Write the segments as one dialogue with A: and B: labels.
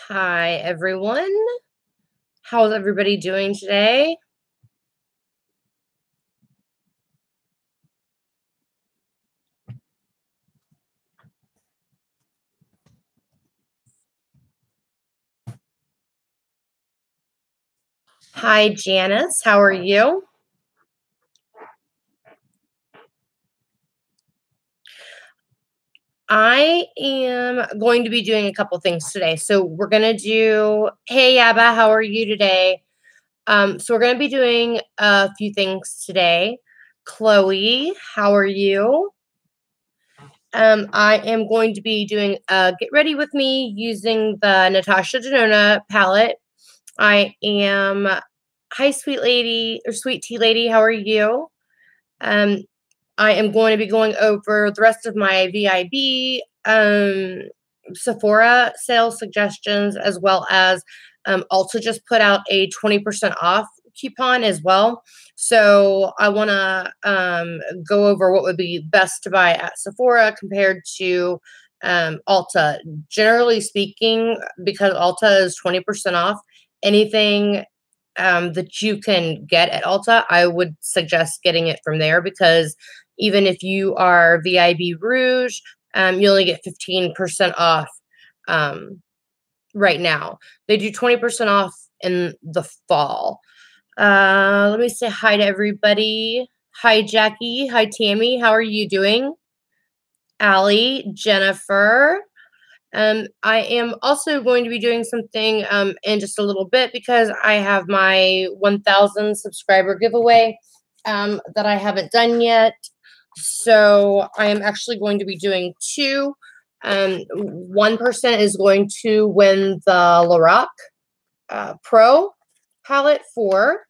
A: Hi, everyone. How's everybody doing today? Hi, Janice. How are you? I am going to be doing a couple things today. So we're going to do, hey, Yaba, how are you today? So we're going to be doing a few things today. Chloe, how are you? I am going to be doing Get Ready With Me using the meNatashaDenona palette. I am, hi, sweet lady, or sweet tea lady, how are you? Um, I am going to be going over the rest of my VIB Sephora sales suggestions, as well as Ulta just put out a 20% off coupon as well. So I want to go over what would be best to buy at Sephora compared to Ulta. Generally speaking, because Ulta is 20% off, anything that you can get at Ulta, I would suggest getting it from there, because even if you are VIB Rouge, you only get 15% off right now. They do 20% off in the fall. Let me say hi to everybody. Hi, Jackie. Hi, Tammy. How are you doing? Allie, Jennifer. I am also going to be doing something in just a little bit, because I have my 1,000 subscriber giveaway that I haven't done yet. So I am actually going to be doing two. One person is going to win the Lorac Pro palette 4.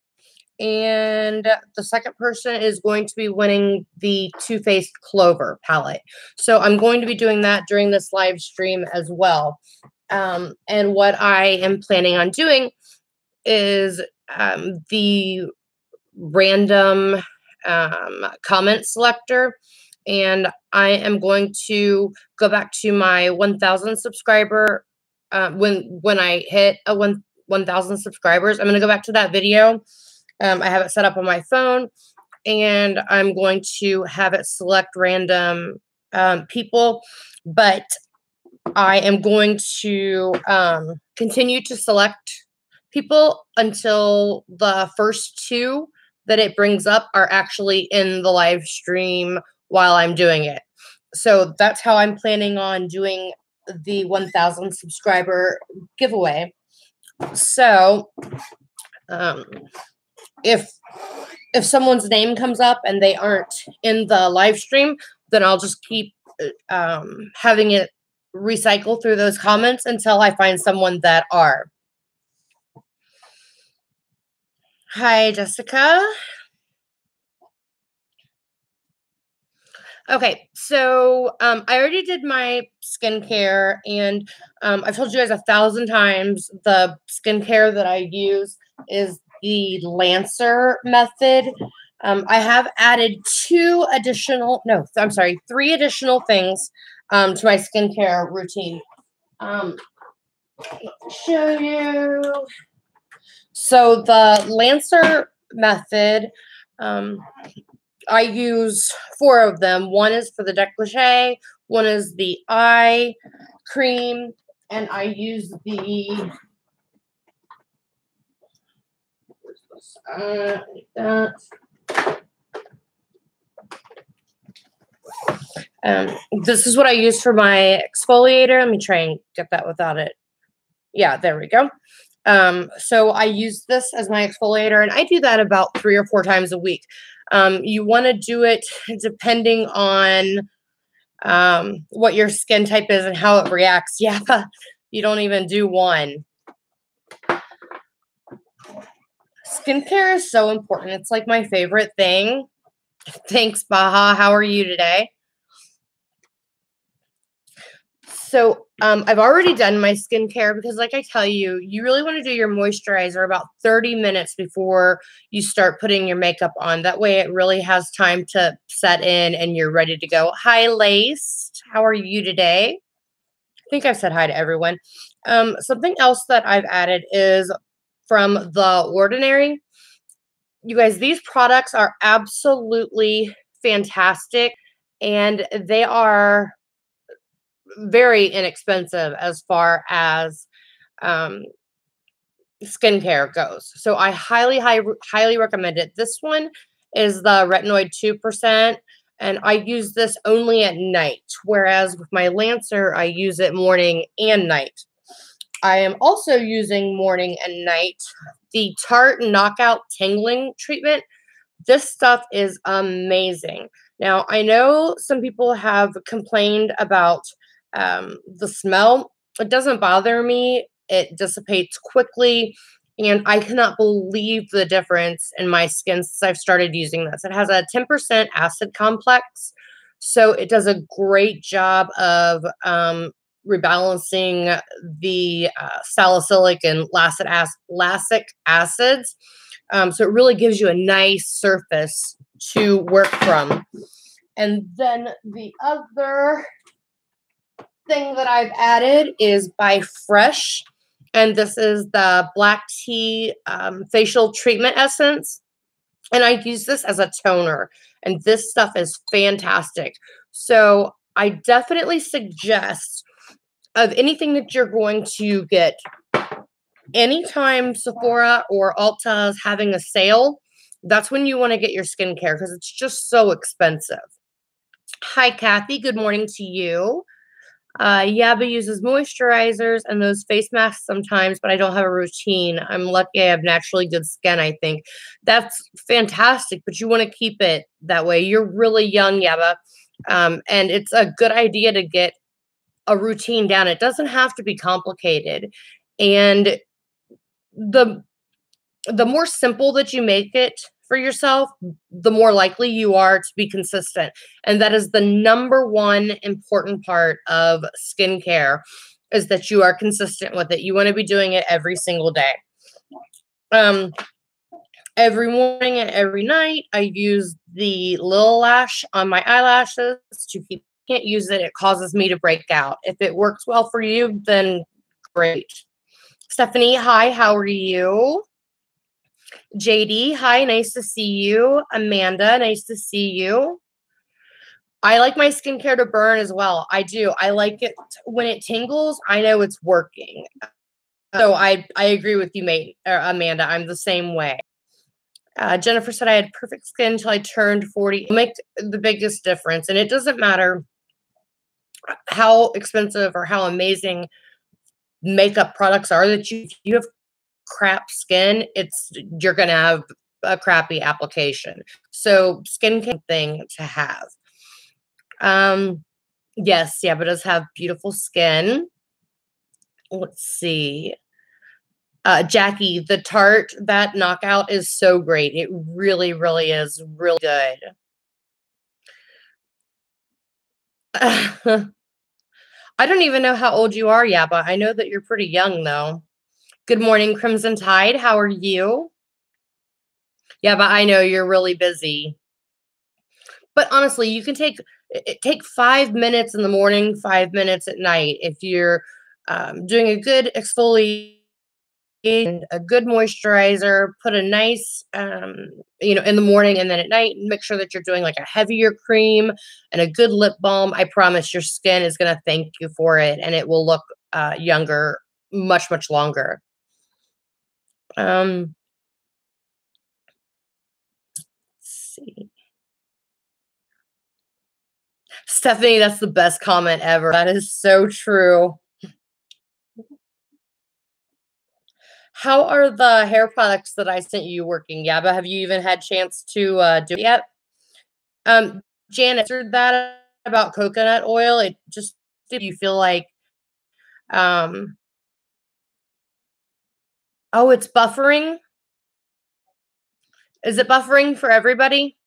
A: And the second person is going to be winning the Too Faced Clover palette. So I'm going to be doing that during this live stream as well. And what I am planning on doing is the random comment selector. And I am going to go back to my 1,000 subscriber. When I hit 1,000 subscribers, I'm going to go back to that video. I have it set up on my phone, and I'm going to have it select random people, but I am going to continue to select people until the first two that it brings up are actually in the live stream while I'm doing it. So that's how I'm planning on doing the 1,000 subscriber giveaway. So, if someone's name comes up and they aren't in the live stream, then I'll just keep having it recycle through those comments until I find someone that are. Hi, Jessica. Okay, so I already did my skincare, and I've told you guys 1,000 times the skincare that I use is the Lancer method. I have added 3 additional things to my skincare routine. Let me show you. So the Lancer method, I use 4 of them. One is for the décolleté, one is the eye cream, and I use the this is what I use for my exfoliator. Let me try and get that without it. Yeah, there we go. So I use this as my exfoliator, and I do that about 3 or 4 times a week. You want to do it depending on what your skin type is and how it reacts. Yeah, you don't even do one. Skincare is so important. It's like my favorite thing. Thanks, Baha. How are you today? So I've already done my skincare, because like I tell you, you really want to do your moisturizer about 30 minutes before you start putting your makeup on. That way it really has time to set in and you're ready to go. Hi, Laced. How are you today? think I've said hi to everyone. Something else that I've added is from The Ordinary. You guys, these products are absolutely fantastic, and they are very inexpensive as far as um, skincare goes. So I highly recommend it. This one is the retinoid 2%, and I use this only at night, whereas with my Lancer, I use it morning and night. I am also using morning and night the Tarte Knockout Tingling Treatment. This stuff is amazing. Now, I know some people have complained about the smell. It doesn't bother me. It dissipates quickly, and I cannot believe the difference in my skin since I've started using this. It has a 10% acid complex, so it does a great job of rebalancing the salicylic and lactic acids. So it really gives you a nice surface to work from. And then the other thing that I've added is by Fresh. And this is the black tea facial treatment essence. And I use this as a toner. And this stuff is fantastic. So I definitely suggest of anything that you're going to get, anytime Sephora or Ulta is having a sale, that's when you want to get your skincare because it's just so expensive. Hi, Kathy. Good morning to you. Yaba uses moisturizers and those face masks sometimes, but I don't have a routine. I'm lucky I have naturally good skin, I think. That's fantastic, but you want to keep it that way. You're really young, Yaba, and it's a good idea to get a routine down. It doesn't have to be complicated. And the more simple that you make it for yourself, the more likely you are to be consistent. And that is the number one important part of skincare, is that you are consistent with it. You want to be doing it every single day. Every morning and every night, I use the Lil Lash on my eyelashes to keep. Can't use it. It causes me to break out. If it works well for you, then great. Stephanie, hi, how are you? JD, hi, nice to see you. Amanda, nice to see you. I like my skincare to burn as well. I do. I like it when it tingles. I know it's working. So I agree with you, mate, Amanda. I'm the same way. Jennifer said I had perfect skin until I turned 40. It'll make the biggest difference. And it doesn't matter how expensive or how amazing makeup products are that you have crap skin, you're going to have a crappy application. So skincare thing to have. Yes, yeah, but it does have beautiful skin. Let's see. Jackie, the Tarte, that knockout is so great. It really, really is really good. I don't even know how old you are, yeah, but I know that you're pretty young, though. Good morning, Crimson Tide. How are you? Yeah, but I know you're really busy. But honestly, you can take 5 minutes in the morning, 5 minutes at night. If you're doing a good exfoliation, a good moisturizer, put a nice, in the morning and then at night, make sure that you're doing like a heavier cream and a good lip balm. I promise your skin is going to thank you for it, and it will look younger much, much longer. Let's see. Stephanie, that's the best comment ever. That is so true. How are the hair products that I sent you working, Yaba? Have you even had chance to do it yet? Janet answered that about coconut oil. It just, if you feel like, oh, it's buffering. Is it buffering for everybody?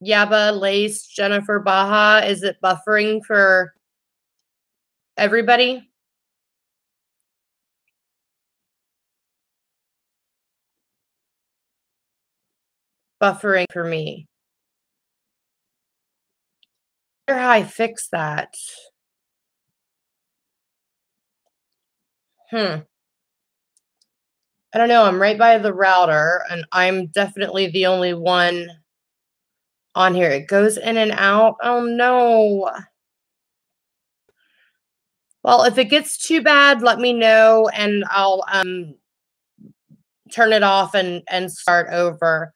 A: Yaba, Lace, Jennifer, Baha, is it buffering for everybody? buffering for me. I wonder how I fix that. I don't know. I'm right by the router, and I'm definitely the only one on here. It goes in and out. Oh, no. Well, if it gets too bad, let me know, and I'll turn it off and start over.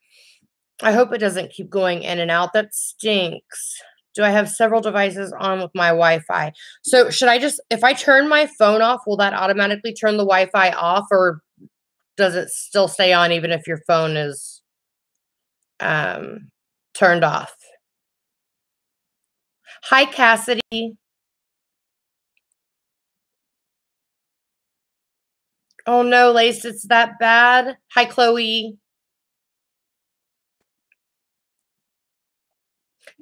A: I hope it doesn't keep going in and out. That stinks. Do I have several devices on with my Wi-Fi? So should I just, if I turn my phone off, will that automatically turn the Wi-Fi off, or does it still stay on even if your phone is turned off? Hi, Cassidy. Oh no, Lace, it's that bad. Hi, Chloe.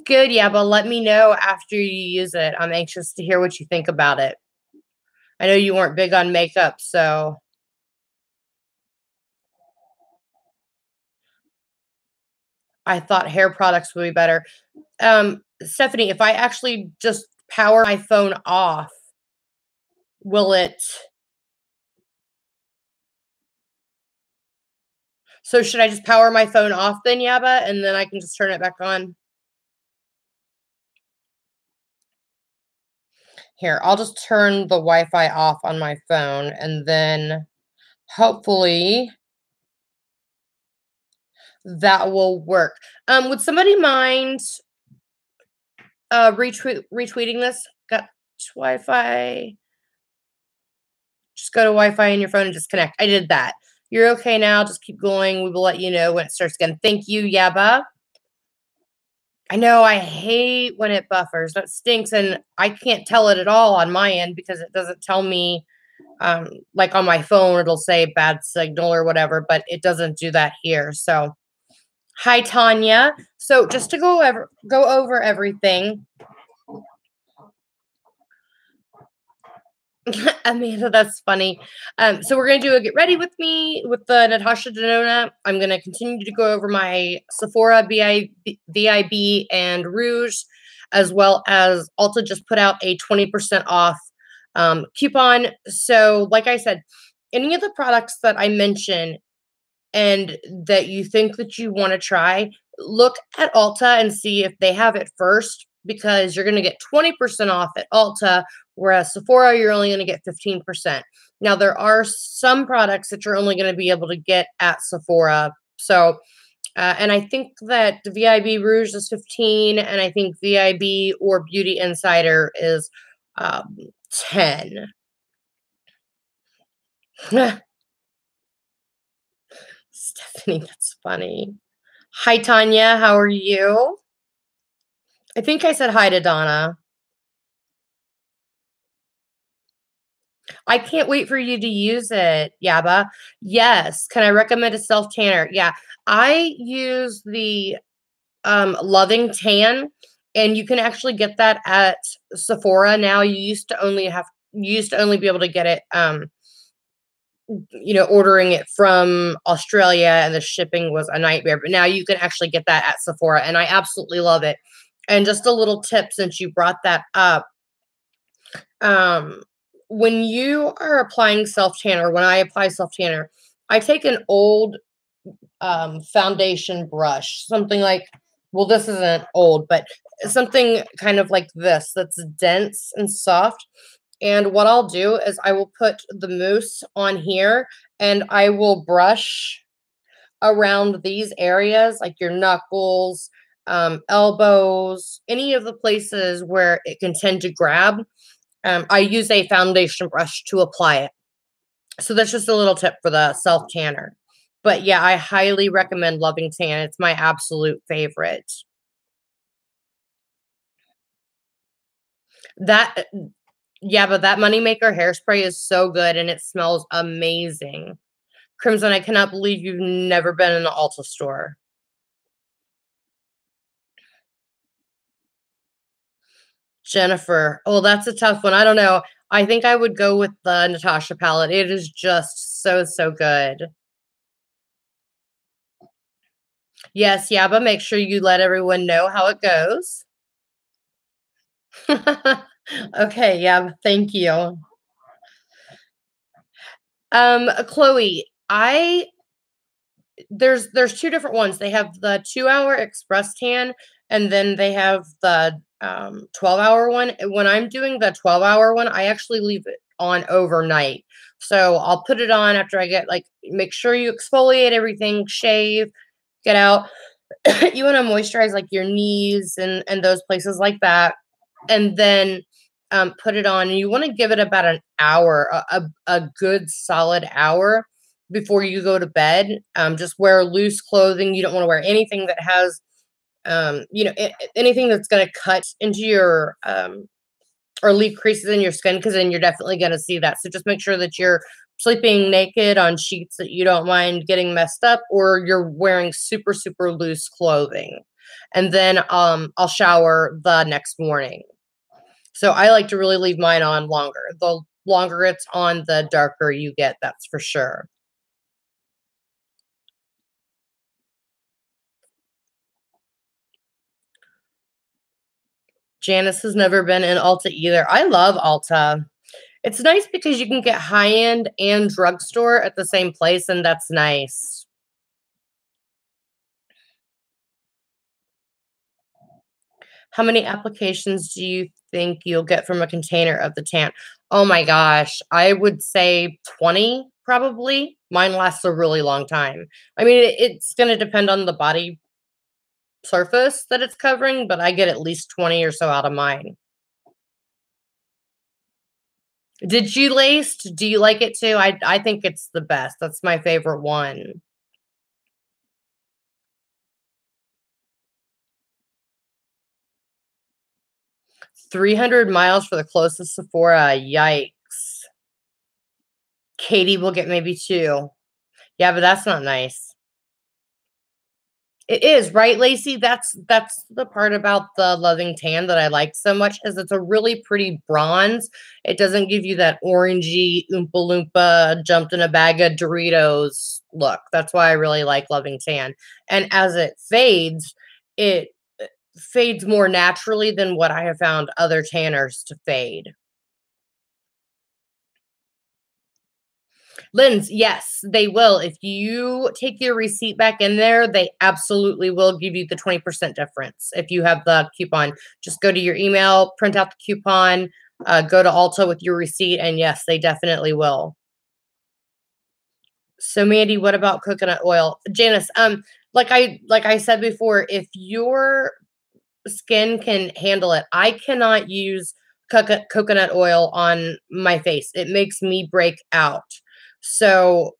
A: Good, yeah, but let me know after you use it. I'm anxious to hear what you think about it. I know you weren't big on makeup, so I thought hair products would be better. Stephanie, if I actually just power my phone off, will it? So should I just power my phone off then, Yaba, and then I can just turn it back on? Here, I'll just turn the Wi-Fi off on my phone, and then hopefully that will work. Would somebody mind retweeting this? Got Wi-Fi. Just go to Wi-Fi in your phone and disconnect. I did that. You're okay now. Just keep going. We will let you know when it starts again. Thank you, Yaba. I know I hate when it buffers. That stinks, and I can't tell it at all on my end because it doesn't tell me. Like on my phone, it'll say bad signal or whatever, but it doesn't do that here. So, hi, Tanya. So, just to go over everything. Amanda, that's funny. So we're going to do a get ready with me with the meNatashaDenona. I'm going to continue to go over my Sephora, VIB, and Rouge, as well as Ulta just put out a 20% off coupon. So like I said, any of the products that I mentioned and that you think that you want to try, look at Ulta and see if they have it first, because you're going to get 20% off at Ulta, whereas Sephora, you're only going to get 15%. Now, there are some products that you're only going to be able to get at Sephora. So, and I think that the VIB Rouge is 15, and I think VIB or Beauty Insider is 10. Stephanie, that's funny. Hi, Tanya. How are you? I think I said hi to Donna. I can't wait for you to use it, Yaba. Yes. Can I recommend a self tanner? Yeah. I use the Loving Tan, and you can actually get that at Sephora now. You used to only be able to get it ordering it from Australia, and the shipping was a nightmare. But now you can actually get that at Sephora, and I absolutely love it. And just a little tip since you brought that up. When you are applying self-tanner, when I apply self-tanner, I take an old foundation brush, something like, well, this isn't old, but something kind of like this that's dense and soft. And what I'll do is I will put the mousse on here, and I will brush around these areas, like your knuckles, elbows, any of the places where it can tend to grab. I use a foundation brush to apply it. So that's just a little tip for the self tanner. But yeah, I highly recommend Loving Tan. It's my absolute favorite. Yeah, but that Moneymaker hairspray is so good, and it smells amazing. Crimson, I cannot believe you've never been in the Ulta store. Jennifer. Oh, that's a tough one. I don't know. I think I would go with the Natasha palette. It is just so, so good. Yes, yeah, but make sure you let everyone know how it goes. Okay, yeah, thank you. Chloe, there's two different ones. They have the 2-hour express tan, and then they have the 12-hour one. When I'm doing the 12-hour one, I actually leave it on overnight. So I'll put it on after I get, like, make sure you exfoliate everything, shave, get out. You want to moisturize like your knees and those places like that, and then put it on. And you want to give it about an hour, a good solid hour before you go to bed. Just wear loose clothing. You don't want to wear anything that has, anything that's going to cut into your or leave creases in your skin, because then you're definitely going to see that. So just make sure that you're sleeping naked on sheets that you don't mind getting messed up, or you're wearing super, super loose clothing. And then I'll shower the next morning. So I like to really leave mine on longer. The longer it's on, the darker you get, that's for sure. Janice has never been in Ulta either. I love Ulta. It's nice because you can get high-end and drugstore at the same place, and that's nice. How many applications do you think you'll get from a container of the tan? Oh my gosh, I would say 20 probably. Mine lasts a really long time. I mean, it's going to depend on the body surface that it's covering, but I get at least 20 or so out of mine. Did you laced? Do you like it too? I think it's the best. That's my favorite one. 300 miles for the closest Sephora. Yikes. Katie will get maybe 2. Yeah, but that's not nice. It is, right, Lacey? That's the part about the Loving Tan that I like so much, is it's a really pretty bronze. It doesn't give you that orangey Oompa Loompa jumped in a bag of Doritos look. That's why I really like Loving Tan. And as it fades more naturally than what I have found other tanners to fade. Linz, yes, they will. If you take your receipt back in there, they absolutely will give you the 20% difference. If you have the coupon, just go to your email, print out the coupon, go to Ulta with your receipt, and yes, they definitely will. So Mandy, what about coconut oil? Janice, like I said before, if your skin can handle it, I cannot use coconut oil on my face. It makes me break out. So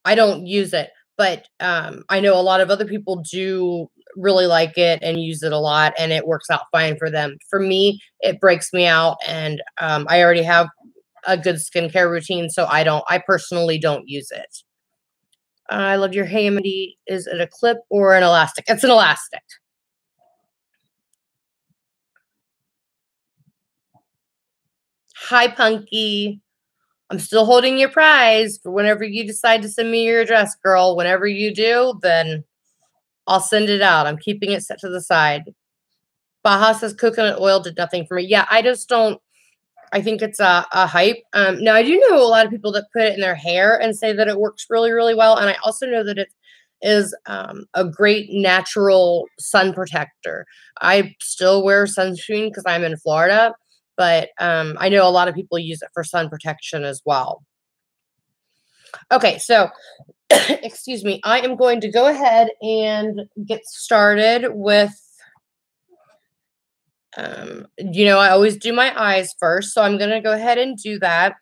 A: I don't use it, but I know a lot of other people do really like it and use it a lot, and it works out fine for them. For me, it breaks me out, and I already have a good skincare routine, so I personally don't use it. I love your Hamady. Is it a clip or an elastic? It's an elastic. Hi, Punky. I'm still holding your prize for whenever you decide to send me your address, girl. Whenever you do, then I'll send it out. I'm keeping it set to the side. Baja says coconut oil did nothing for me. Yeah, I just don't. I think it's a hype. Now, I do know a lot of people that put it in their hair and say that it works really, really well. And I also know that it is a great natural sun protector. I still wear sunscreen because I'm in Florida, but I know a lot of people use it for sun protection as well. Okay, so excuse me, I am going to go ahead and get started with, I always do my eyes first, so I'm going to go ahead and do that.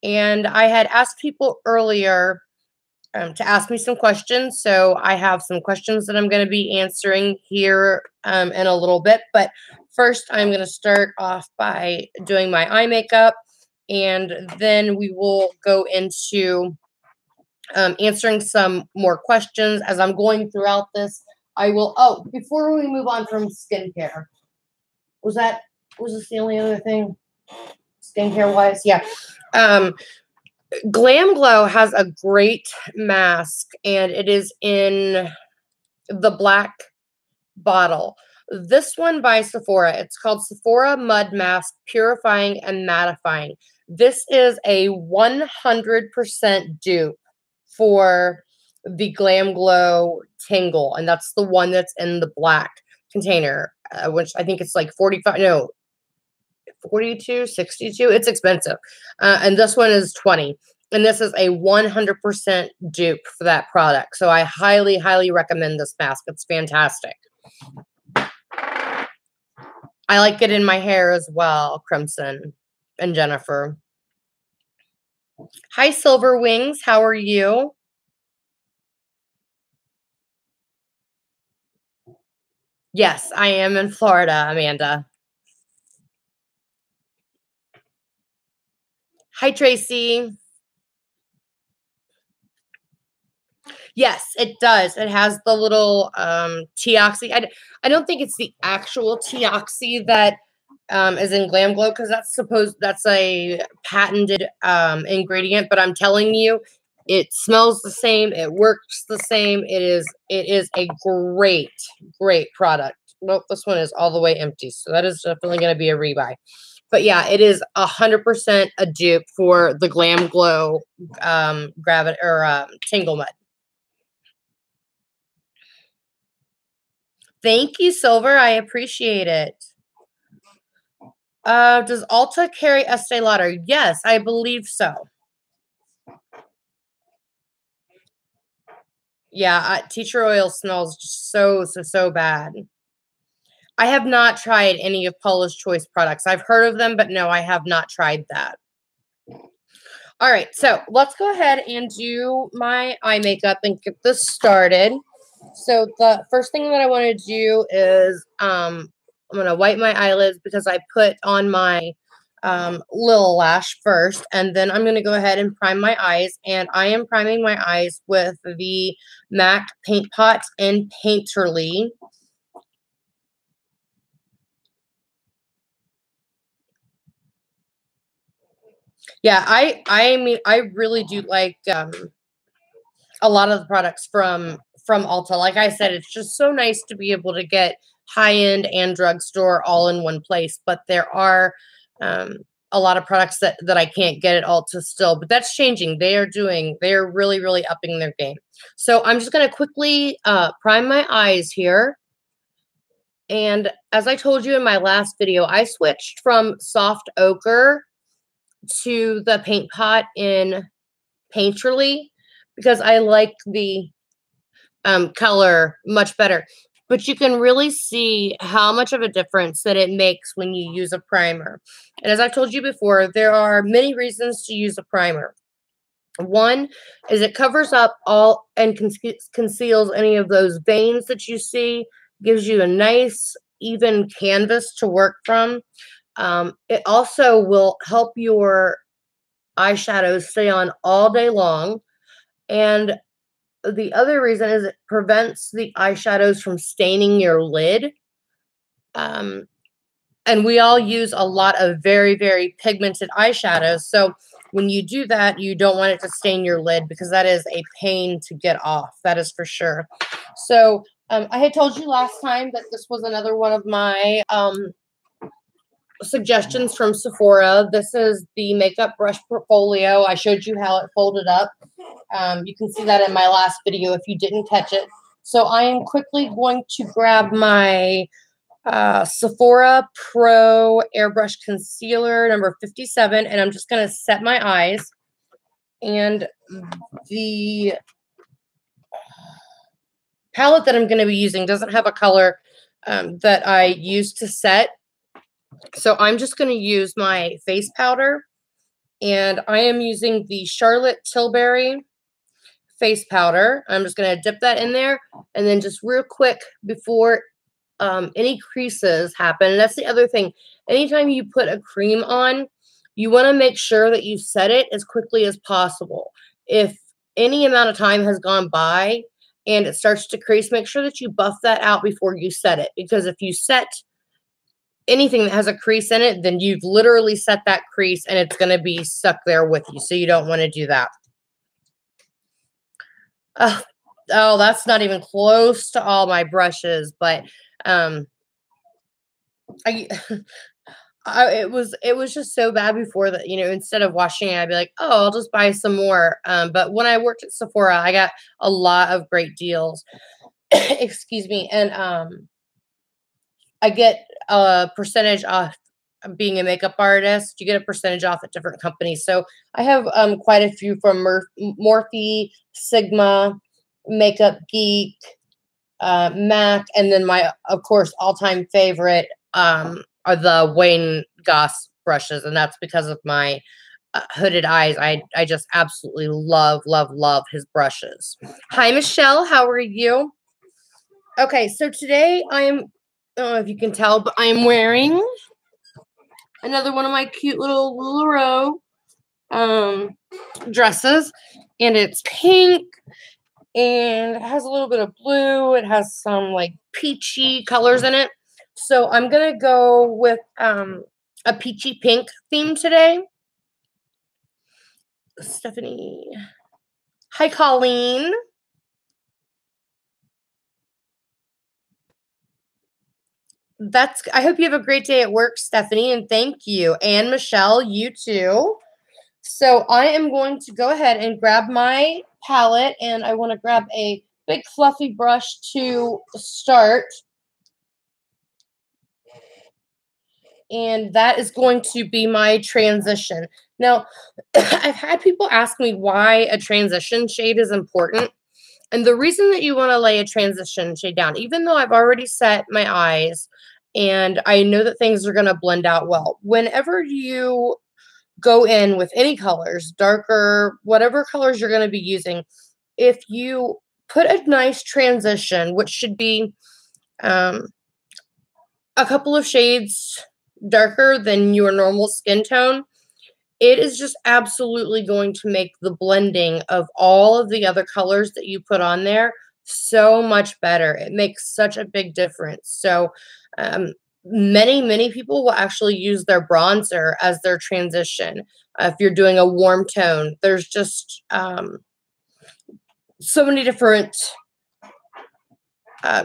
A: And I had asked people earlier to ask me some questions, so I have some questions that I'm going to be answering here in a little bit. But first, I'm going to start off by doing my eye makeup, and then we will go into answering some more questions as I'm going throughout this. I will, before we move on from skincare, was this the only other thing skincare wise? Yeah. Glam Glow has a great mask, and it is in the black bottle. This one by Sephora, it's called Sephora Mud Mask Purifying and Mattifying. This is a 100% dupe for the Glam Glow Tingle, and that's the one that's in the black container, which I think it's like 45, no, 42, 62. It's expensive. And this one is 20. And this is a 100% dupe for that product. So I highly, highly recommend this mask. It's fantastic. I like it in my hair as well, Crimson and Jennifer. Hi, Silver Wings. How are you? Yes, I am in Florida, Amanda. Hi, Tracy. Yes, it does. It has the little Teoxy. I don't think it's the actual Teoxy that is in Glam Glow, because that's a patented ingredient. But I'm telling you, it smells the same. It works the same. It is a great product. Nope, this one is all the way empty, so that is definitely going to be a rebuy. But yeah, it is 100% a dupe for the Glam Glow Gravity or Tingle Mud. Thank you, Silver. I appreciate it. Does Ulta carry Estee Lauder? Yes, I believe so. Yeah, tea tree oil smells so bad. I have not tried any of Paula's Choice products. I've heard of them, but no, I have not tried that. All right, so let's go ahead and do my eye makeup and get this started. So the first thing that I want to do is I'm going to wipe my eyelids because I put on my little lash first, and then I'm going to go ahead and prime my eyes, and I am priming my eyes with the MAC Paint Pot in Painterly. Yeah, I mean, I really do like a lot of the products from Ulta. Like I said, it's just so nice to be able to get high-end and drugstore all in one place. But there are a lot of products that I can't get at Ulta still. But that's changing. They are really upping their game. So I'm just going to quickly prime my eyes here. And as I told you in my last video, I switched from soft ochre to the paint pot in Painterly because I like the color much better. But you can really see how much of a difference that it makes when you use a primer. And as I've told you before, there are many reasons to use a primer. One is it covers up all and conceals any of those veins that you see, gives you a nice, even canvas to work from. It also will help your eyeshadows stay on all day long. And the other reason is it prevents the eyeshadows from staining your lid. And we all use a lot of very pigmented eyeshadows. So when you do that, you don't want it to stain your lid because that is a pain to get off. That is for sure. So I had told you last time that this was another one of my suggestions from Sephora. This is the makeup brush portfolio. I showed you how it folded up. You can see that in my last video if you didn't catch it. So I am quickly going to grab my Sephora Pro Airbrush Concealer number 57, and I'm just going to set my eyes. And the palette that I'm going to be using doesn't have a color that I use to set. So I'm just going to use my face powder, and I am using the Charlotte Tilbury face powder. I'm just going to dip that in there, and then just real quick before any creases happen. And that's the other thing. Anytime you put a cream on, you want to make sure that you set it as quickly as possible. If any amount of time has gone by and it starts to crease, make sure that you buff that out before you set it. Because if you set anything that has a crease in it, then you've literally set that crease and it's going to be stuck there with you. So you don't want to do that. Oh, that's not even close to all my brushes, but I it was just so bad before that, instead of washing it, I'd be like, oh, I'll just buy some more. But when I worked at Sephora, I got a lot of great deals. Excuse me. And I get a percentage off being a makeup artist. You get a percentage off at different companies. So I have quite a few from Morphe, Sigma, Makeup Geek, MAC, and then my, of course, all-time favorite are the Wayne Goss brushes, and that's because of my hooded eyes. I just absolutely love, love, love his brushes. Hi, Michelle. How are you? Okay, so today I don't know if you can tell, but I am wearing another one of my cute little LuLaRoe dresses, and it's pink, and it has a little bit of blue. It has some like peachy colors in it. So I'm going to go with a peachy pink theme today. Stephanie. Hi, Colleen. I hope you have a great day at work, Stephanie, and thank you. And Michelle, you too. So I am going to go ahead and grab my palette, and I want to grab a big fluffy brush to start. And that is going to be my transition. Now, I've had people ask me why a transition shade is important. And the reason that you want to lay a transition shade down, even though I've already set my eyes and I know that things are going to blend out well, whenever you go in with any colors, darker, whatever colors you're going to be using, if you put a nice transition, which should be a couple of shades darker than your normal skin tone, it is just absolutely going to make the blending of all of the other colors that you put on there so much better. It makes such a big difference. So many people will actually use their bronzer as their transition. If you're doing a warm tone, there's just so many different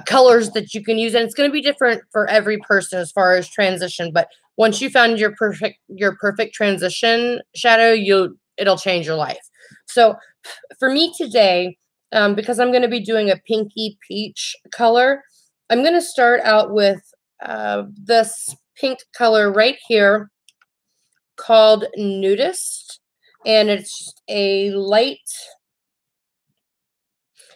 A: colors that you can use, and it's going to be different for every person as far as transition. But once you found your perfect transition shadow, it'll change your life. So for me today, because I'm going to be doing a pinky peach color, I'm going to start out with this pink color right here called Nudist, and it's just a light.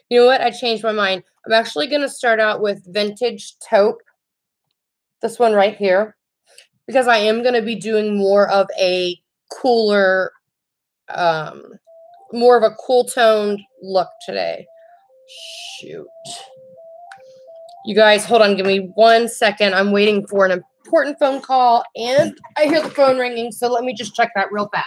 A: You know what? I changed my mind. I'm actually going to start out with Vintage Taupe, this one right here, because I am going to be doing more of a cooler, more of a cool toned look today. Shoot. You guys, hold on. Give me 1 second. I'm waiting for an important phone call, and I hear the phone ringing, so let me just check that real fast.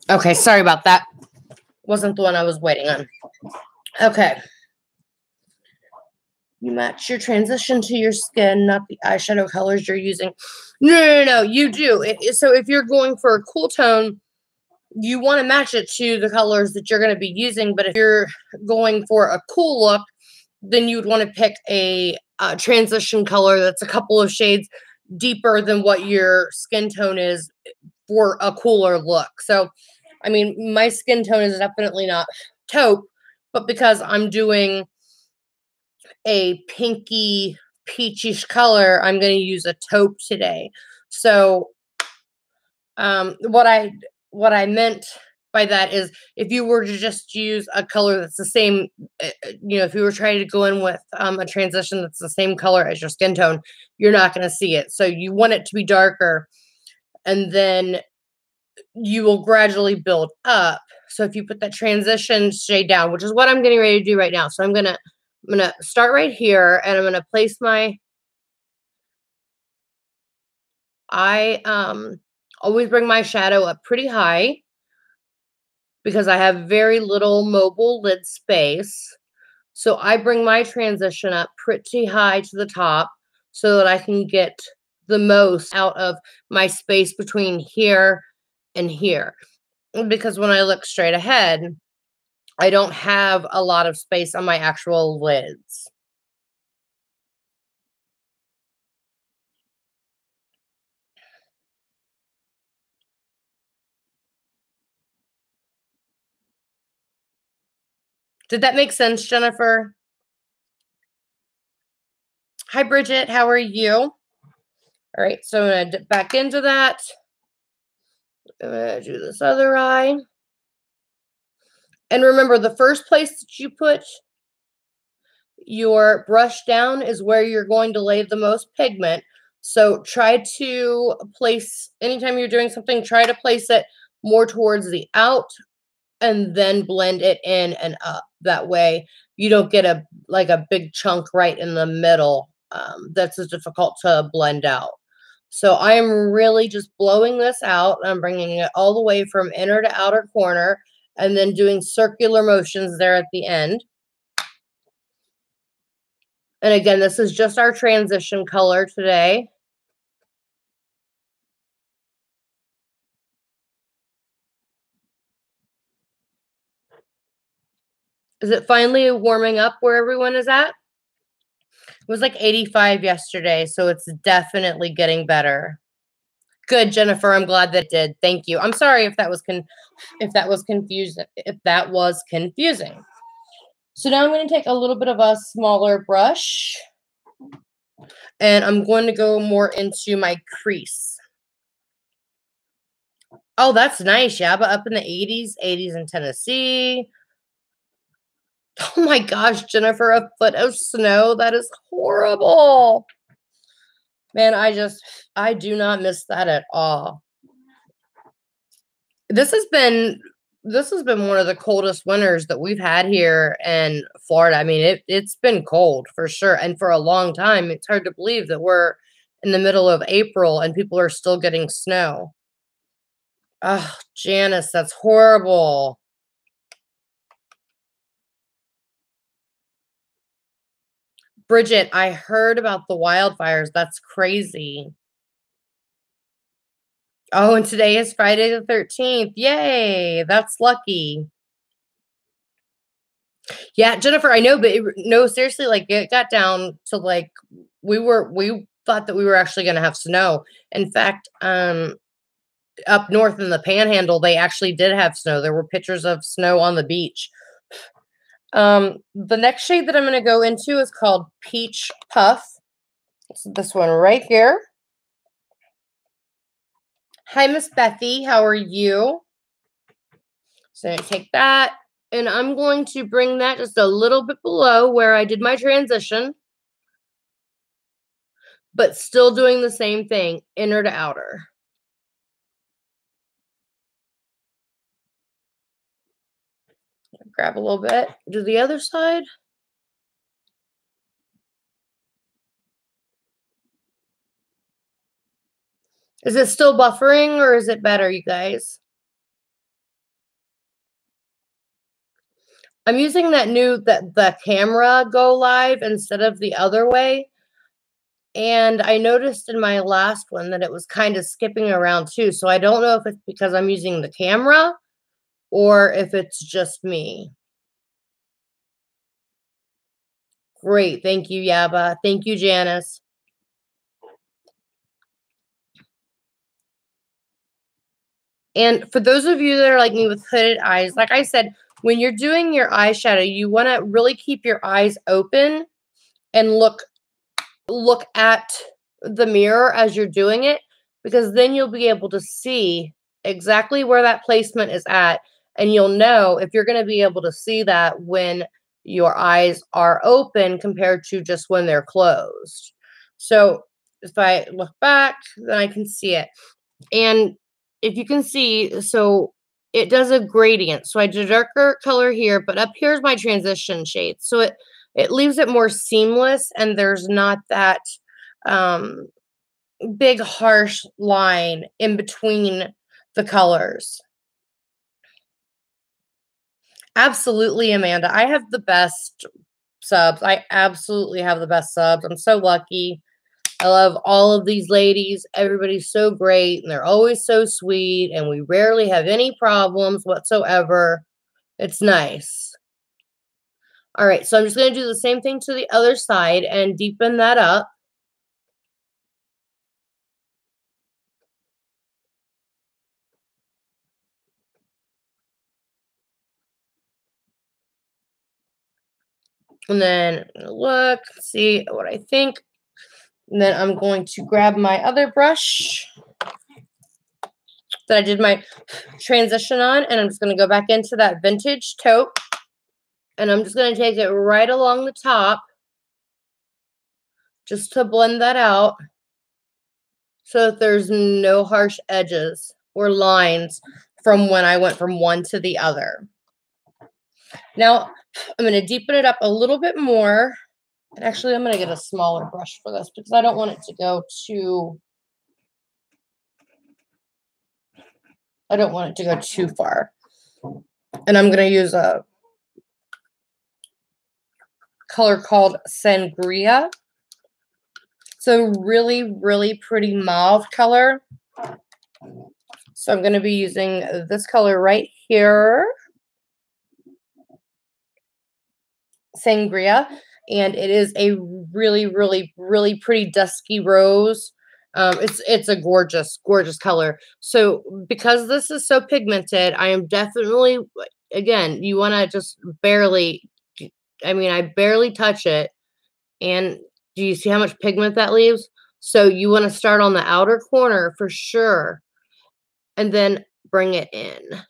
A: Okay, sorry about that. Wasn't the one I was waiting on. Okay. You match your transition to your skin, not the eyeshadow colors you're using. No, you do. So if you're going for a cool tone, you want to match it to the colors that you're going to be using. But if you're going for a cool look, then you would want to pick a transition color that's a couple of shades deeper than what your skin tone is for a cooler look. So, I mean, my skin tone is definitely not taupe, but because I'm doing a pinky peachish color, I'm going to use a taupe today. So what I meant by that is if you were to just use a color that's the same, if you were trying to go in with a transition that's the same color as your skin tone, you're not going to see it. So you want it to be darker, and then you will gradually build up. So if you put that transition shade down, which is what I'm getting ready to do right now. So I'm going to I'm going to start right here, and I'm going to place my, I always bring my shadow up pretty high because I have very little mobile lid space. So I bring my transition up pretty high to the top so that I can get the most out of my space between here and here. Because when I look straight ahead, I don't have a lot of space on my actual lids. Did that make sense, Jennifer? Hi, Bridget. How are you? All right, so I'm going to dip back into that. I'm going to do this other eye. And remember, the first place that you put your brush down is where you're going to lay the most pigment. So try to place, anytime you're doing something, try to place it more towards the out and then blend it in and up. That way you don't get a big chunk right in the middle that's difficult to blend out. So I am really just blowing this out. I'm bringing it all the way from inner to outer corner and then doing circular motions there at the end. And again, this is just our transition color today. Is it finally warming up where everyone is at? It was like 85 yesterday, so it's definitely getting better. Good, Jennifer. I'm glad that it did. Thank you. I'm sorry if that was confusing. So now I'm going to take a little bit of a smaller brush, and I'm going to go more into my crease. Oh, that's nice, yeah, but up in the 80s in Tennessee. Oh my gosh, Jennifer, a foot of snow. That is horrible. Man, I do not miss that at all. This has been one of the coldest winters that we've had here in Florida. I mean, it's been cold for sure. And for a long time, it's hard to believe that we're in the middle of April and people are still getting snow. Oh, Janice, that's horrible. Bridget, I heard about the wildfires. That's crazy. Oh, and today is Friday the 13th. Yay, that's lucky. Yeah, Jennifer, I know, but no, seriously, like it got down to like we thought that we were actually going to have snow. In fact, up north in the Panhandle, they actually did have snow. There were pictures of snow on the beach. The next shade that I'm going to go into is called Peach Puff. It's this one right here. Hi, Miss Bethy. How are you? So I'm going to take that, and I'm going to bring that just a little bit below where I did my transition, but still doing the same thing, inner to outer. Grab a little bit. Do the other side. Is it still buffering or is it better, you guys? I'm using the camera go live instead of the other way. And I noticed in my last one that it was kind of skipping around too. So I don't know if it's because I'm using the camera or if it's just me. Great. Thank you, Yaba. Thank you, Janice. And for those of you that are like me with hooded eyes, like I said, when you're doing your eyeshadow, you want to really keep your eyes open and look at the mirror as you're doing it, because then you'll be able to see exactly where that placement is at, and you'll know if you're going to be able to see that when your eyes are open compared to just when they're closed. So if I look back, then I can see it. And if you can see, so it does a gradient. So I did a darker color here, but up here's my transition shade. So It leaves it more seamless, and there's not that big harsh line in between the colors. Absolutely, Amanda. I have the best subs. I absolutely have the best subs. I'm so lucky. I love all of these ladies. Everybody's so great, and they're always so sweet, and we rarely have any problems whatsoever. It's nice. All right, so I'm just going to do the same thing to the other side and deepen that up. And then look, see what I think. And then I'm going to grab my other brush that I did my transition on, and I'm just going to go back into that vintage taupe. And I'm just going to take it right along the top just to blend that out so that there's no harsh edges or lines from when I went from one to the other. Now, I'm going to deepen it up a little bit more. And actually, I'm going to get a smaller brush for this because I don't want it to go too... I don't want it to go too far. And I'm going to use a color called Sangria. It's a really, really pretty mauve color. So I'm going to be using this color right here. Sangria. And it is a really, really, really pretty dusky rose. It's a gorgeous, gorgeous color. So because this is so pigmented, I am definitely, again, you want to just barely, I barely touch it. And do you see how much pigment that leaves? So you want to start on the outer corner for sure. And then bring it in.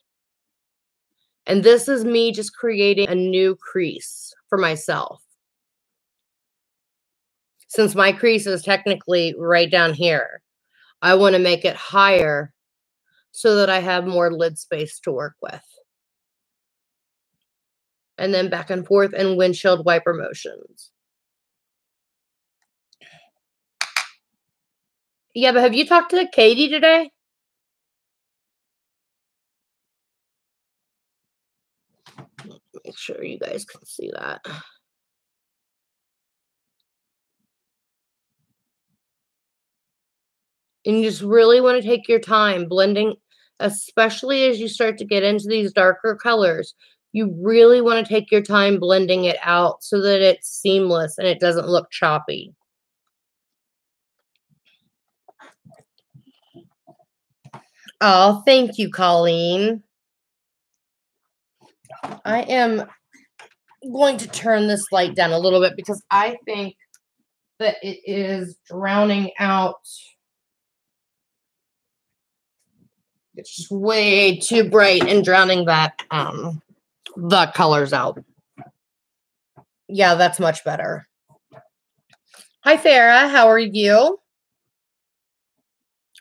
A: And this is me just creating a new crease for myself. Since my crease is technically right down here, I want to make it higher so that I have more lid space to work with. And then back and forth in windshield wiper motions. Yeah, but have you talked to Katie today? Make sure you guys can see that. And you just really want to take your time blending, especially as you start to get into these darker colors. You really want to take your time blending it out so that it's seamless and it doesn't look choppy. Oh, thank you, Colleen. I am going to turn this light down a little bit because I think that it is drowning out. It's just way too bright and drowning that the colors out. Yeah, that's much better. Hi, Farah. How are you?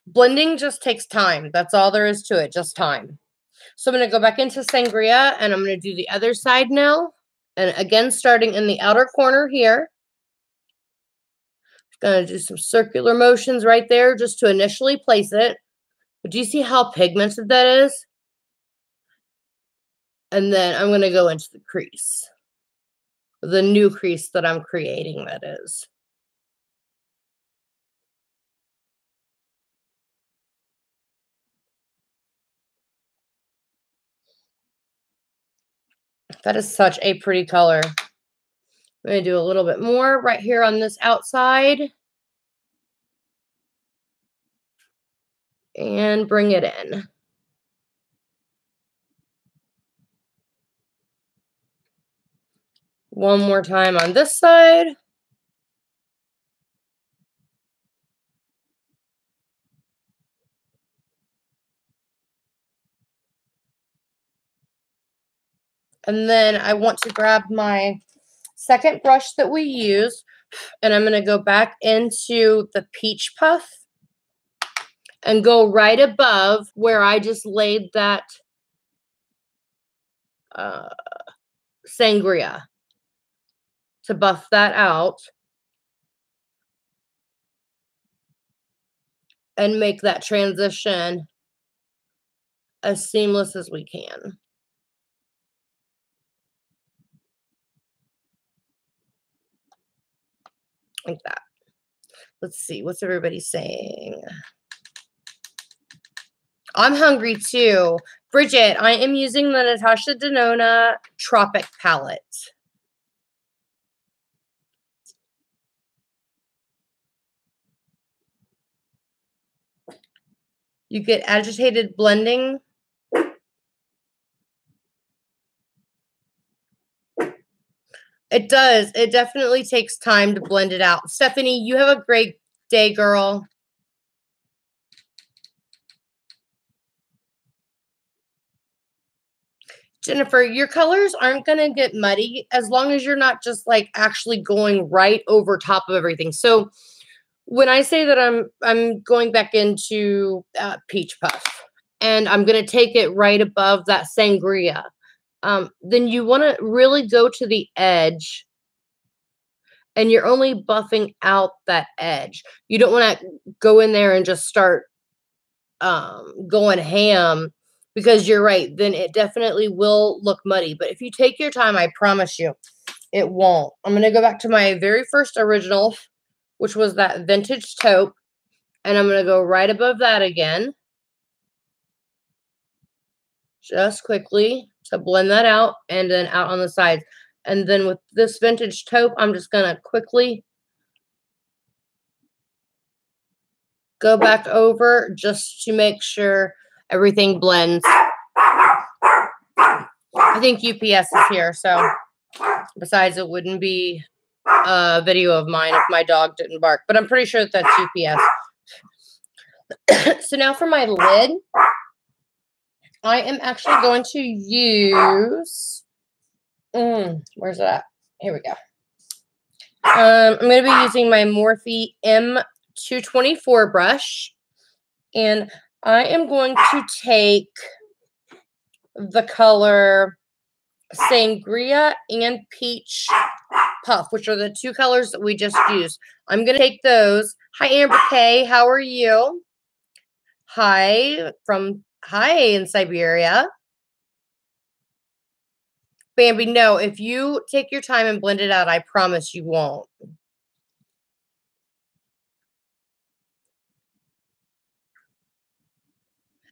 A: Blending just takes time. That's all there is to it, just time. So I'm going to go back into Sangria, and I'm going to do the other side now. And again, starting in the outer corner here. Going to do some circular motions right there just to initially place it. But do you see how pigmented that is? And then I'm going to go into the crease. The new crease that I'm creating, that is. That is such a pretty color. I'm going to do a little bit more right here on this outside. And bring it in. One more time on this side. And then I want to grab my second brush that we used, and I'm going to go back into the peach puff and go right above where I just laid that sangria. to buff that out and make that transition as seamless as we can. Like that. Let's see, what's everybody saying? I'm hungry too. Bridget, I am using the meNatashaDenona Tropic Palette. You get agitated blending. It does. It definitely takes time to blend it out. Stephanie, you have a great day, girl. Jennifer, your colors aren't going to get muddy as long as you're not just like actually going right over top of everything. So when I say that I'm going back into Peach Puff and I'm going to take it right above that sangria, then you want to really go to the edge and you're only buffing out that edge. You don't want to go in there and just start going ham, because you're right, then it definitely will look muddy. But if you take your time, I promise you, it won't. I'm going to go back to my very first original, which was that vintage taupe, and I'm going to go right above that again, just quickly to blend that out, and then out on the sides. And then with this vintage taupe, I'm just going to quickly go back over just to make sure everything blends. I think UPS is here, so besides, it wouldn't be a video of mine if my dog didn't bark, but I'm pretty sure that that's UPS. So now for my lid, I am actually going to use, where's it at? Here we go. I'm going to be using my Morphe M224 brush, and I am going to take the color Sangria and Peach Puff, which are the two colors that we just used. I'm going to take those. Hi, Amber K. How are you? Hi in Siberia. Bambi, no, if you take your time and blend it out, I promise you won't.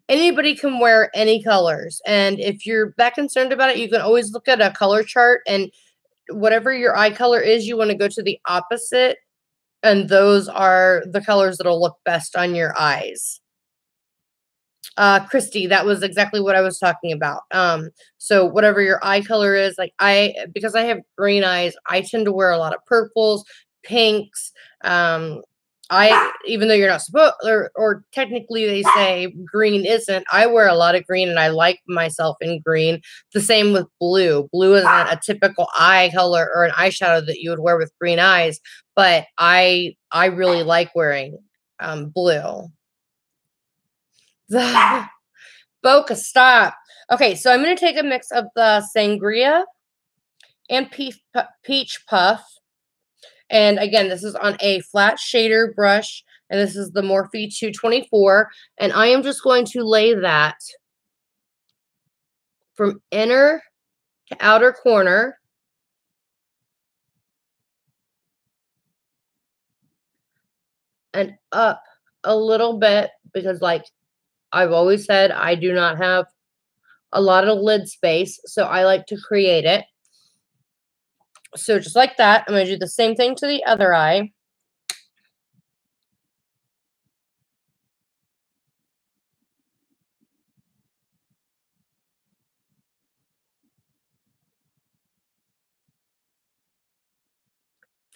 A: Anybody can wear any colors. And if you're that concerned about it, you can always look at a color chart, and whatever your eye color is, you want to go to the opposite. And those are the colors that'll look best on your eyes. Christy, that was exactly what I was talking about. So whatever your eye color is, like because I have green eyes, I tend to wear a lot of purples, pinks. Even though you're not supposed, or technically they say green isn't, I wear a lot of green and I like myself in green. The same with blue. Blue isn't a typical eye color or an eyeshadow that you would wear with green eyes, but I really like wearing blue. Boca, stop. Okay, so I'm going to take a mix of the Sangria and Peach Puff. And again, this is on a flat shader brush, and this is the Morphe 224. And I am just going to lay that from inner to outer corner. And up a little bit, because like I've always said, I do not have a lot of lid space, so I like to create it. So just like that, I'm going to do the same thing to the other eye.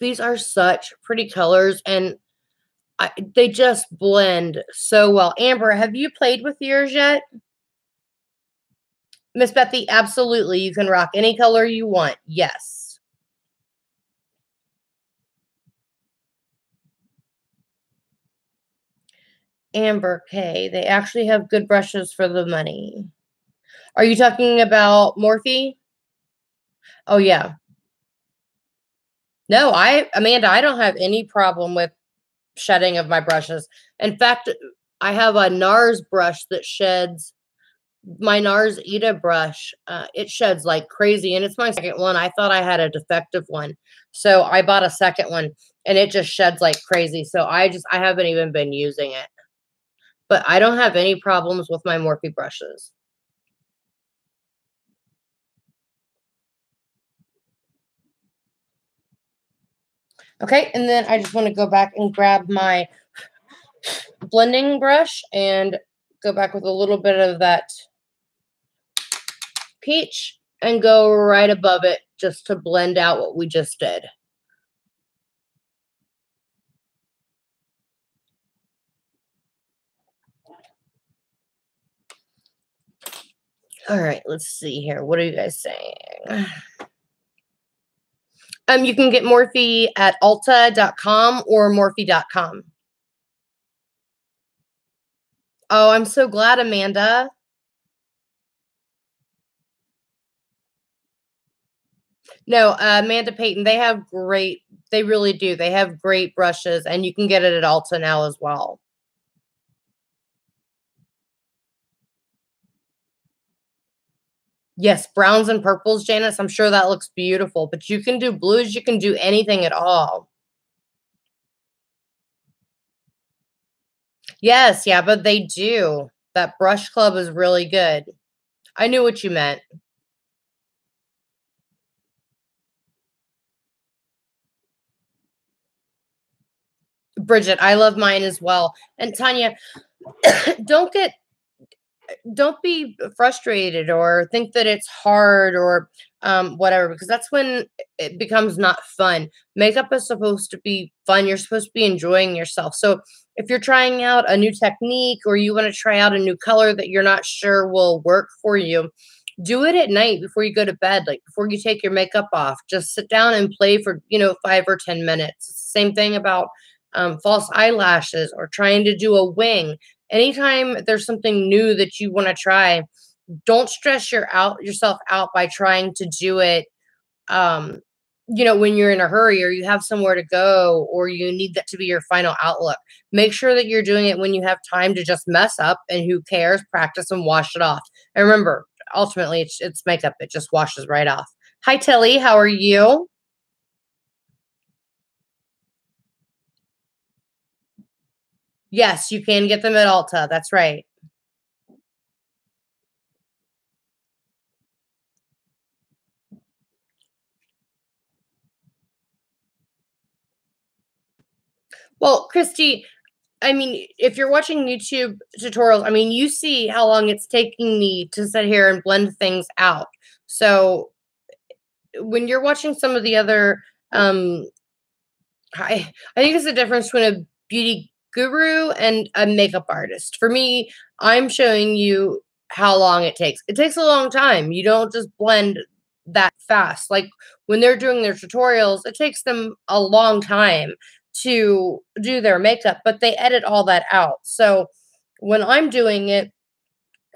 A: These are such pretty colors, and they just blend so well. Amber, have you played with yours yet? Miss Bethy, absolutely. You can rock any color you want. Yes. Amber K. They actually have good brushes for the money. Are you talking about Morphe? Oh, yeah. No, Amanda, I don't have any problem with shedding of my brushes. In fact, I have a NARS brush that sheds. My NARS Ita brush, it sheds like crazy, and it's my second one. I thought I had a defective one, so I bought a second one, and it just sheds like crazy. So I haven't even been using it, but I don't have any problems with my Morphe brushes. Okay, and then I just want to go back and grab my blending brush and go back with a little bit of that peach and go right above it just to blend out what we just did. All right, let's see here. What are you guys saying? You can get Morphe at Ulta.com or Morphe.com. Oh, I'm so glad, Amanda. No, Amanda Payton, they really do. They have great brushes, and you can get it at Ulta now as well. Yes, browns and purples, Janice. I'm sure that looks beautiful, but you can do blues. You can do anything at all. Yes, yeah, but they do. That brush club is really good. I knew what you meant. Bridget, I love mine as well. And Tanya, don't be frustrated or think that it's hard or whatever, because that's when it becomes not fun. Makeup is supposed to be fun. You're supposed to be enjoying yourself. So if you're trying out a new technique or you want to try out a new color that you're not sure will work for you, do it at night before you go to bed, like before you take your makeup off. Just sit down and play for 5 or 10 minutes. Same thing about false eyelashes or trying to do a wing. Anytime there's something new that you want to try, don't stress yourself out by trying to do it when you're in a hurry or you have somewhere to go or you need that to be your final outlook. Make sure that you're doing it when you have time to just mess up, and who cares? Practice and wash it off. And remember, ultimately it's makeup. It just washes right off. Hi, Tilly. How are you? Yes, you can get them at Ulta. That's right. Well, Christy, I mean, if you're watching YouTube tutorials, I mean, you see how long it's taking me to sit here and blend things out. So when you're watching some of the other, I think it's the difference between a beauty guru and a makeup artist. For me, I'm showing you how long it takes. It takes a long time. You don't just blend that fast. Like when they're doing their tutorials, it takes them a long time to do their makeup, but they edit all that out. So when I'm doing it,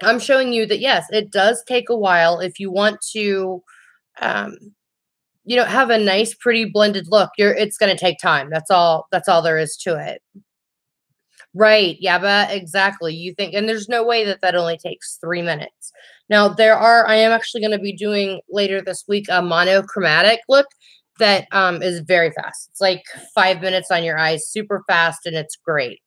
A: I'm showing you that yes, it does take a while if you want to um, have a nice, pretty blended look. It's going to take time. That's all there is to it. Right. Yeah, but exactly. You think, and there's no way that that only takes 3 minutes. Now, I am actually going to be doing later this week a monochromatic look that is very fast. It's like 5 minutes on your eyes, super fast, and it's great.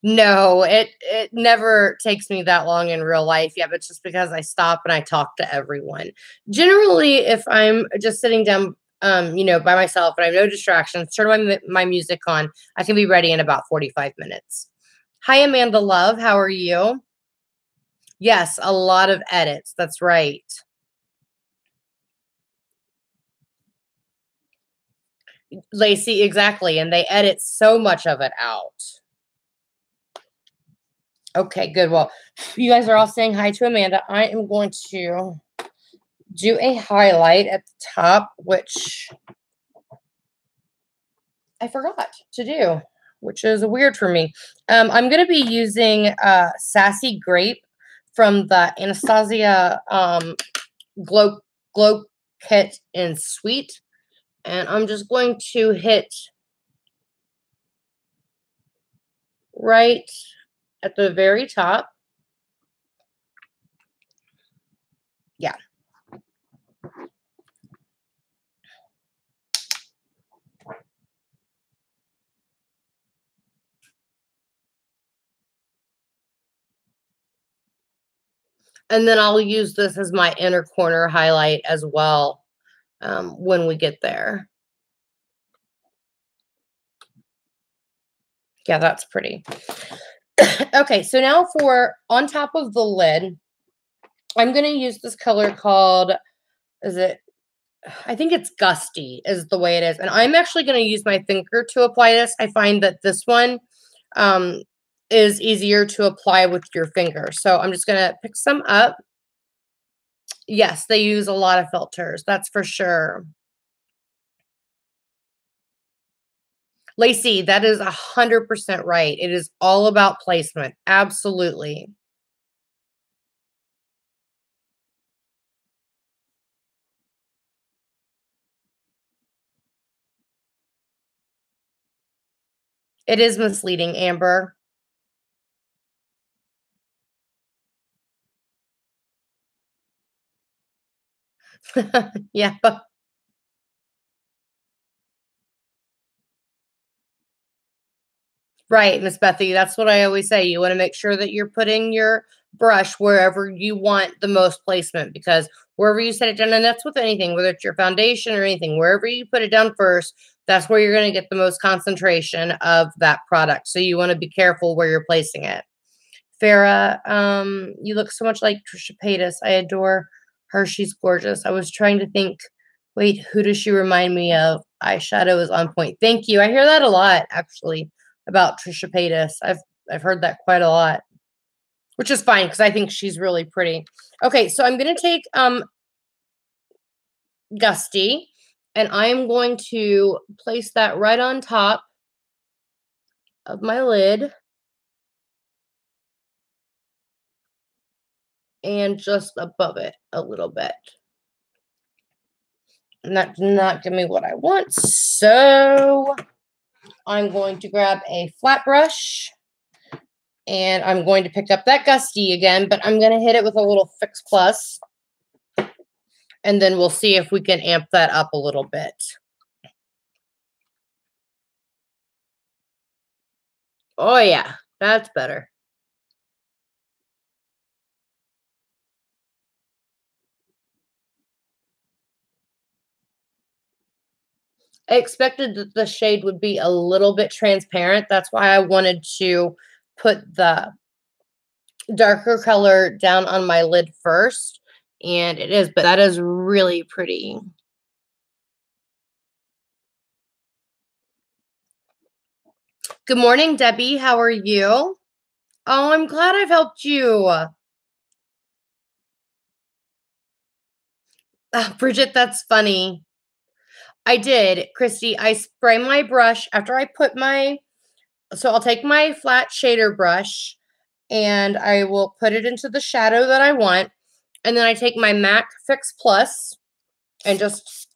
A: No, it never takes me that long in real life. Yeah, but it's just because I stop and I talk to everyone. Generally, if I'm just sitting down, by myself and I have no distractions, turn my music on, I can be ready in about 45 minutes. Hi, Amanda Love. How are you? Yes, a lot of edits. That's right. Lacey, exactly. And they edit so much of it out. Okay, good. Well, you guys are all saying hi to Amanda. I am going to do a highlight at the top, which I forgot to do, which is weird for me. I'm going to be using Sassy Grape from the Anastasia Glow Kit in Sweet. And I'm just going to hit right at the very top. Yeah. And then I'll use this as my inner corner highlight as well when we get there. Yeah, that's pretty. Okay, so now for on top of the lid, I'm going to use this color called, I think it's Gusty is the way it is. And I'm actually going to use my finger to apply this. I find that this one is easier to apply with your finger. So I'm just going to pick some up. Yes, they use a lot of filters. That's for sure. Lacey, that is 100% right. It is all about placement. Absolutely. It is misleading, Amber. Yeah. Right, Miss Bethy. That's what I always say. You want to make sure that you're putting your brush wherever you want the most placement, because wherever you set it down, and that's with anything, whether it's your foundation or anything, wherever you put it down first, that's where you're going to get the most concentration of that product. So you want to be careful where you're placing it. Farah, you look so much like Trisha Paytas. I adore her. She's gorgeous. I was trying to think, wait, who does she remind me of? Eyeshadow is on point. Thank you. I hear that a lot, actually, about Trisha Paytas. I've heard that quite a lot, which is fine because I think she's really pretty. Okay, so I'm going to take Gusty, and I'm going to place that right on top of my lid. And just above it a little bit. And that did not give me what I want. So I'm going to grab a flat brush and I'm going to pick up that Gusty again, but I'm going to hit it with a little Fix Plus. And then we'll see if we can amp that up a little bit. Oh yeah, that's better. I expected that the shade would be a little bit transparent. That's why I wanted to put the darker color down on my lid first. And it is, but that is really pretty. Good morning, Debbie. How are you? Oh, I'm glad I've helped you. Bridget, that's funny. I did, Christy. I spray my brush after I put my, so I'll take my flat shader brush and I will put it into the shadow that I want. And then I take my MAC Fix Plus and just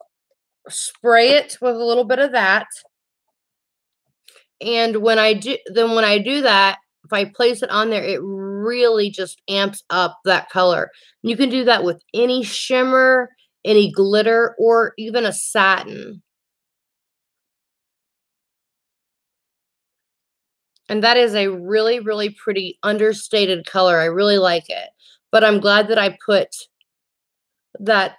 A: spray it with a little bit of that. And when I do that, if I place it on there, it really just amps up that color. You can do that with any shimmer, any glitter, or even a satin. And that is a really, really pretty understated color. I really like it. But I'm glad that I put that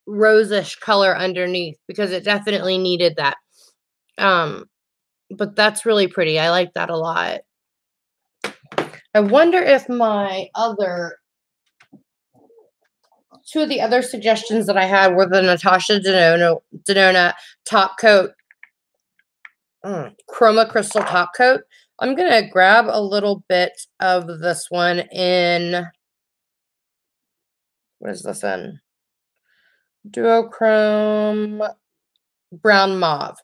A: rosish color underneath because it definitely needed that. But that's really pretty. I like that a lot. I wonder if my two of the other suggestions that I had were the meNatashaDenona top coat, chroma crystal top coat. I'm going to grab a little bit of this one in, what is this in? Duochrome Brown Mauve.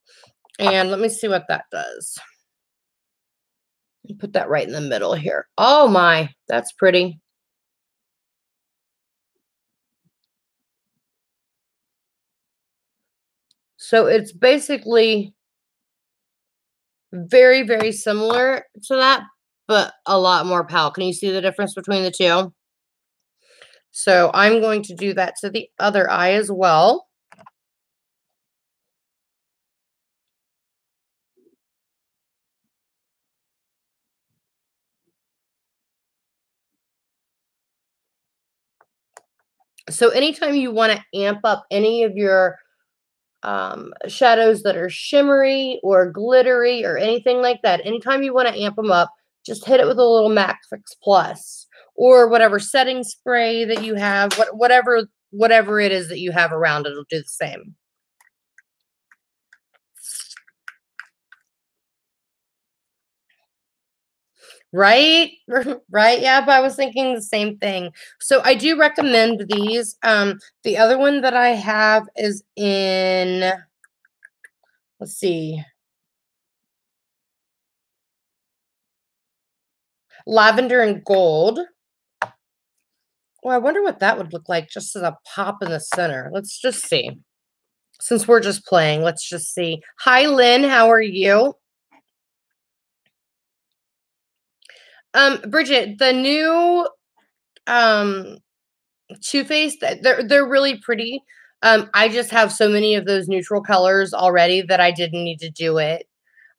A: And let me see what that does. Put that right in the middle here. Oh my, that's pretty. So it's basically very, very similar to that, but a lot more pale. Can you see the difference between the two? So I'm going to do that to the other eye as well. So anytime you want to amp up any of your shadows that are shimmery or glittery or anything like that, anytime you want to amp them up, just hit it with a little MAC Fix Plus or whatever setting spray that you have, whatever it is that you have around, it'll do the same. Right? Right. Yeah, but I was thinking the same thing. So I do recommend these. The other one that I have is in, let's see, lavender and gold. Well, I wonder what that would look like just as a pop in the center. Let's just see. Since we're just playing, let's just see. Hi, Lynn. How are you? Bridget, the new Too Faced, they're really pretty. I just have so many of those neutral colors already that I didn't need to do it.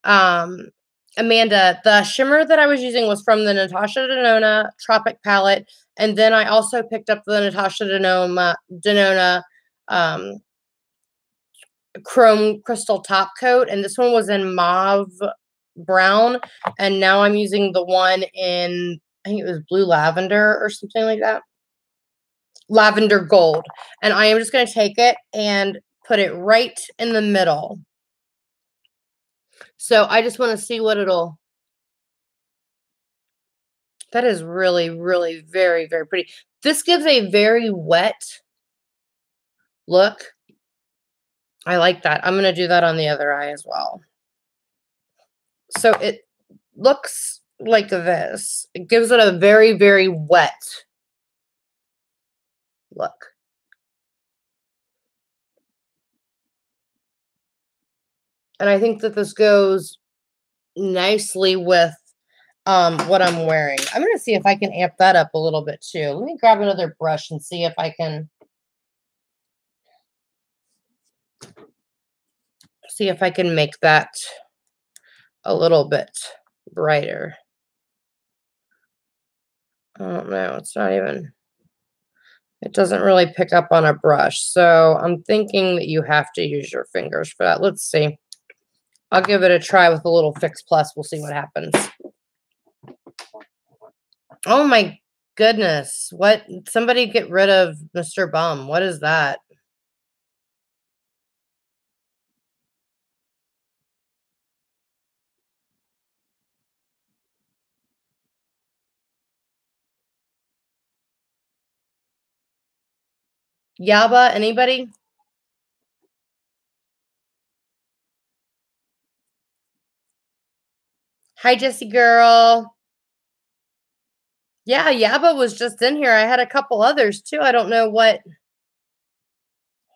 A: Amanda, the shimmer that I was using was from the meNatashaDenona Tropic Palette, and then I also picked up the meNatashaDenona Chrome Crystal Top Coat, and this one was in mauve brown, and now I'm using the one in, I think it was blue lavender or something like that. Lavender gold. And I am just going to take it and put it right in the middle. So I just want to see what it'll, that is really, really very, very pretty. This gives a very wet look. I like that. I'm going to do that on the other eye as well. So it looks like this. It gives it a very, very wet look. And I think that this goes nicely with what I'm wearing. I'm going to see if I can amp that up a little bit too. Let me grab another brush and see if I can make that a little bit brighter. Oh no, it's not even, it doesn't really pick up on a brush. So I'm thinking that you have to use your fingers for that. Let's see. I'll give it a try with a little Fix Plus. We'll see what happens. Oh my goodness. What? Somebody get rid of Mr. Bum. What is that? Yaba, anybody? Hi, Jessie girl. Yeah, Yaba was just in here. I had a couple others too. I don't know what.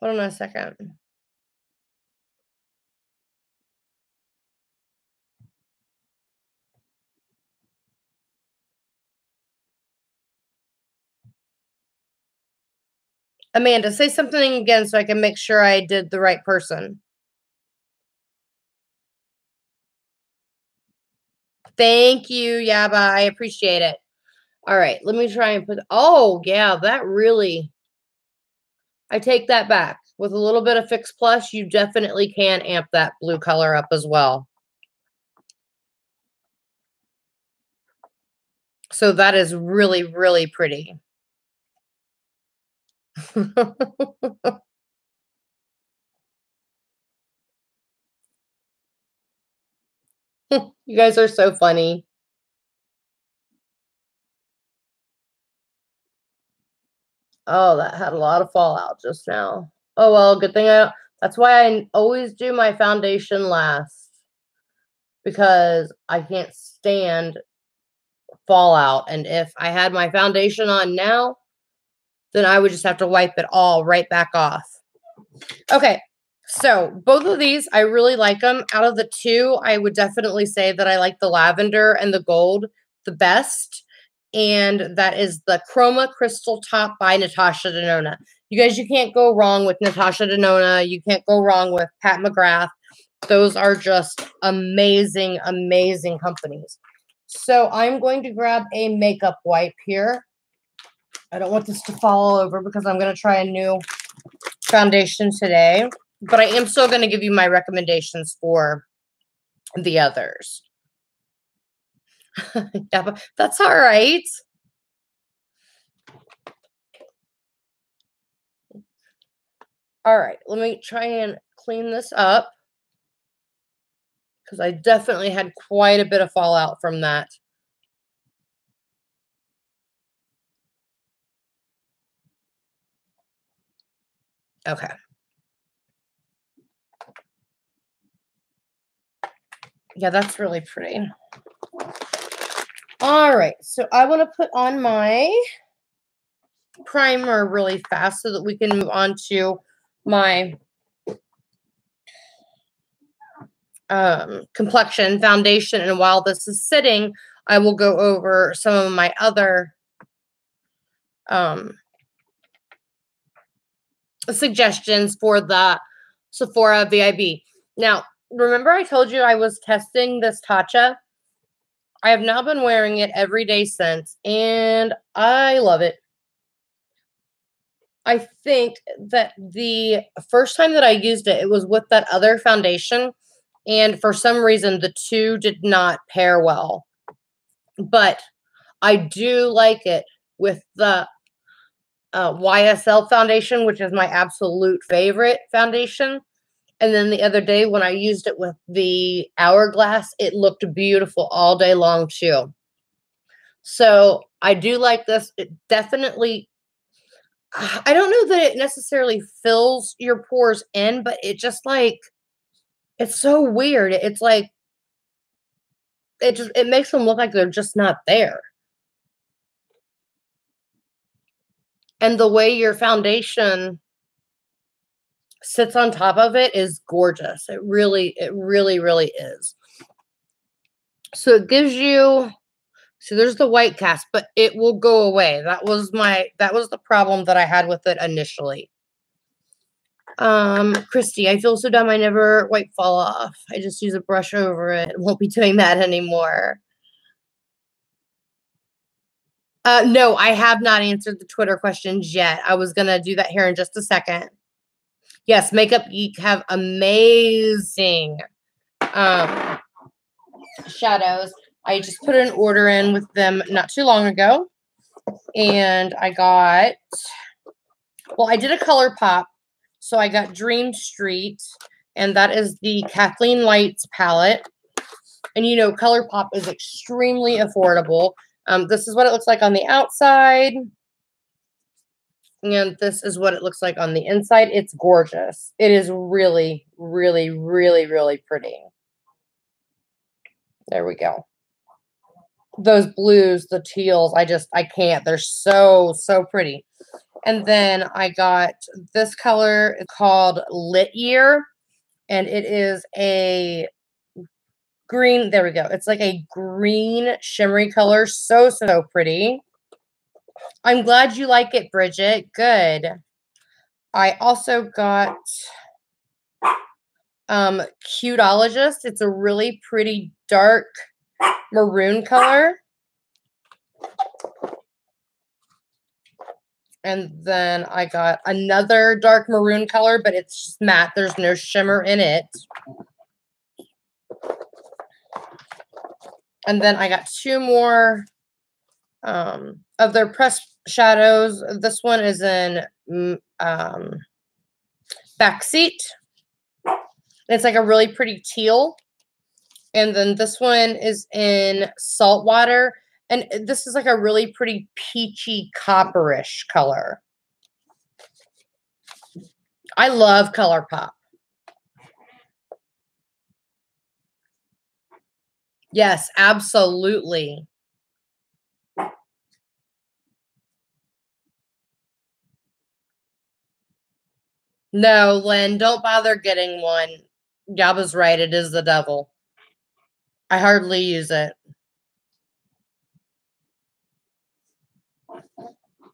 A: Hold on a second. Amanda, say something again so I can make sure I did the right person. Thank you, Yaba. I appreciate it. All right, let me try and put. Oh, yeah, that really. I take that back. With a little bit of Fix Plus, you definitely can amp that blue color up as well. So that is really, really pretty. You guys are so funny. Oh, that had a lot of fallout just now. Oh, well, good thing that's why I always do my foundation last. Because I can't stand fallout. And if I had my foundation on now, then I would just have to wipe it all right back off. Okay, So both of these, I really like them. Out of the two, I would definitely say that I like the lavender and the gold the best. And that is the Chroma Crystal Top by meNatashaDenona. You guys, you can't go wrong with meNatashaDenona. You can't go wrong with Pat McGrath. Those are just amazing, amazing companies. So I'm going to grab a makeup wipe here. I don't want this to fall over because I'm going to try a new foundation today. But I am still going to give you my recommendations for the others. Yeah, but that's all right. All right, let me try and clean this up because I definitely had quite a bit of fallout from that. Okay. Yeah, that's really pretty. All right, so I want to put on my primer really fast so that we can move on to my complexion foundation. And while this is sitting, I will go over some of my other suggestions for the Sephora VIB. Now, remember I told you I was testing this tatcha? I have now been wearing it every day since, and I love it. I think that the first time that I used it, it was with that other foundation, and for some reason, the two did not pair well. But I do like it with the YSL foundation, which is my absolute favorite foundation. And then the other day when I used it with the Hourglass, it looked beautiful all day long too. So I do like this. It definitely, I don't know that it necessarily fills your pores in, but it just like, it's so weird. It's like, it makes them look like they're just not there. And the way your foundation sits on top of it is gorgeous. It really, really is. So it gives you, see, there's the white cast, but it will go away. That was the problem that I had with it initially. Christy, I feel so dumb. I never wipe fall off. I just use a brush over it. Won't be doing that anymore. No, I have not answered the Twitter questions yet. I was going to do that here in just a second. Yes, Makeup Geek have amazing shadows. I just put an order in with them not too long ago. And I got, well, I did a color pop. So I got Dream Street. And that is the Kathleen Lights palette. And you know, color pop is extremely affordable. This is what it looks like on the outside. And this is what it looks like on the inside. It's gorgeous. It is really, really pretty. There we go. Those blues, the teals, I can't. They're so pretty. And then I got this color called Lit Year. And it is a green. There we go. It's like a green shimmery color. So pretty. I'm glad you like it, Bridget. Good. I also got Cuteologist. It's a really pretty dark maroon color. And then I got another dark maroon color, but it's just matte. There's no shimmer in it. And then I got two more of their pressed shadows. This one is in Backseat. It's like a really pretty teal. And then this one is in Saltwater. And this is like a really pretty peachy copperish color. I love ColourPop. Yes, absolutely. No, Lynn, don't bother getting one. Gaba's right. It is the devil. I hardly use it.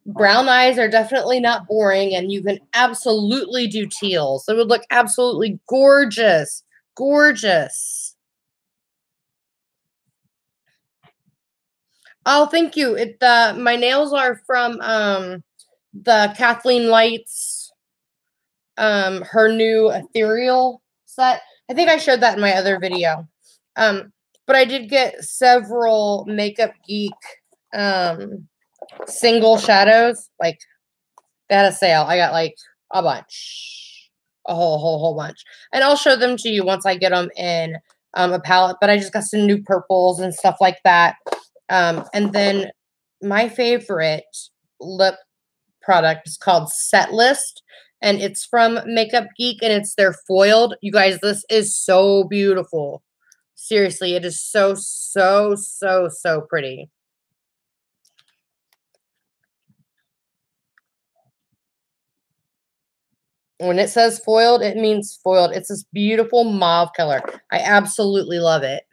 A: Brown eyes are definitely not boring, and you can absolutely do teals. It would look absolutely gorgeous. Gorgeous. Oh, thank you. My nails are from the Kathleen Lights, her new ethereal set. I think I showed that in my other video. But I did get several Makeup Geek single shadows. Like, they had a sale. I got like a bunch. A whole bunch. And I'll show them to you once I get them in a palette. But I just got some new purples and stuff like that. And then my favorite lip product is called Set List. And it's from Makeup Geek, and it's their foiled. You guys, this is so beautiful. Seriously, it is so, so, so, so pretty. When it says foiled, it means foiled. It's this beautiful mauve color. I absolutely love it.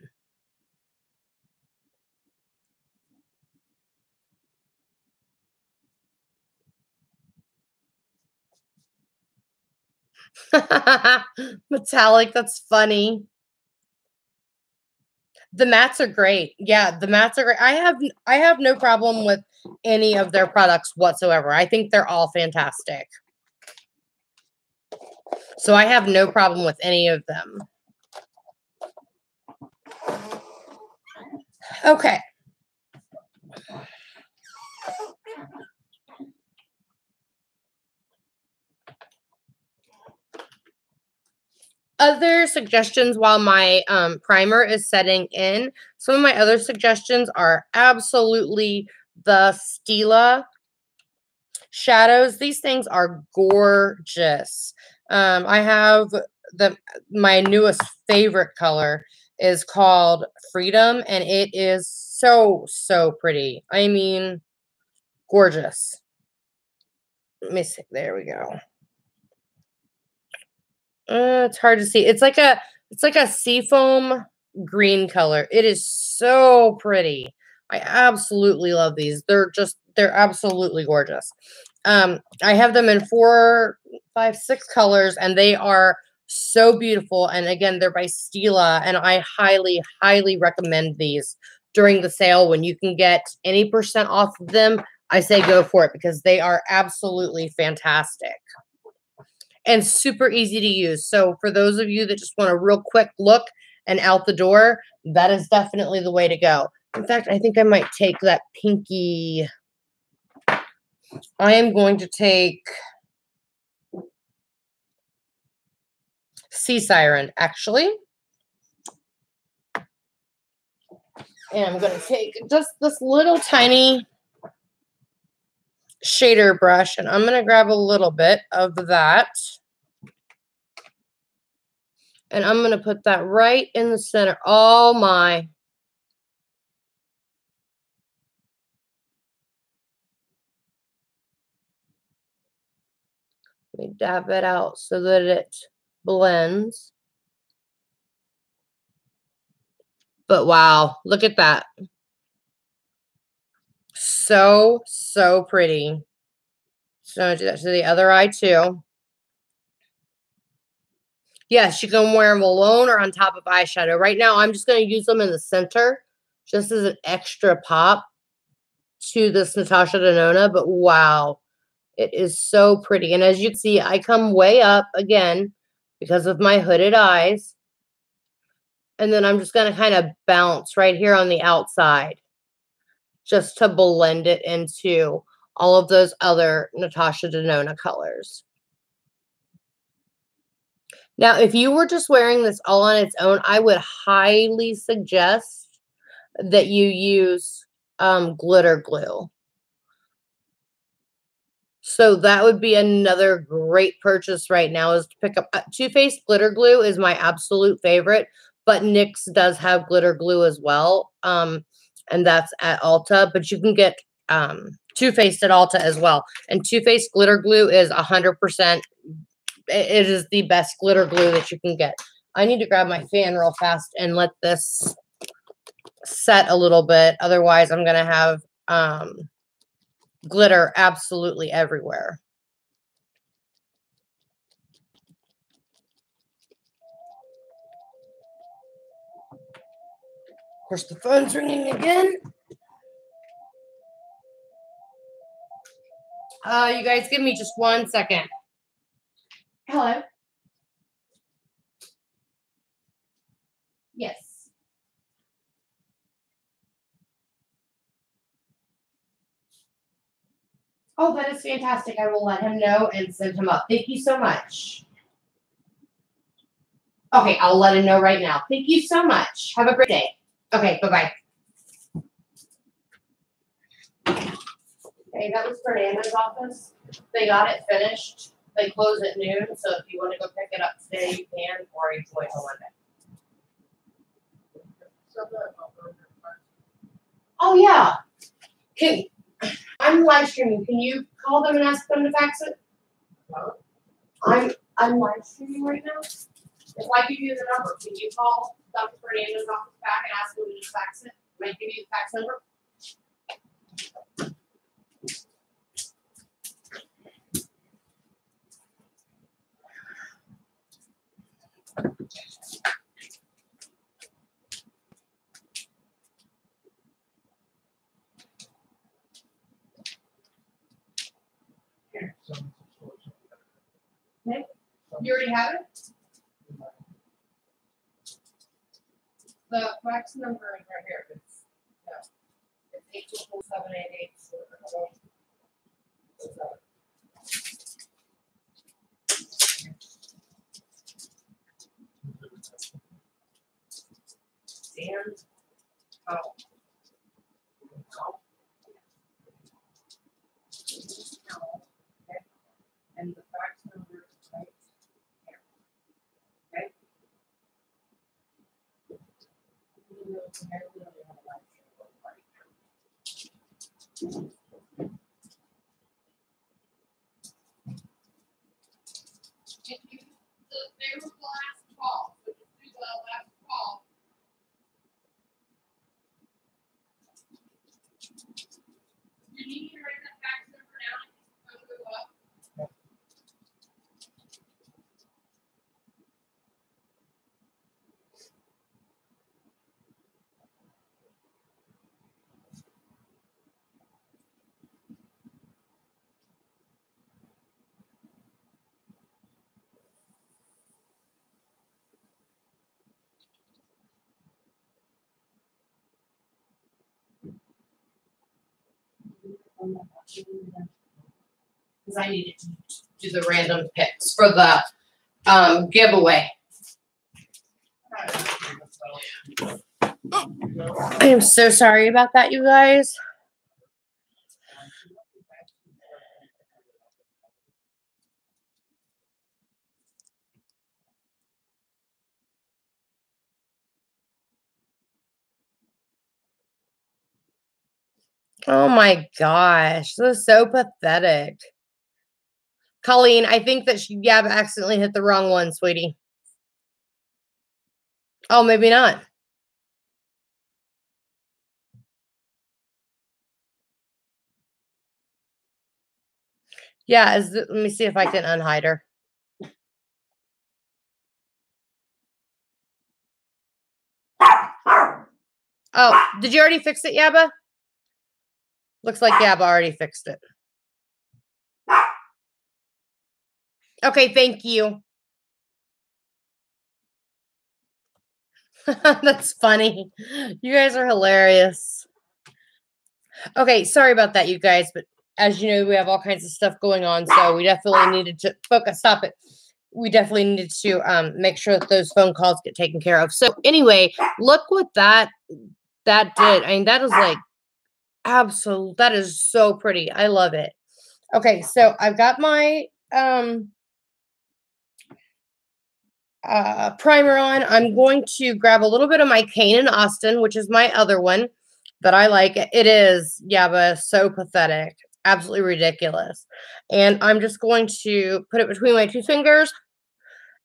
A: Metallic, that's funny. The mattes are great. Yeah, the mattes are great. I have no problem with any of their products whatsoever. I think they're all fantastic. So I have no problem with any of them. Okay. Other suggestions while my primer is setting in. Some of my other suggestions are absolutely the Stila shadows. These things are gorgeous. I have my newest favorite color is called Freedom, and it is so, so pretty. I mean, gorgeous. Let me see. There we go. It's hard to see. It's like a seafoam green color. It is so pretty. I absolutely love these. They're absolutely gorgeous. I have them in 4, 5, 6 colors, and they are so beautiful. And again, they're by Stila, and I highly, highly recommend these during the sale. When you can get any % off of them, I say go for it, because they are absolutely fantastic and super easy to use. So for those of you that just want a real quick look and out the door, that is definitely the way to go. In fact, I think I might take that pinky. I am going to take Sea Siren, actually. And I'm going to take just this little tiny shader brush, and I'm going to grab a little bit of that. And I'm going to put that right in the center. Oh, my. Let me dab it out so that it blends. But wow, look at that. So, so pretty. So I'm going to do that to the other eye too. Yes, you can wear them alone or on top of eyeshadow. Right now, I'm just going to use them in the center just as an extra pop to this meNatashaDenona. But wow, it is so pretty. And as you can see, I come way up again because of my hooded eyes. And then I'm just going to kind of bounce right here on the outside just to blend it into all of those other meNatashaDenona colors. Now, if you were just wearing this all on its own, I would highly suggest that you use glitter glue. So that would be another great purchase right now, is to pick up Too Faced glitter glue is my absolute favorite, but NYX does have glitter glue as well. And that's at Ulta, but you can get Too Faced at Ulta as well. And Too Faced glitter glue is 100% it is the best glitter glue that you can get. I need to grab my fan real fast and let this set a little bit. Otherwise, I'm going to have glitter absolutely everywhere. Of course, the phone's ringing again. You guys, give me just 1 second. Hello. Yes. Oh, that is fantastic. I will let him know and send him up. Thank you so much. Okay, I'll let him know right now. Thank you so much. Have a great day. Okay, bye-bye. Okay, that was Fernanda's office. They got it finished. They close at noon, so if you want to go pick it up today, you can, or you can wait till Monday. Oh, yeah. I'm live streaming. Can you call them and ask them to fax it? I'm live streaming right now. If I give you the number, can you call Dr. Fernanda's office back and ask them to just fax it? Can I give you the fax number? Okay. You already have it? The fax number is right here. It's 824-788. And and the fax number is right here. Okay. They were the last call, so just do the last call. You need to write that fax number down and it's going to go up. Because I needed to do the random picks for the giveaway. I am so sorry about that, you guys. Oh my gosh, this is so pathetic. Colleen, I think that Gab accidentally hit the wrong one, sweetie. Oh, maybe not. Yeah, let me see if I can unhide her. Oh, did you already fix it, Yaba? Looks like Yaba already fixed it. Okay, thank you. That's funny. You guys are hilarious. Okay, sorry about that, you guys, but as you know, we have all kinds of stuff going on, so we definitely needed to focus. Stop it. We definitely needed to make sure that those phone calls get taken care of. So anyway, look what that did. I mean, that is like absolute. That is so pretty. I love it. Okay, so I've got my primer on. I'm going to grab a little bit of my Kane and Austin, which is my other one that I like. It is, yeah, but so pathetic. Absolutely ridiculous. And I'm just going to put it between my two fingers.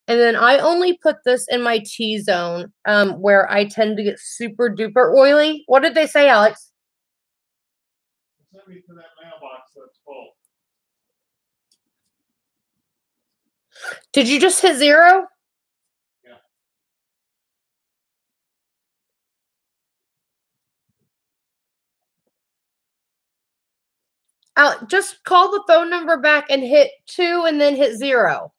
A: And then I only put this in my T-zone, where I tend to get super duper oily. What did they say, Alex?
B: Send me to that mailbox that's full.
A: Did you just hit 0? Just call the phone number back and hit 2 and then hit 0.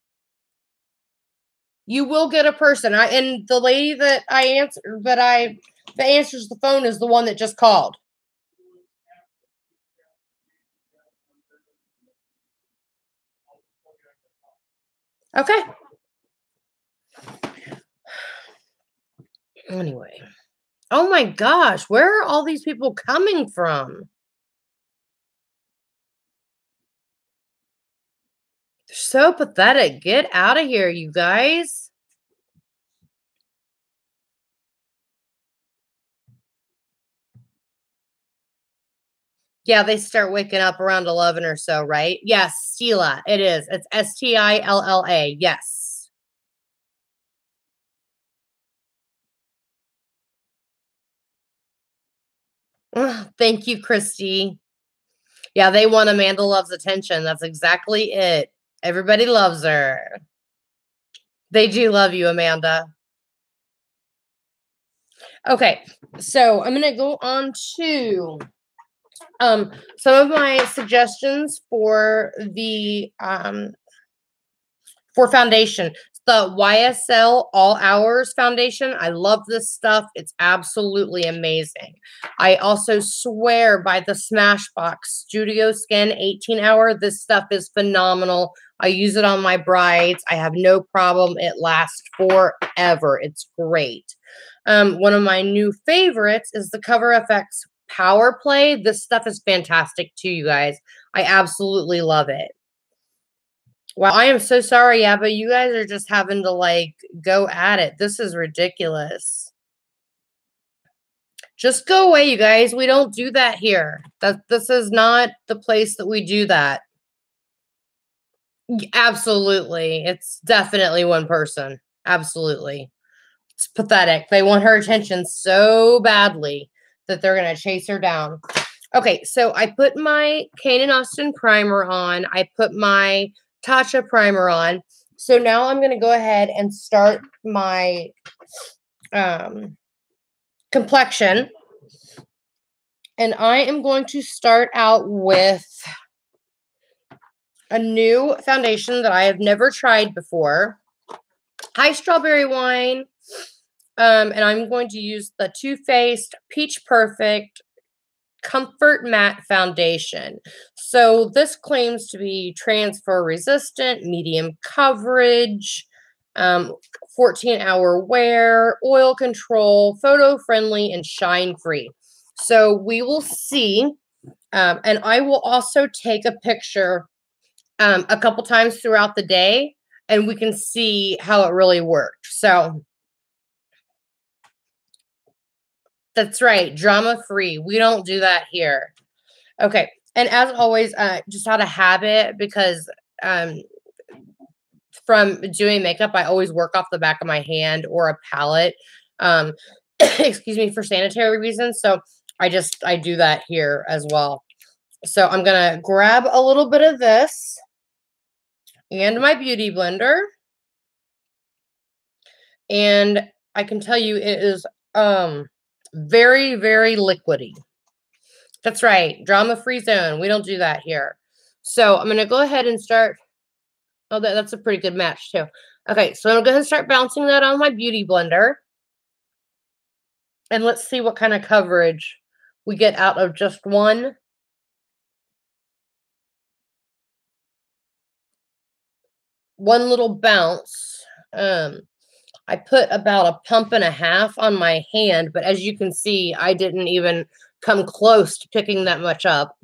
A: You will get a person. And the lady that that answers the phone is the one that just called. Okay. Anyway. Oh my gosh, where are all these people coming from? They're so pathetic. Get out of here, you guys. Yeah, they start waking up around 11 or so, right? Yes, Stila. It is. It's Stilla. Yes. Thank you, Christy. Yeah, they want Amanda Loves attention. That's exactly it. Everybody loves her. They do love you, Amanda. Okay, so I'm going to go on to some of my suggestions for the for foundation. The YSL All Hours foundation. I love this stuff. It's absolutely amazing. I also swear by the Smashbox Studio Skin 18 Hour. This stuff is phenomenal. I use it on my brides. I have no problem. It lasts forever. It's great. One of my new favorites is the Cover FX Power Play. This stuff is fantastic too, you guys. I absolutely love it. Wow, I am so sorry, yeah, but you guys are just having to, like, go at it. This is ridiculous. Just go away, you guys. We don't do that here. This is not the place that we do that. Absolutely. It's definitely one person. Absolutely. It's pathetic. They want her attention so badly that they're going to chase her down. Okay, so I put my Kane and Austin primer on. I put my Tatcha primer on. So now I'm going to go ahead and start my complexion. And I am going to start out with a new foundation that I have never tried before. Hi, Strawberry Wine. And I'm going to use the Too Faced Peach Perfect Comfort Matte Foundation. So this claims to be transfer resistant, medium coverage, 14-hour wear, oil control, photo friendly, and shine free. So we will see. And I will also take a picture a couple times throughout the day, and we can see how it really worked. So that's right, drama free. We don't do that here. Okay, and as always, just out of habit, because from doing makeup, I always work off the back of my hand or a palette. Excuse me, for sanitary reasons. So I do that here as well. So I'm gonna grab a little bit of this and my beauty blender, and I can tell you it is very, very liquidy. That's right, drama-free zone. We don't do that here. So I'm gonna go ahead and start. Oh, that's a pretty good match too. Okay, so I'm gonna go ahead and start bouncing that on my beauty blender. And let's see what kind of coverage we get out of just one little bounce. I put about a pump and a half on my hand, but as you can see, I didn't even come close to picking that much up.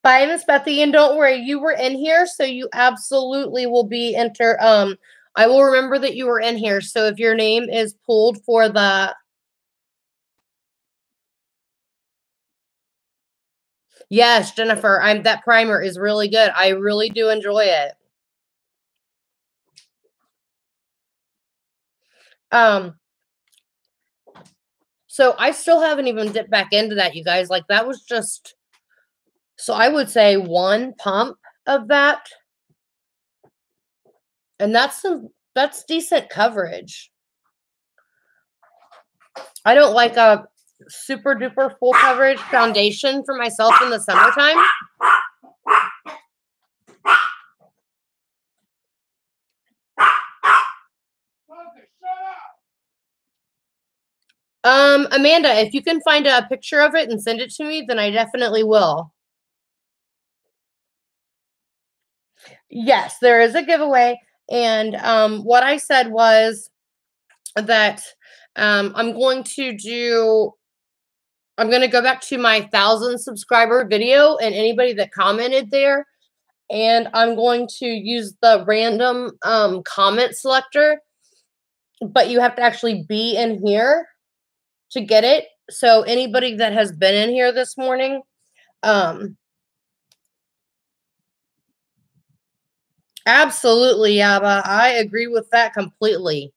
A: Bye, Miss Bethy, and don't worry, you were in here, so you absolutely will be I will remember that you were in here, so if your name is pulled for the... Yes, Jennifer, that primer is really good. I really do enjoy it. So I still haven't even dipped back into that, you guys. Like, that was just... So I would say 1 pump of that. And that's decent coverage. I don't like a super duper full coverage foundation for myself in the summertime. Amanda, if you can find a picture of it and send it to me, then I definitely will. Yes, there is a giveaway. And what I said was that I'm going to go back to my 1,000 subscriber video and anybody that commented there. And I'm going to use the random comment selector. But you have to actually be in here to get it. So anybody that has been in here this morning, absolutely, Yaba. I agree with that completely.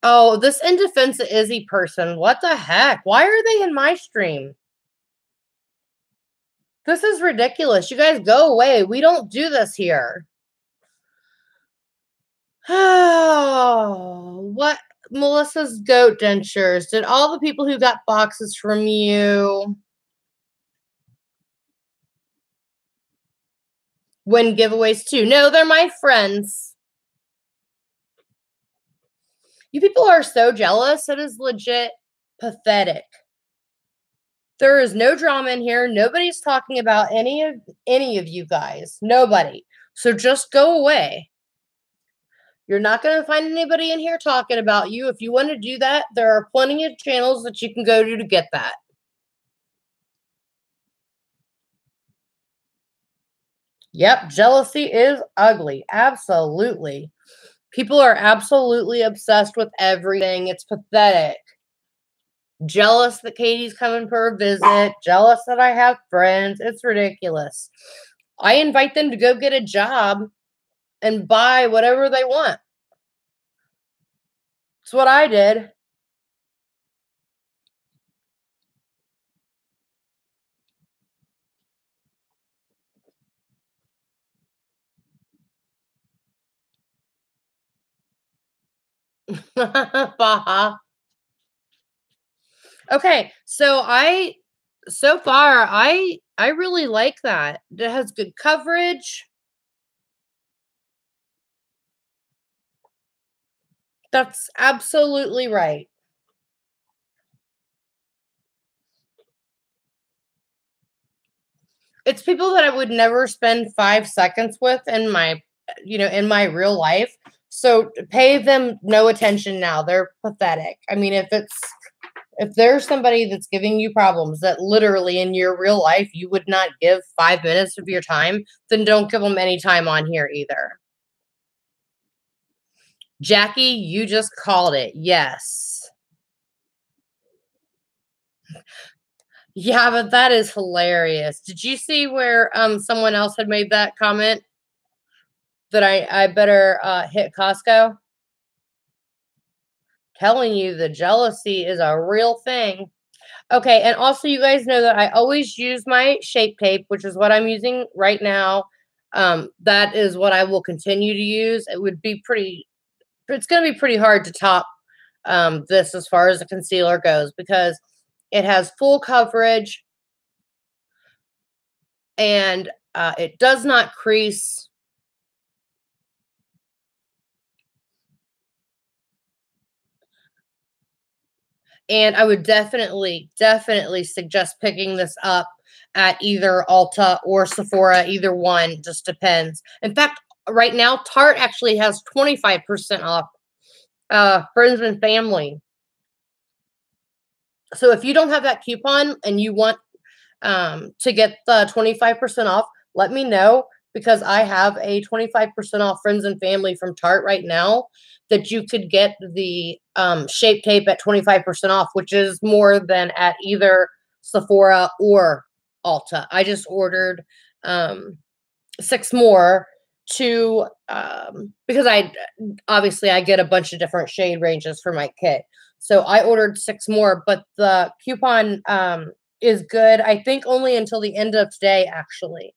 A: Oh, this In Defense of Izzy person. What the heck? Why are they in my stream? This is ridiculous. You guys go away. We don't do this here. Oh, what? Melissa's goat dentures. Did all the people who got boxes from you win giveaways too? No, they're my friends. You people are so jealous. It is legit pathetic. There is no drama in here. Nobody's talking about any of you guys. Nobody. So just go away. You're not going to find anybody in here talking about you. If you want to do that, there are plenty of channels that you can go to get that. Yep, jealousy is ugly. Absolutely. People are absolutely obsessed with everything. It's pathetic. Jealous that Katie's coming for a visit. Jealous that I have friends. It's ridiculous. I invite them to go get a job and buy whatever they want. That's what I did. Baha. Okay, so far I really like that. It has good coverage. That's absolutely right. It's people that I would never spend 5 seconds with in my, in my real life. So pay them no attention now. They're pathetic. I mean, if there's somebody that's giving you problems that literally in your real life you would not give 5 minutes of your time, then don't give them any time on here either. Jackie, you just called it. Yes. Yeah, but that is hilarious. Did you see where someone else had made that comment that I better hit Costco? Telling you the jealousy is a real thing. Okay, and also you guys know that I always use my shape tape, which is what I'm using right now. That is what I will continue to use. It's going to be pretty hard to top this as far as the concealer goes because it has full coverage and it does not crease. And I would definitely suggest picking this up at either Ulta or Sephora. Either one, just depends. In fact, right now, Tarte actually has 25% off friends and family. So if you don't have that coupon and you want to get the 25% off, let me know, because I have a 25% off friends and family from Tarte right now that you could get the Shape Tape at 25% off, which is more than at either Sephora or Ulta. I just ordered 6 more to because I get a bunch of different shade ranges for my kit. So I ordered 6 more, but the coupon is good. I think only until the end of today, actually.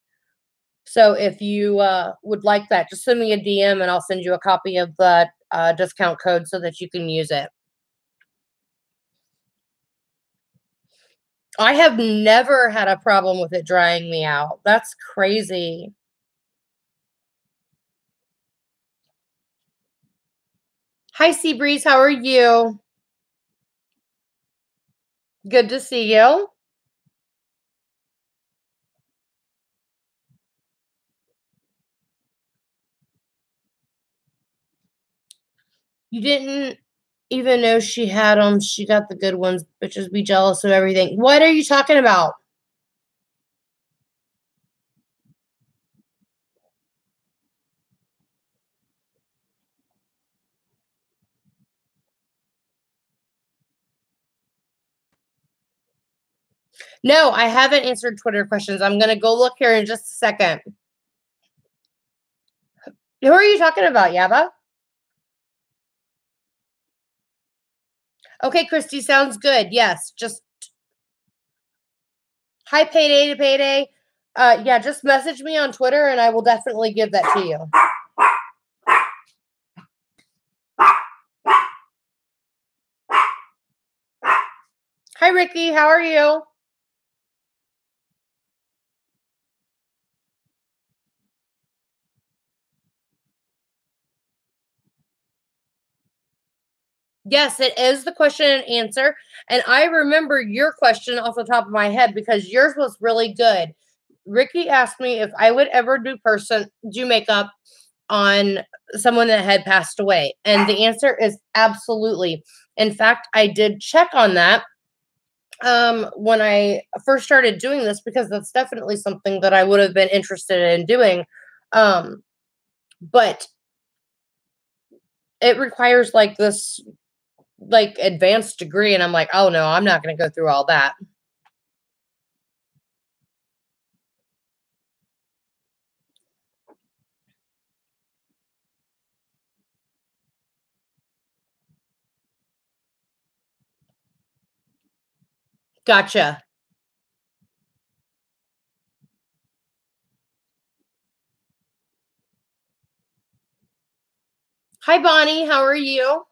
A: So if you would like that, just send me a DM and I'll send you a copy of the discount code so that you can use it. I have never had a problem with it drying me out. That's crazy. Hi, Seabreeze. How are you? Good to see you. You didn't even know she had them. She got the good ones. Bitches be jealous of everything. What are you talking about? No, I haven't answered Twitter questions. I'm going to go look here in just a second. Who are you talking about, Yaba? Okay, Christy, sounds good. Yes, just hi, payday to payday. Yeah, just message me on Twitter and I will definitely give that to you. Hi, Ricky. How are you? Yes, it is the question and answer. And I remember your question off the top of my head because yours was really good. Ricky asked me if I would ever do makeup on someone that had passed away. And the answer is absolutely. In fact, I did check on that when I first started doing this because that's definitely something that I would have been interested in doing. But it requires like this like advanced degree, and I'm like, oh no, I'm not going to go through all that. Gotcha. Hi, Bonnie. How are you?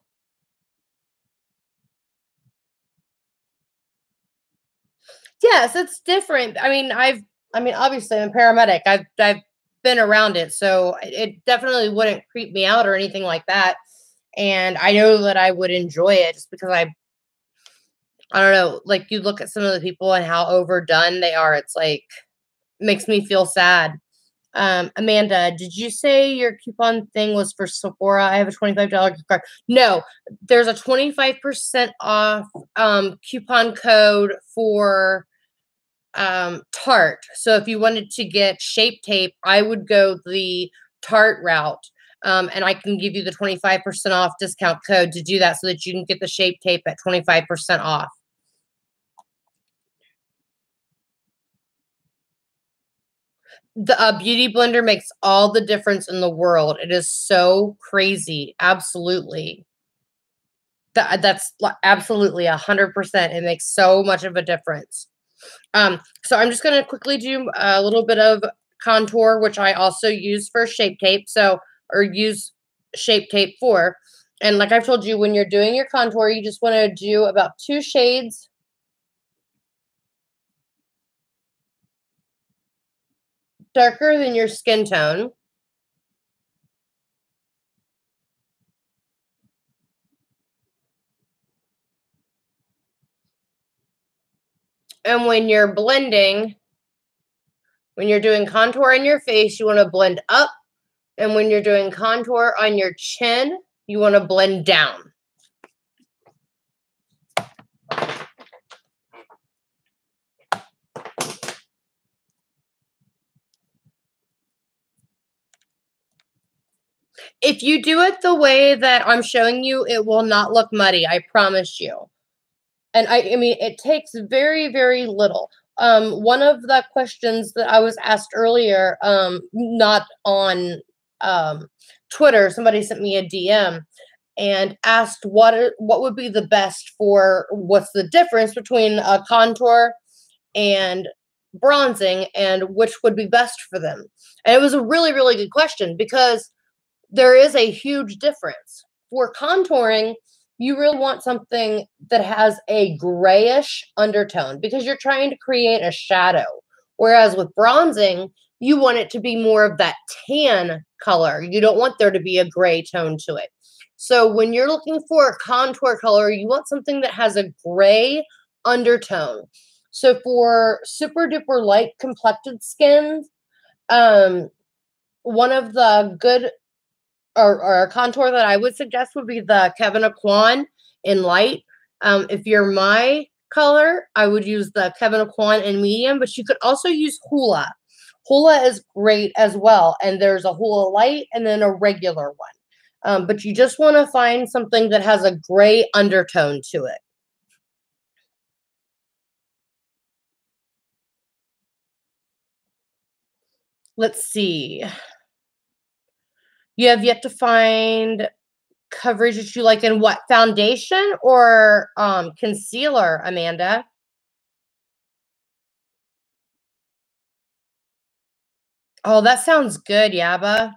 A: Yes, it's different. I mean, obviously I'm a paramedic. I've been around it, so it definitely wouldn't creep me out or anything like that. And I know that I would enjoy it just because I don't know, like you look at some of the people and how overdone they are. It's like makes me feel sad. Amanda, did you say your coupon thing was for Sephora? I have a $25 gift card. No, there's a 25% off coupon code for Tarte. So if you wanted to get Shape Tape, I would go the Tarte route. And I can give you the 25% off discount code to do that so that you can get the Shape Tape at 25% off. The Beauty Blender makes all the difference in the world. It is so crazy. Absolutely. That's absolutely 100%. It makes so much of a difference. So I'm just going to quickly do a little bit of contour, which I also use for Shape Tape. Or use Shape Tape for. And like I've told you, when you're doing your contour, you just want to do about 2 shades darker than your skin tone. And when you're blending, when you're doing contour on your face, you want to blend up. And when you're doing contour on your chin, you want to blend down. If you do it the way that I'm showing you, it will not look muddy. I promise you. And I mean, it takes very, very little. One of the questions that I was asked earlier, not on Twitter, somebody sent me a DM and asked what would be the best for what's the difference between a contour and bronzing and which would be best for them. And it was a really, really good question because there is a huge difference. For contouring, you really want something that has a grayish undertone because you're trying to create a shadow. Whereas with bronzing, you want it to be more of that tan color. You don't want there to be a gray tone to it. So when you're looking for a contour color, you want something that has a gray undertone. So for super duper light complected skins, one of the good or a contour that I would suggest would be the Kevin Aquan in light. If you're my color, I would use the Kevin Aquan in medium, but you could also use Hula. Hula is great as well, and there's a Hula light and then a regular one. But you just want to find something that has a gray undertone to it. Let's see. You have yet to find coverage that you like in what, foundation or concealer, Amanda? Oh, that sounds good, Yaba.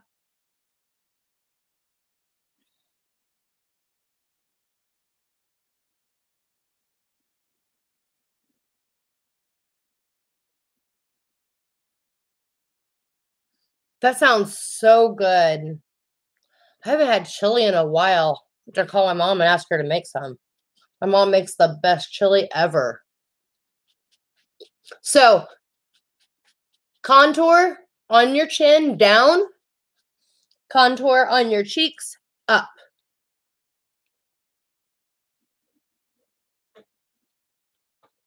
A: That sounds so good. I haven't had chili in a while. I have to call my mom and ask her to make some. My mom makes the best chili ever. So, contour on your chin, down. Contour on your cheeks, up.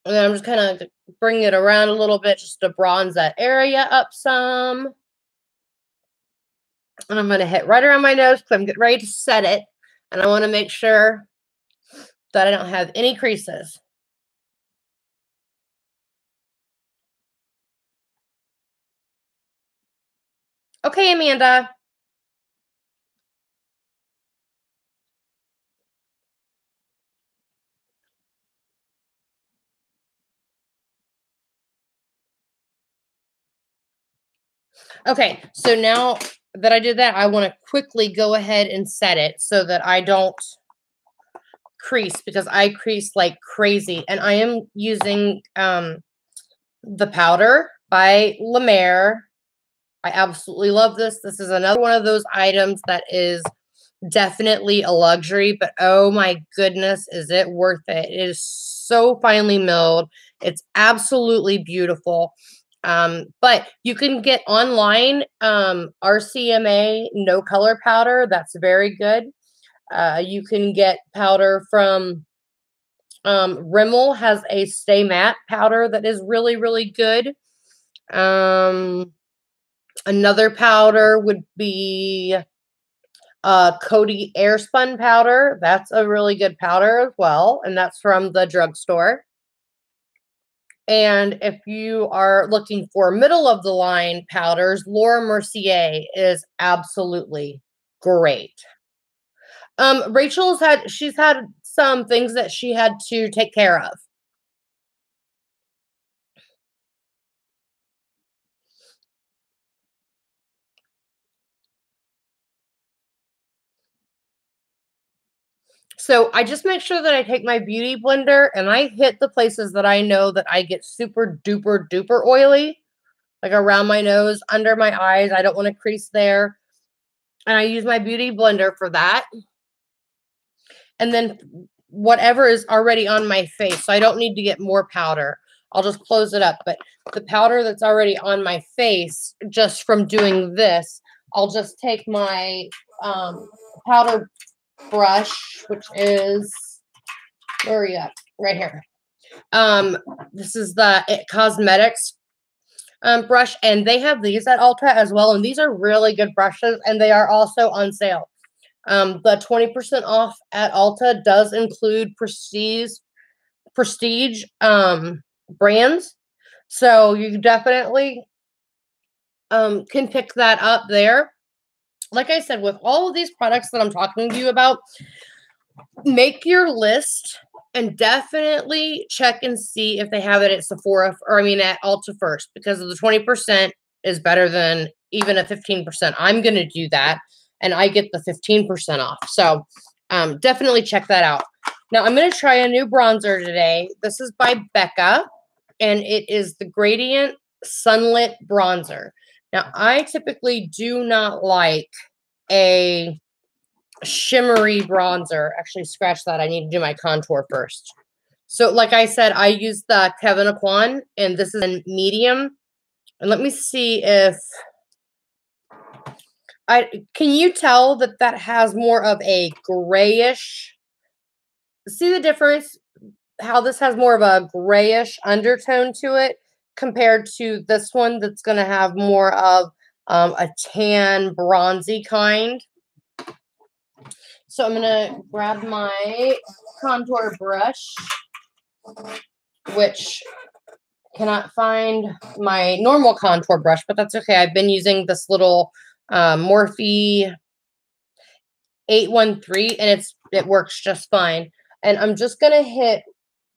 A: And then I'm just kind of bringing it around a little bit just to bronze that area up some. And I'm going to hit right around my nose because I'm getting ready to set it. And I want to make sure that I don't have any creases. Okay, Amanda. Okay, so now that I did that, I want to quickly go ahead and set it so that I don't crease because I crease like crazy. And I am using the powder by La Mer. I absolutely love this. This is another one of those items that is definitely a luxury, but oh my goodness, is it worth it? It is so finely milled. It's absolutely beautiful. But you can get online RCMA no color powder. That's very good. You can get powder from Rimmel has a Stay Matte powder that is really, really good. Another powder would be Coty Airspun powder. That's a really good powder as well, and that's from the drugstore. And if you are looking for middle of the line powders, Laura Mercier is absolutely great. She's had some things that she had to take care of. So I just make sure that I take my beauty blender and I hit the places that I know that I get super duper duper oily, like around my nose, under my eyes. I don't want to crease there. And I use my beauty blender for that. And then whatever is already on my face. So I don't need to get more powder. I'll just close it up. But the powder that's already on my face, just from doing this, I'll just take my powder brush, which is, where are you at? Right here. This is the It Cosmetics brush, and they have these at Ulta as well, and these are really good brushes, and they are also on sale. The 20% off at Ulta does include prestige brands, so you definitely can pick that up there. Like I said, with all of these products that I'm talking to you about, make your list and definitely check and see if they have it at Sephora, or at Ulta first, because the 20% is better than even a 15%. I'm going to do that, and I get the 15% off. So definitely check that out. Now, I'm going to try a new bronzer today. This is by Becca, and it is the Gradient Sunlit Bronzer. Now, I typically do not like a shimmery bronzer. Actually, scratch that. I need to do my contour first. So, like I said, I use the Kevin Aquan, and this is in medium. And let me see if can you tell that that has more of a grayish? See the difference? How this has more of a grayish undertone to it compared to this one that's going to have more of a tan, bronzy kind. So I'm going to grab my contour brush, which cannot find my normal contour brush, but that's okay. I've been using this little Morphe 813, and it works just fine. And I'm just going to hit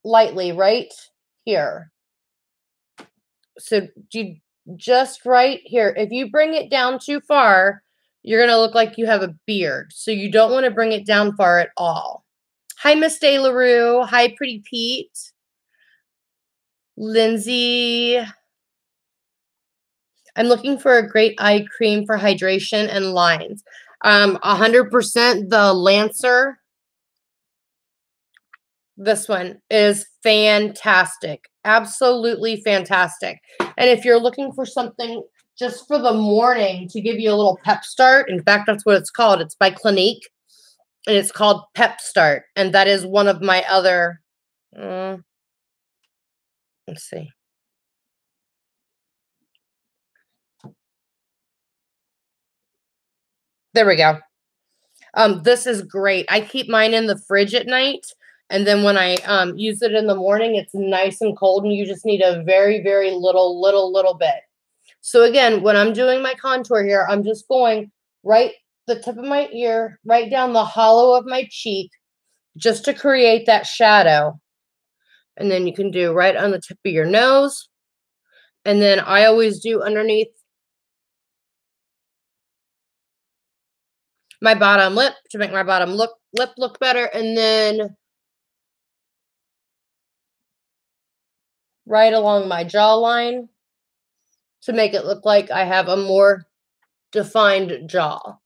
A: lightly right here. So just right here. If you bring it down too far, you're going to look like you have a beard. So you don't want to bring it down far at all. Hi, Miss De La Rue. Hi, Pretty Pete. Lindsay. I'm looking for a great eye cream for hydration and lines. 100% the Lancer. This one is fantastic. Absolutely fantastic. And if you're looking for something just for the morning to give you a little pep start, in fact, that's what it's called. It's by Clinique, and it's called Pep Start. And that is one of my other, let's see. There we go. This is great. I keep mine in the fridge at night, and then when I use it in the morning, it's nice and cold, and you just need a very, very little bit. So again, when I'm doing my contour here, I'm just going right the tip of my ear, right down the hollow of my cheek, just to create that shadow. And then you can do right on the tip of your nose. And then I always do underneath my bottom lip to make my bottom lip look better. And then right along my jawline to make it look like I have a more defined jaw.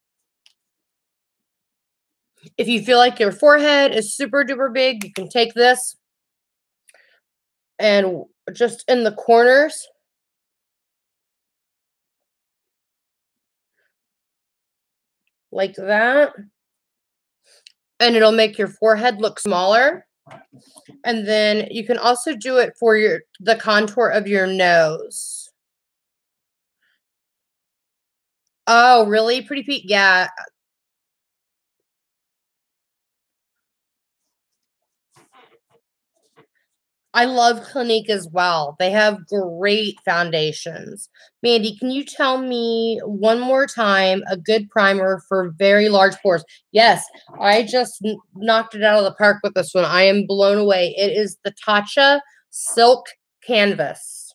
A: If you feel like your forehead is super duper big, you can take this and just in the corners, like that, and it'll make your forehead look smaller. And then you can also do it for the contour of your nose. Oh, really, Pretty Pete? Yeah. I love Clinique as well. They have great foundations. Mandy, can you tell me one more time a good primer for very large pores? Yes, I just knocked it out of the park with this one. I am blown away. It is the Tatcha Silk Canvas.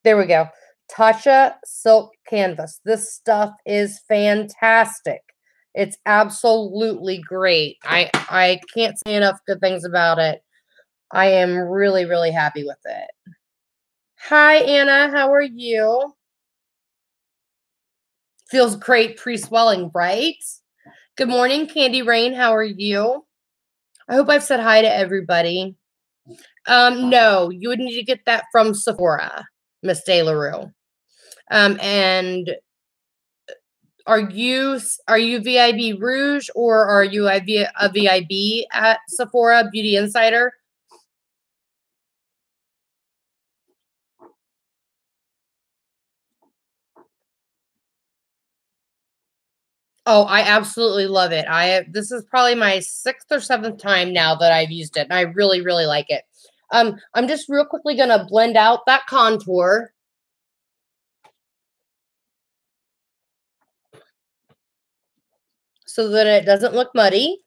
A: There we go. Tatcha Silk Canvas. This stuff is fantastic. It's absolutely great. I can't say enough good things about it. I am really, really happy with it. Hi, Anna. How are you? Feels great pre-swelling, right? Good morning, Candy Rain. How are you? I hope I've said hi to everybody. No, you would need to get that from Sephora, Miss De La Rue. And are you VIB Rouge, or are you a VIB at Sephora Beauty Insider? Oh, I absolutely love it. This is probably my 6th or 7th time now that I've used it, and I really, really like it. I'm just real quickly gonna blend out that contour. So that it doesn't look muddy.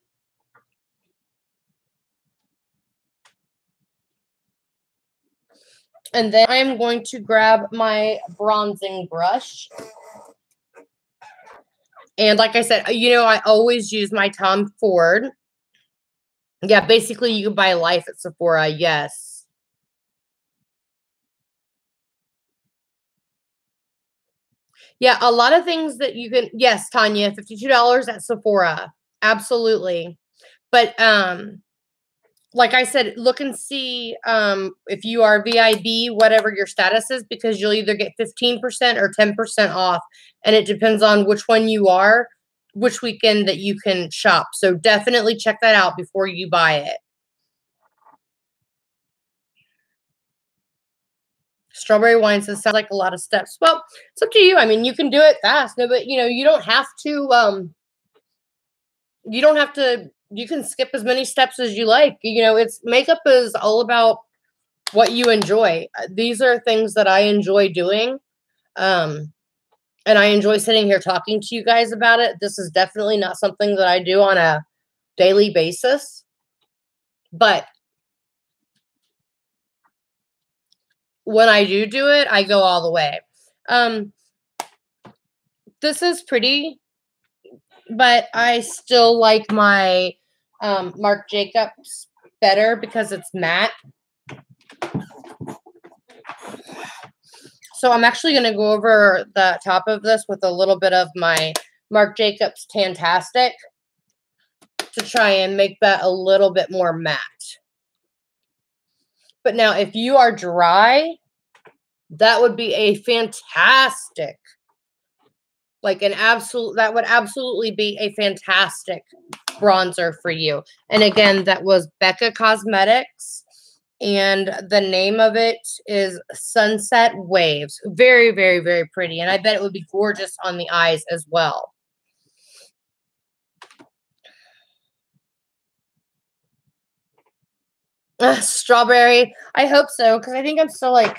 A: And then I'm going to grab my bronzing brush. And like I said, you know, I always use my Tom Ford. Yeah, basically you can buy life at Sephora, yes. Yeah, a lot of things that you can, yes, Tanya, $52 at Sephora. Absolutely. But like I said, look and see if you are VIB, whatever your status is, because you'll either get 15% or 10% off. And it depends on which one you are, which weekend that you can shop. So definitely check that out before you buy it. Strawberry wine says sounds like a lot of steps. Well, it's up to you. I mean, you can do it fast. No, but you know, you don't have to you can skip as many steps as you like. You know, makeup is all about what you enjoy. These are things that I enjoy doing. And I enjoy sitting here talking to you guys about it. This is definitely not something that I do on a daily basis. But when I do it, I go all the way. This is pretty, but I still like my Marc Jacobs better because it's matte. So I'm actually going to go over the top of this with a little bit of my Marc Jacobs Tantastic to try and make that a little bit more matte. But now if you are dry, that would be a fantastic, that would absolutely be a fantastic bronzer for you. And again, that was Becca Cosmetics. And the name of it is Sunset Waves. Very, very, very pretty. And I bet it would be gorgeous on the eyes as well. Strawberry. I hope so, because I think I'm still like,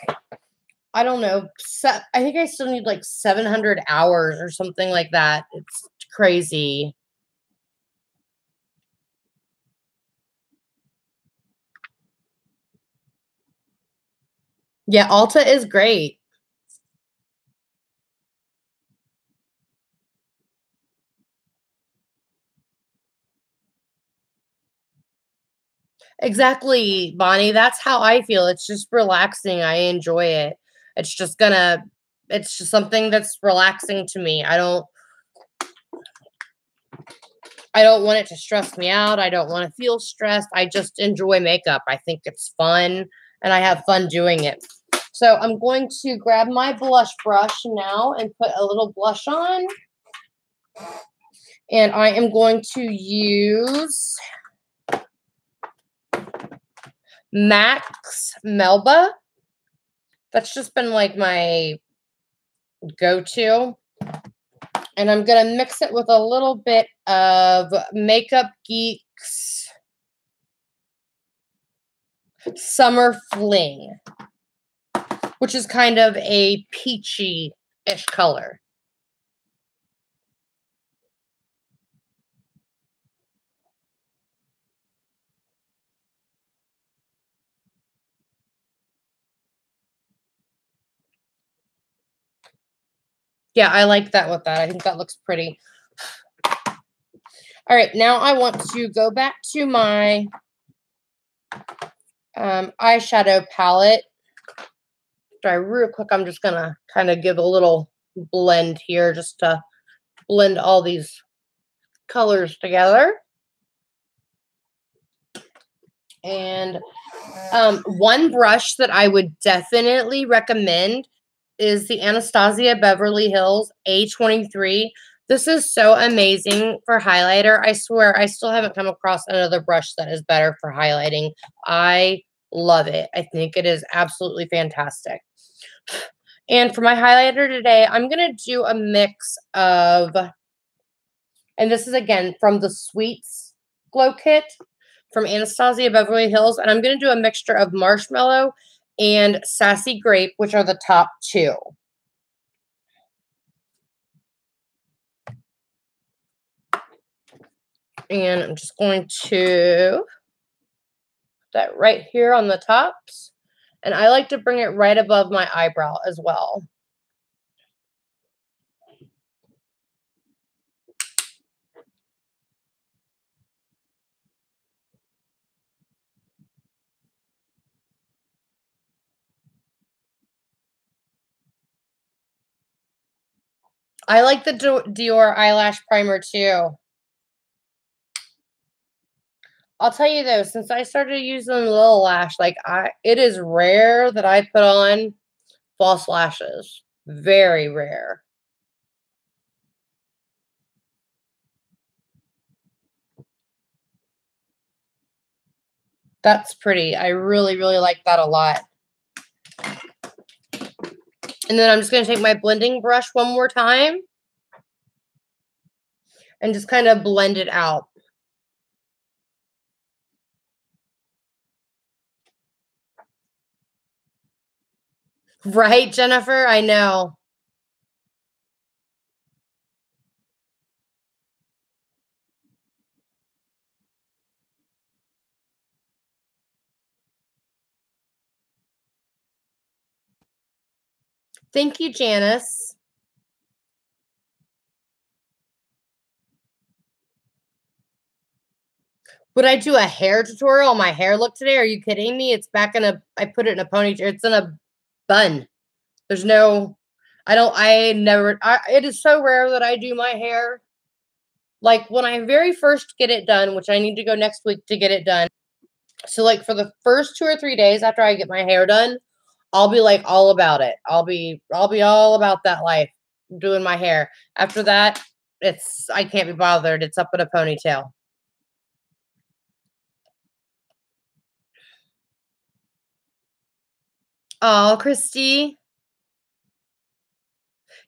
A: I don't know. I think I still need like 700 hours or something like that. It's crazy. Yeah, Ulta is great. Exactly, Bonnie. That's how I feel. It's just relaxing. I enjoy it. It's just something that's relaxing to me. I don't want it to stress me out. I don't want to feel stressed. I just enjoy makeup. I think it's fun and I have fun doing it. So I'm going to grab my blush brush now and put a little blush on. And I am going to use MAC's Melba. That's just been like my go-to. And I'm going to mix it with a little bit of Makeup Geek's Summer Fling, which is kind of a peachy-ish color. Yeah, I like that with that. I think that looks pretty. All right, now I want to go back to my eyeshadow palette. Real quick, I'm just going to kind of give a little blend here just to blend all these colors together. And one brush that I would definitely recommend is the Anastasia Beverly Hills A23. This is so amazing for highlighter. I swear, I still haven't come across another brush that is better for highlighting. I love it. I think it is absolutely fantastic. And for my highlighter today, I'm going to do a mix of And this is, again, from the Sweets Glow Kit from Anastasia Beverly Hills. And I'm going to do a mixture of Marshmallow and Sassy Grape, which are the top two. And I'm just going to put that right here on the tops. And I like to bring it right above my eyebrow as well. I like the Dior eyelash primer too. I'll tell you though, since I started using Little Lash, like it is rare that I put on false lashes. Very rare. That's pretty. I really, really like that a lot. And then I'm just going to take my blending brush one more time and just kind of blend it out. Right, Jennifer? I know. Thank you, Janice. Would I do a hair tutorial on my hair look today? Are you kidding me? It's back in I put it in a ponytail. It's in a bun. There's no, it is so rare that I do my hair. Like when I very first get it done, which I need to go next week to get it done. So like for the first 2 or 3 days after I get my hair done, I'll be like all about it. I'll be all about that life, doing my hair. After that, I can't be bothered. It's up in a ponytail. Oh, Christy.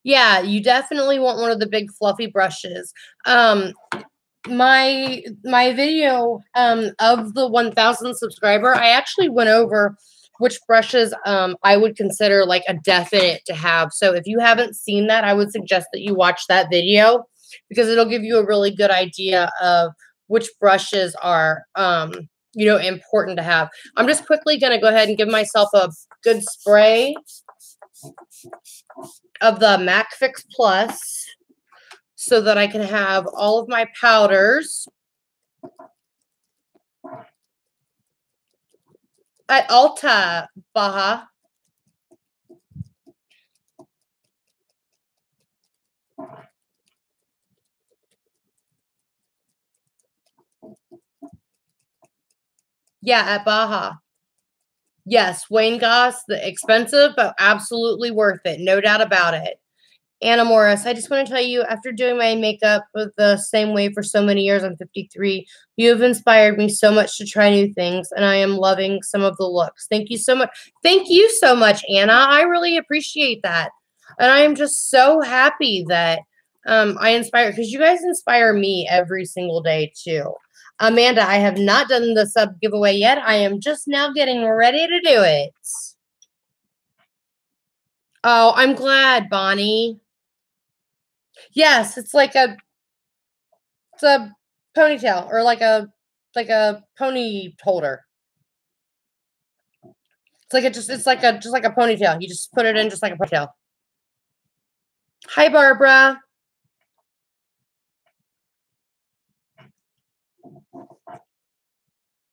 A: Yeah, you definitely want one of the big fluffy brushes. My video of the 1,000 subscriber, I actually went over which brushes I would consider like a definite to have. So if you haven't seen that, I would suggest that you watch that video because it'll give you a really good idea of which brushes are important to have. I'm just quickly going to go ahead and give myself a good spray of the MAC Fix Plus so that I can have all of my powders at Ulta, Baja. Yeah, at Baja. Yes, Wayne Goss, the expensive, but absolutely worth it. No doubt about it. Anna Morris, I just want to tell you, after doing my makeup the same way for so many years, I'm 53, you have inspired me so much to try new things, and I am loving some of the looks. Thank you so much. Thank you so much, Anna. I really appreciate that. And I am just so happy that I inspire, because you guys inspire me every single day, too. Amanda, I have not done the sub giveaway yet. I am just now getting ready to do it. Oh, I'm glad, Bonnie. Yes, it's a ponytail or like a pony holder. It's like a ponytail. You just put it in just like a ponytail. Hi, Barbara.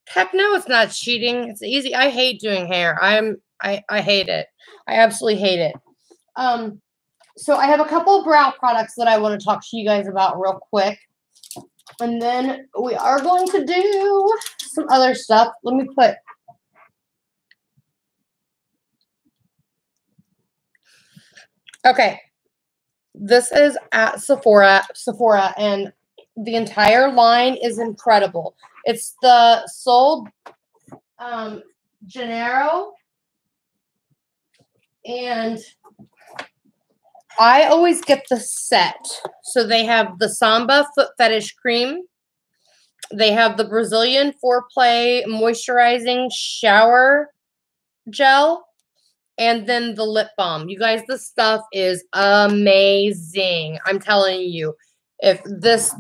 A: Heck no, it's not cheating. It's easy. I hate doing hair. I hate it. I absolutely hate it. So I have a couple of brow products that I want to talk to you guys about real quick. And then we are going to do some other stuff. Let me put. Okay. This is at Sephora, and the entire line is incredible. It's the Sol Janeiro, and I always get the set. So they have the Samba Foot Fetish Cream. They have the Brazilian Foreplay Moisturizing Shower Gel. And then the lip balm. You guys, this stuff is amazing. I'm telling you. If this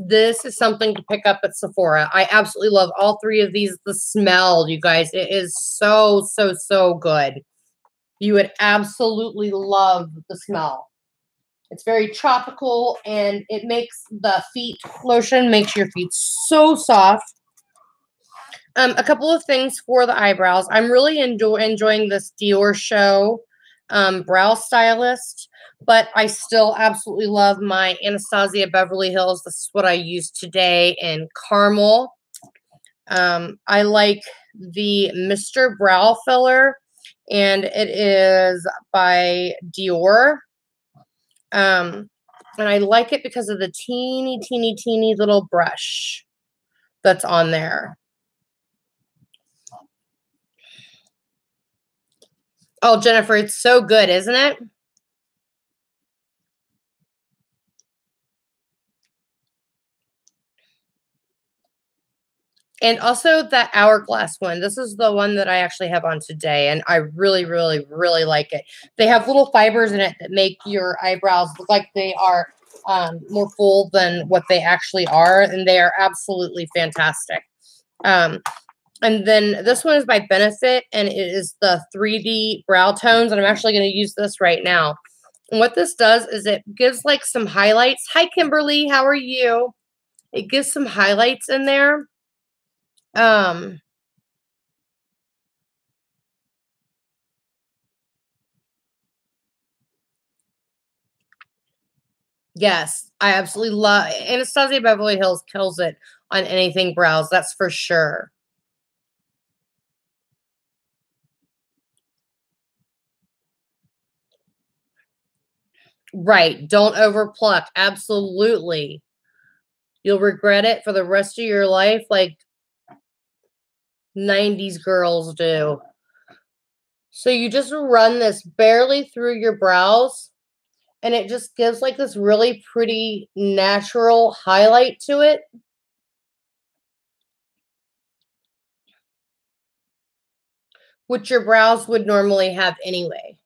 A: is something to pick up at Sephora. I absolutely love all three of these. The smell, you guys, it is so, so, so good. You would absolutely love the smell. It's very tropical, and it makes the feet lotion, makes your feet so soft. A couple of things for the eyebrows. I'm really enjoying this Dior Show brow stylist, but I still absolutely love my Anastasia Beverly Hills. This is what I used today in caramel. I like the Mr. Brow Filler, and it is by Dior. And I like it because of the teeny, teeny, teeny little brush that's on there. Oh, Jennifer, it's so good, isn't it? And also that Hourglass one. This is the one that I actually have on today, and I really, really, really like it. They have little fibers in it that make your eyebrows look like they are more full than what they actually are, and they are absolutely fantastic. And then this one is by Benefit, and it is the 3D brow tones, and I'm actually going to use this right now. And what this does is it gives like some highlights. Hi, Kimberly. How are you? It gives some highlights in there. Yes, I absolutely love Anastasia Beverly Hills kills it on anything brows. That's for sure. Right. Don't overpluck. Absolutely. You'll regret it for the rest of your life like 90s girls do. So you just run this barely through your brows, and it just gives like this really pretty natural highlight to it. Which your brows would normally have anyway.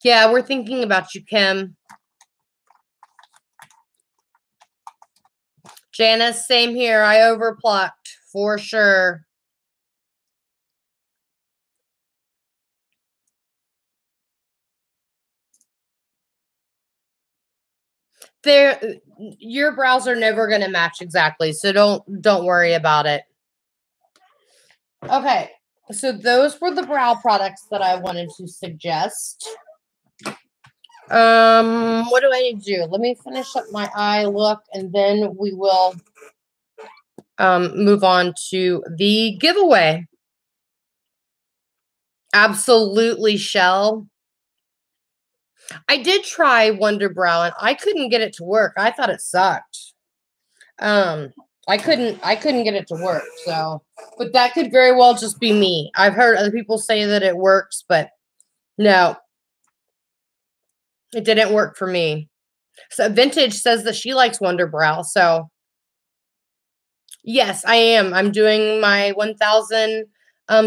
A: Yeah, we're thinking about you, Kim. Janice, same here. I overplucked for sure. Your brows are never going to match exactly, so don't worry about it. Okay, so those were the brow products that I wanted to suggest. What do I need to do? Let me finish up my eye look, and then we will move on to the giveaway. Absolutely, Shell. I did try Wonder Brow, and I couldn't get it to work. I thought it sucked. I couldn't get it to work. So, but that could very well just be me. I've heard other people say that it works, but no, it didn't work for me. So Vintage says that she likes Wonder Brow. So yes, I am. I'm doing my 1,000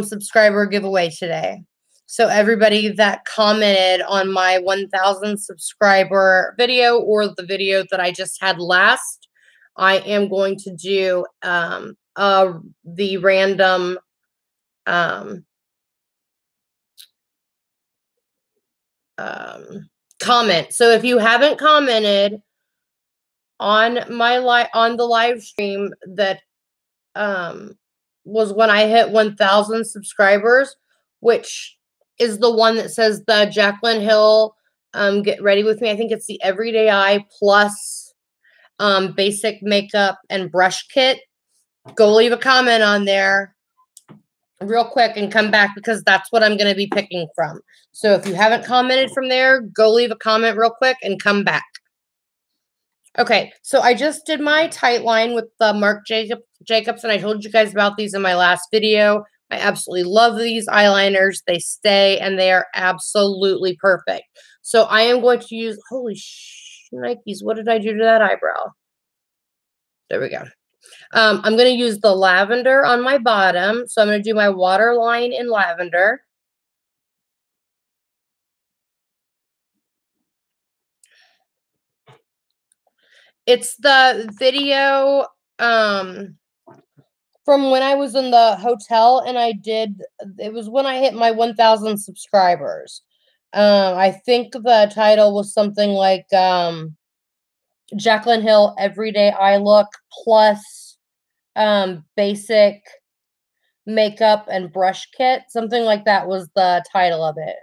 A: subscriber giveaway today. So everybody that commented on my 1,000 subscriber video or the video that I just had last, I am going to do the random comment. So if you haven't commented on my on the live stream that was when I hit 1,000 subscribers, which is the one that says the Jaclyn Hill Get Ready With Me. I think it's the Everyday Eye plus basic makeup and brush kit. Go leave a comment on there real quick and come back, because that's what I'm going to be picking from. So if you haven't commented from there, go leave a comment real quick and come back. Okay, so I just did my tight line with the Marc Jacobs, and I told you guys about these in my last video. I absolutely love these eyeliners. They stay, and they are absolutely perfect. So I am going to use, holy Nikes, what did I do to that eyebrow? There we go. I'm going to use the lavender on my bottom. So I'm going to do my waterline in lavender. It's the video from when I was in the hotel, and it was when I hit my 1,000 subscribers. I think the title was something like Jaclyn Hill Everyday Eye Look plus basic makeup and brush kit. Something like that was the title of it.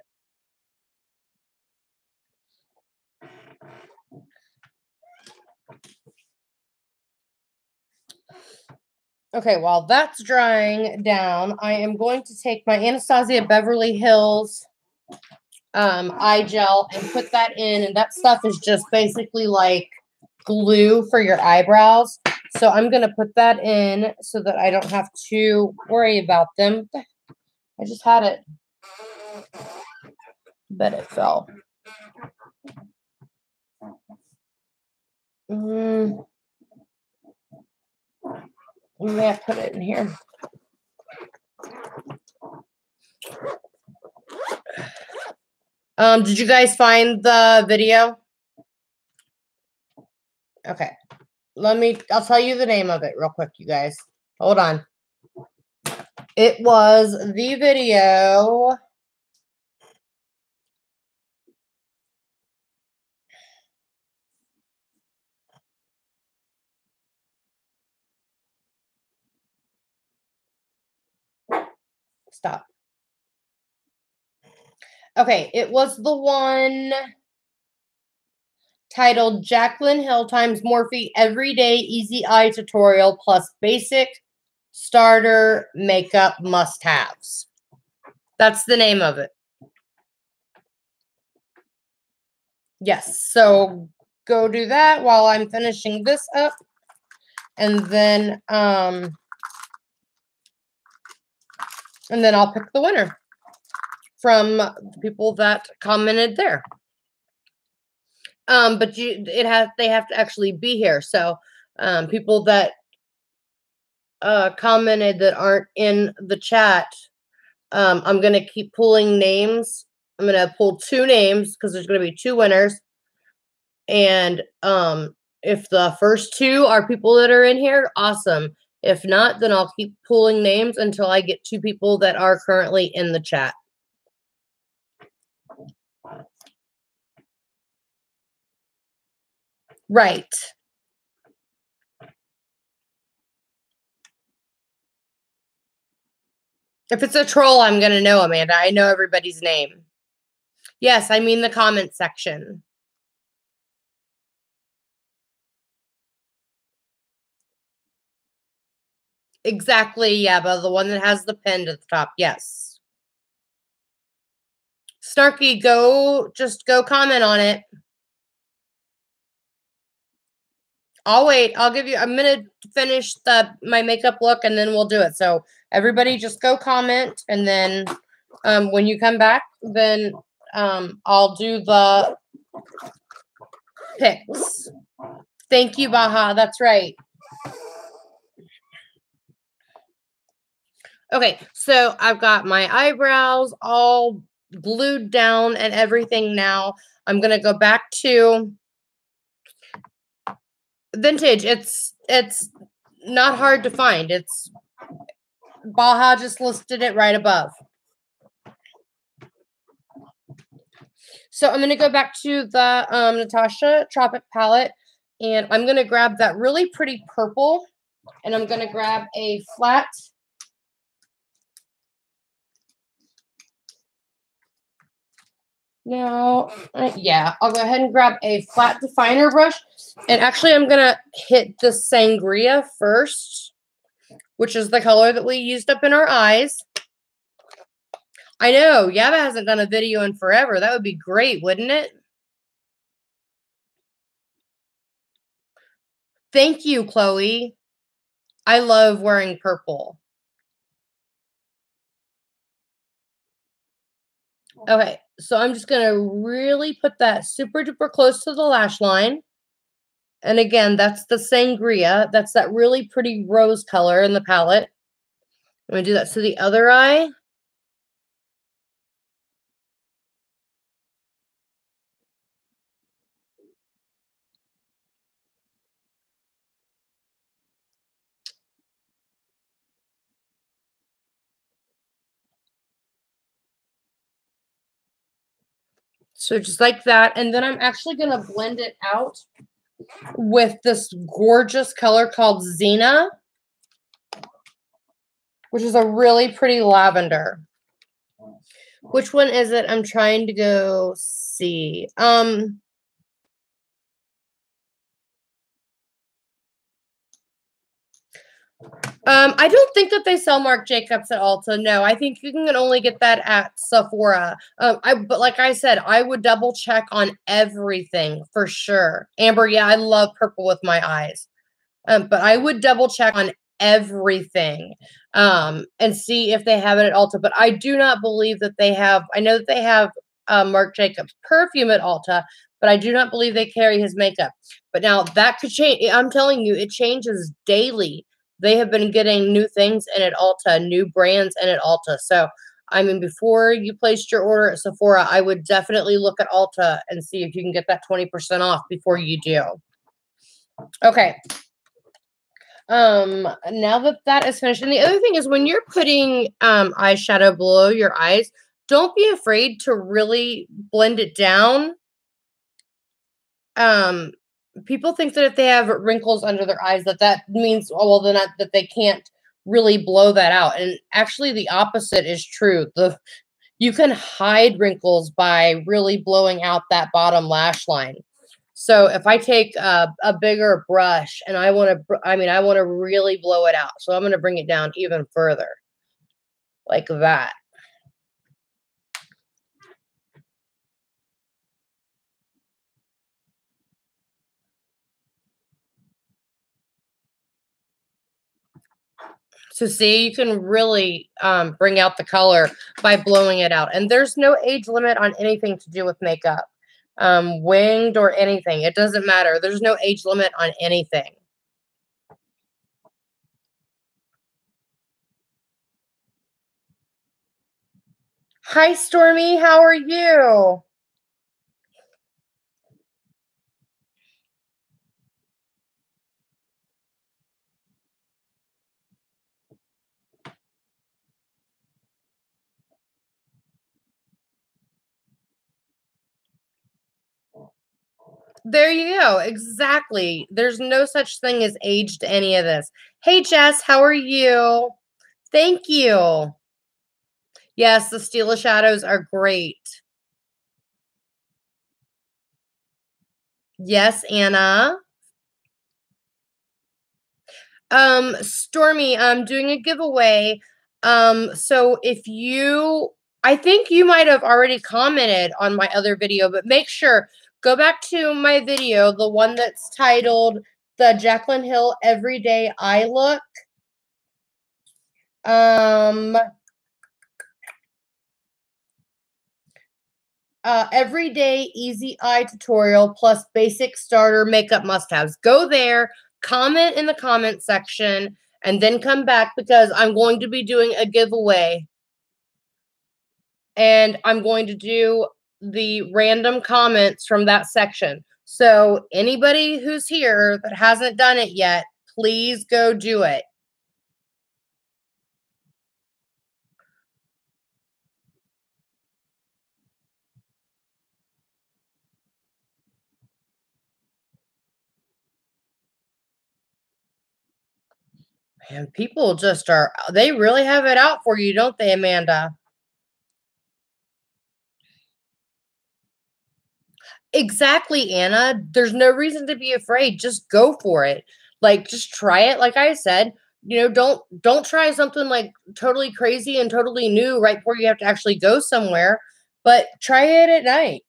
A: Okay, while that's drying down, I am going to take my Anastasia Beverly Hills eye gel and put that in, and that stuff is just basically like glue for your eyebrows. So I'm going to put that in so that I don't have to worry about them. I just had it. Bet it fell. We may have put it in here. Did you guys find the video? Okay. I'll tell you the name of it real quick, you guys. Hold on. It was the video. Stop. Okay, it was the one titled Jaclyn Hill times Morphe Everyday Easy Eye Tutorial plus Basic Starter Makeup Must-Haves. That's the name of it. Yes, so go do that while I'm finishing this up. And then I'll pick the winner from the people that commented there. But they have to actually be here. So people that commented that aren't in the chat, I'm gonna keep pulling names. I'm gonna pull 2 names because there's gonna be 2 winners. And if the first 2 are people that are in here, awesome. If not, then I'll keep pulling names until I get 2 people that are currently in the chat. Right. If it's a troll, I'm going to know, Amanda. I know everybody's name. Yes, I mean the comment section. Exactly, yeah, but the one that has the pin at the top, yes. Snarky, just go comment on it. I'll wait. I'm going to finish my makeup look, and then we'll do it. So everybody just go comment, and then when you come back, then I'll do the picks. Thank you, Baha. That's right. Okay, so I've got my eyebrows all glued down and everything now. I'm going to go back to Vintage. It's not hard to find. It's Baha just listed it right above. So I'm going to go back to the Natasha Tropic Palette, and I'm going to grab that really pretty purple, and I'm going to grab a flat Now, yeah, I'll go ahead and grab a flat definer brush. And actually, I'm going to hit the Sangria first, which is the color that we used up in our eyes. I know, Yaba hasn't done a video in forever. That would be great, wouldn't it? Thank you, Chloe. I love wearing purple. Okay, so I'm just going to really put that super duper close to the lash line. And again, that's the sangria. That's that really pretty rose color in the palette. I'm going to do that to the other eye. So just like that. And then I'm actually going to blend it out with this gorgeous color called Xena, which is a really pretty lavender. Which one is it? I'm trying to go see. I don't think that they sell Marc Jacobs at Ulta. No, I think you can only get that at Sephora. But like I said, I would double check on everything for sure. Amber, yeah, I love purple with my eyes. But I would double check on everything and see if they have it at Ulta. But I do not believe that they have. I know that they have Marc Jacobs perfume at Ulta, but I do not believe they carry his makeup. But now that could change. I'm telling you, it changes daily. They have been getting new things in at Ulta, new brands in at Ulta. So, I mean, before you placed your order at Sephora, I would definitely look at Ulta and see if you can get that 20% off before you do. Okay. Now that that is finished, and the other thing is when you're putting eyeshadow below your eyes, don't be afraid to really blend it down. People think that if they have wrinkles under their eyes, that means, oh, well, then that they can't really blow that out. And actually, the opposite is true. You can hide wrinkles by really blowing out that bottom lash line. So if I take a bigger brush and I want to really blow it out. So I'm going to bring it down even further, like that. So see, you can really bring out the color by blowing it out. And there's no age limit on anything to do with makeup, winged or anything. It doesn't matter. There's no age limit on anything. Hi, Stormy. How are you? There you go. Exactly. There's no such thing as age to any of this. Hey, Jess, how are you? Thank you. Yes, the Stila shadows are great. Yes, Anna. Stormy, I'm doing a giveaway. So I think you might have already commented on my other video, but make sure, go back to my video, the one that's titled The Jaclyn Hill Everyday Eye Look. Everyday easy eye tutorial plus basic starter makeup must-haves. Go there, comment in the comment section, and then come back because I'm going to be doing a giveaway. And I'm going to do the random comments from that section. So anybody who's here that hasn't done it yet, please go do it. And people just they really have it out for you, don't they, Amanda? Exactly, Anna. There's no reason to be afraid. Just go for it. Like, just try it. Like I said, don't try something like totally crazy and totally new right before you have to actually go somewhere, but try it at night.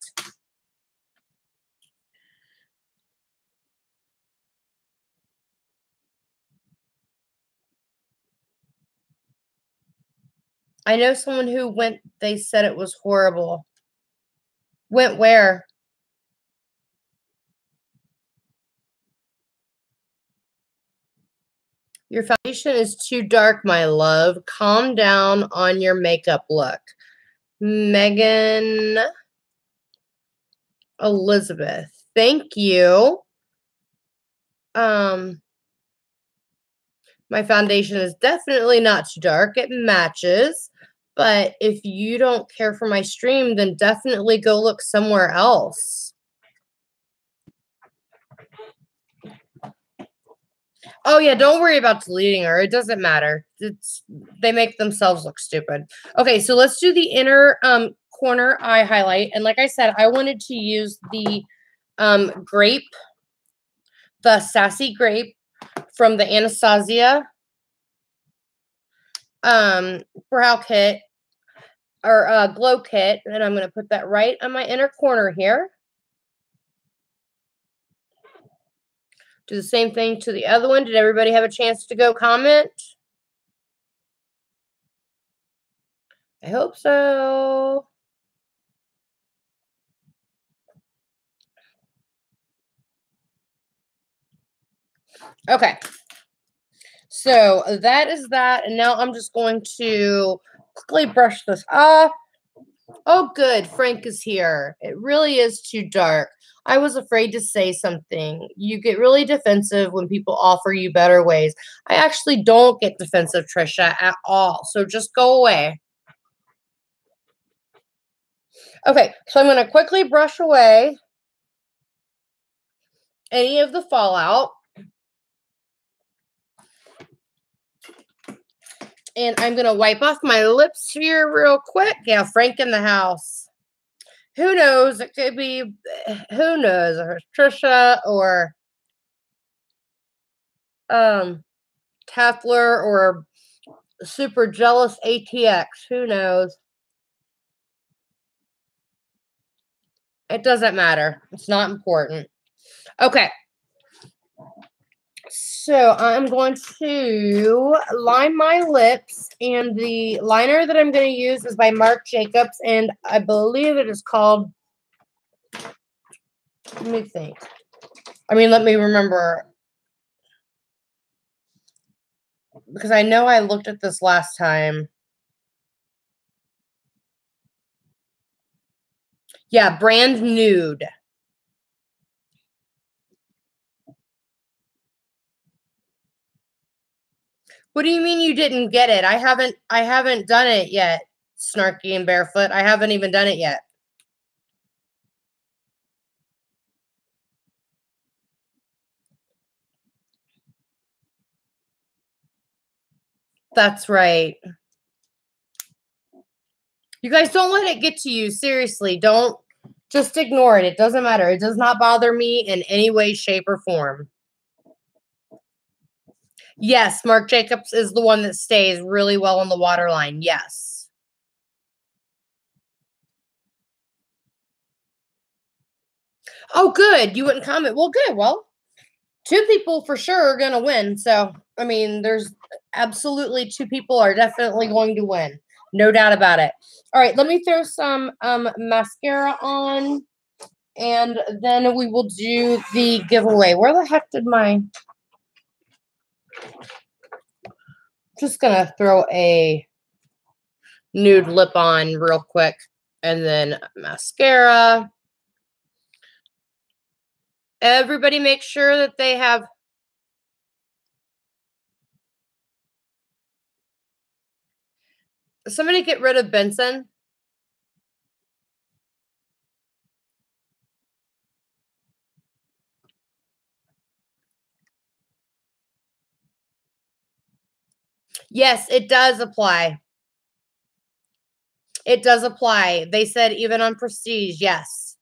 A: I know someone who went, they said it was horrible. Went where? Your foundation is too dark, my love. Calm down on your makeup look. Megan Elizabeth. Thank you. My foundation is definitely not too dark. It matches. But if you don't care for my stream, then definitely go look somewhere else. Oh, yeah, don't worry about deleting her. It doesn't matter. They make themselves look stupid. Okay, so let's do the inner corner eye highlight. And like I said, I wanted to use the grape, the Sassy Grape from the Anastasia brow kit or glow kit. And I'm going to put that right on my inner corner here. Do the same thing to the other one. Did everybody have a chance to go comment? I hope so. Okay. So that is that. And now I'm just going to quickly brush this off. Oh, good. Frank is here. It really is too dark. I was afraid to say something. You get really defensive when people offer you better ways. I actually don't get defensive, Trisha, at all. So just go away. Okay, so I'm going to quickly brush away any of the fallout. And I'm going to wipe off my lips here real quick. Yeah, Frank in the house. Who knows? It could be, who knows? Or Trisha or Taffler or super jealous ATX. Who knows? It doesn't matter. It's not important. Okay. So I'm going to line my lips, and the liner that I'm going to use is by Marc Jacobs, and I believe it is called, let me think. Let me remember, because I know I looked at this last time. Yeah, Brand Nude. What do you mean you didn't get it? I haven't done it yet, Snarky and Barefoot. I haven't even done it yet. That's right. You guys don't let it get to you. Seriously, don't. Just ignore it. It doesn't matter. It does not bother me in any way, shape, or form. Yes, Marc Jacobs is the one that stays really well on the waterline. Yes. Oh, good. You wouldn't comment. Well, good. Well, 2 people for sure are going to win. So, there's absolutely 2 people are definitely going to win. No doubt about it. All right, let me throw some mascara on, and then we will do the giveaway. Where the heck did my... Just going to throw a nude lip on real quick, and then mascara. Everybody make sure that they have... Somebody get rid of Benson. Yes, it does apply. It does apply. They said even on Prestige, yes.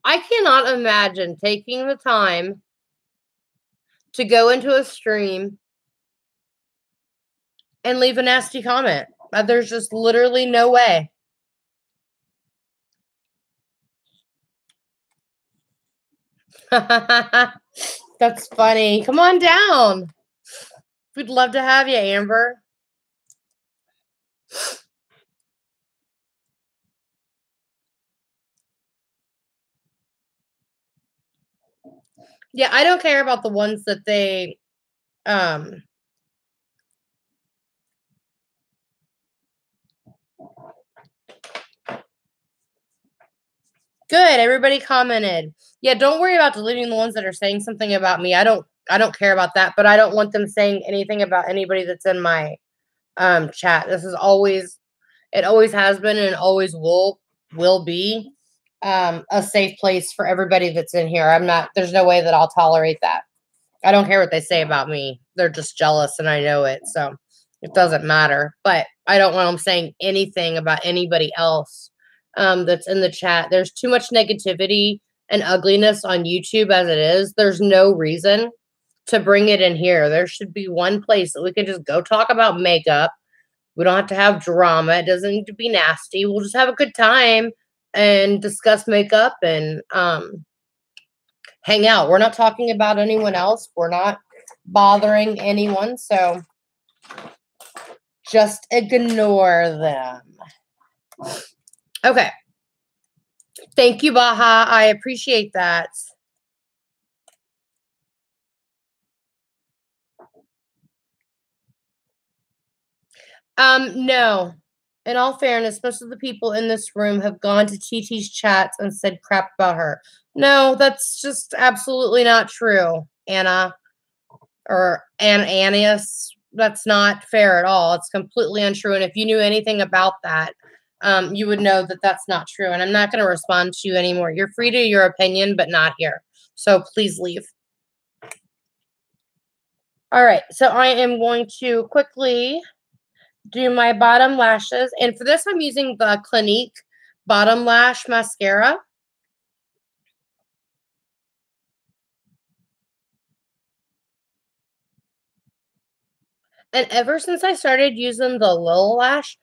A: I cannot imagine taking the time to go into a stream and leave a nasty comment. There's just literally no way. That's funny. Come on down. We'd love to have you, Amber. Yeah, I don't care about the ones that they good. Everybody commented. Yeah, don't worry about deleting the ones that are saying something about me. I don't care about that, but I don't want them saying anything about anybody that's in my chat. This is always, it always has been and always will be a safe place for everybody that's in here. There's no way that I'll tolerate that. I don't care what they say about me. They're just jealous and I know it. So it doesn't matter. But I don't want them saying anything about anybody else that's in the chat. There's too much negativity and ugliness on YouTube as it is. There's no reason to bring it in here. There should be one place that we can just go talk about makeup. We don't have to have drama. It doesn't need to be nasty. We'll just have a good time and discuss makeup and hang out. We're not talking about anyone else. We're not bothering anyone. So just ignore them. Okay. Thank you, Baha. I appreciate that. No. In all fairness, most of the people in this room have gone to TT's chats and said crap about her. No, that's just absolutely not true, Anna. Or Ananias. That's not fair at all. It's completely untrue. And if you knew anything about that, you would know that that's not true. And I'm not going to respond to you anymore. You're free to your opinion, but not here. So please leave. All right. So I am going to quickly do my bottom lashes. And for this, I'm using the Clinique Bottom Lash Mascara. And ever since I started using the Lil Lash,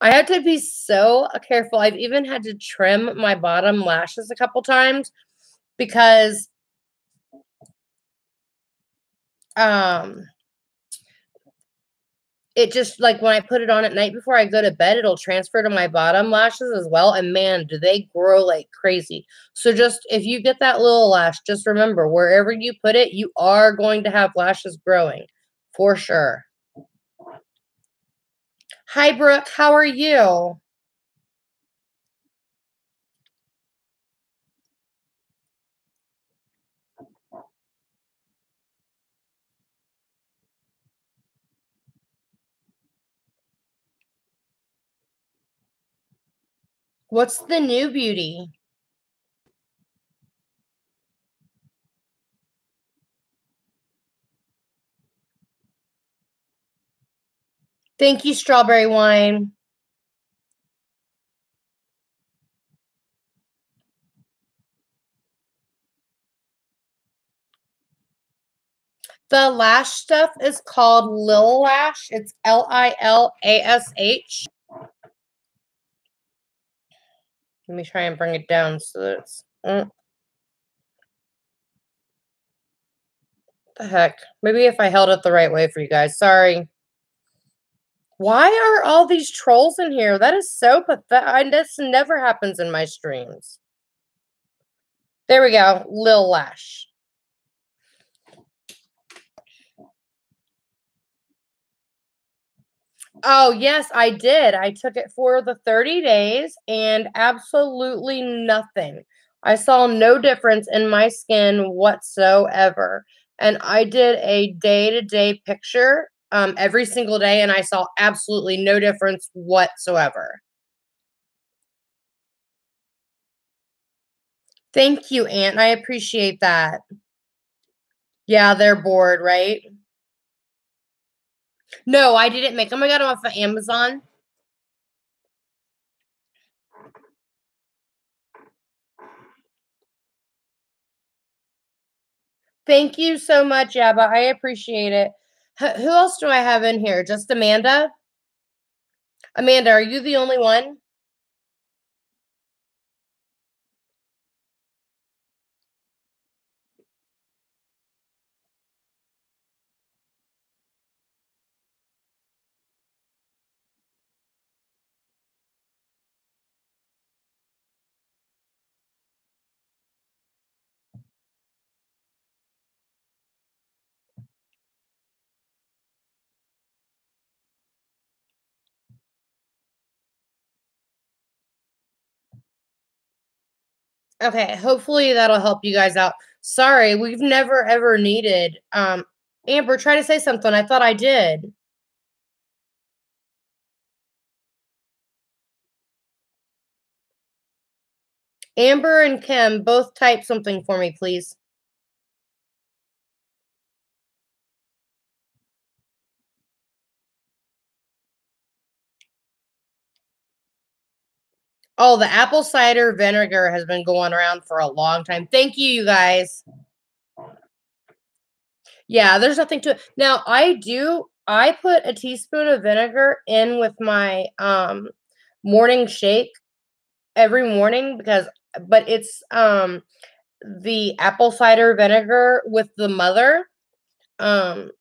A: I had to be so careful. I've even had to trim my bottom lashes a couple times because it just, like, when I put it on at night before I go to bed, it'll transfer to my bottom lashes as well. And man, do they grow like crazy. So just, if you get that Lil Lash, just remember, wherever you put it, you are going to have lashes growing for sure. Hi, Brooke. How are you? What's the new beauty? Thank you, Strawberry Wine. The lash stuff is called Lil Lash. It's Lilash. Let me try and bring it down so that it's... the heck? Maybe if I held it the right way for you guys. Sorry. Why are all these trolls in here? That is so pathetic. This never happens in my streams. There we go. Lil Lash. Oh, yes, I did. I took it for the 30 days and absolutely nothing. I saw no difference in my skin whatsoever. And I did a day-to-day picture every single day, and I saw absolutely no difference whatsoever. Thank you, Aunt. I appreciate that. Yeah, they're bored, right? No, I didn't make them. I got them off of Amazon. Thank you so much, Yaba. I appreciate it. Who else do I have in here? Just Amanda? Amanda, are you the only one? Okay, hopefully that'll help you guys out. Sorry, we've never ever needed Amber, try to say something. I thought I did. Amber and Kim, both type something for me, please. Oh, the apple cider vinegar has been going around for a long time. Thank you, you guys. Yeah, there's nothing to it. Now, I put a teaspoon of vinegar in with my morning shake every morning but it's the apple cider vinegar with the mother. Um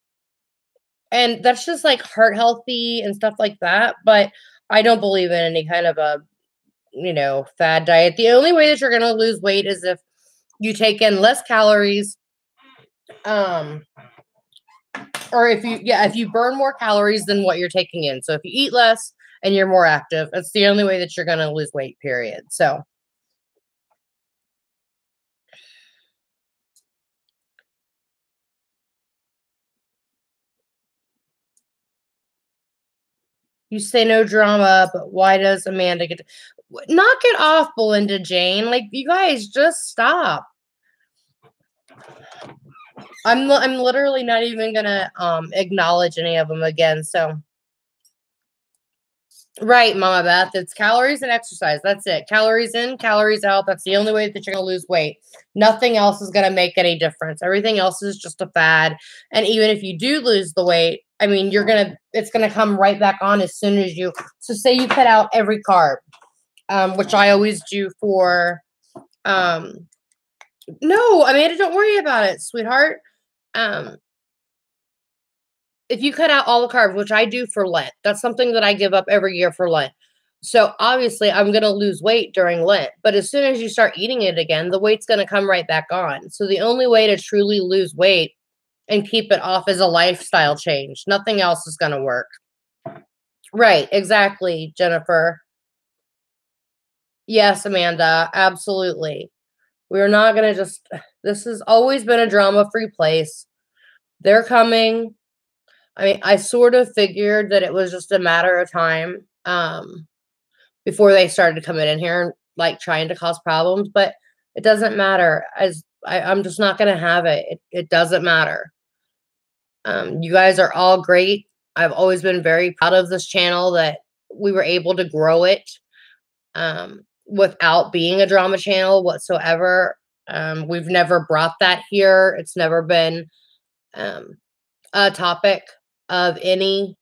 A: and that's just like heart healthy and stuff like that, but I don't believe in any kind of a, fad diet. The only way that you're going to lose weight is if you take in less calories, um or if you burn more calories than what you're taking in. So if you eat less and you're more active, it's the only way that you're going to lose weight, period. So you say no drama, but why does Amanda get to knock it off, Belinda Jane? Like, you guys just stop. I'm literally not even gonna acknowledge any of them again. So right, Mama Beth, it's calories and exercise. That's it. Calories in, calories out. That's the only way that you're gonna lose weight. Nothing else is gonna make any difference. Everything else is just a fad. And even if you do lose the weight, I mean, it's gonna come right back on as soon as you. So say you cut out every carb, which I always do for. No, Amanda, don't worry about it, sweetheart. If you cut out all the carbs, which I do for Lent, that's something that I give up every year for Lent. So obviously I'm going to lose weight during Lent, but as soon as you start eating it again, the weight's going to come right back on. So the only way to truly lose weight and keep it off is a lifestyle change. Nothing else is going to work. Right, exactly, Jennifer. Yes, Amanda, absolutely. We're not going to this has always been a drama-free place. They're coming. I mean, I sort of figured that it was just a matter of time before they started coming in here and like trying to cause problems, but it doesn't matter. I'm just not going to have it. It doesn't matter. You guys are all great. I've always been very proud of this channel that we were able to grow it without being a drama channel whatsoever. We've never brought that here. It's never been a topic of any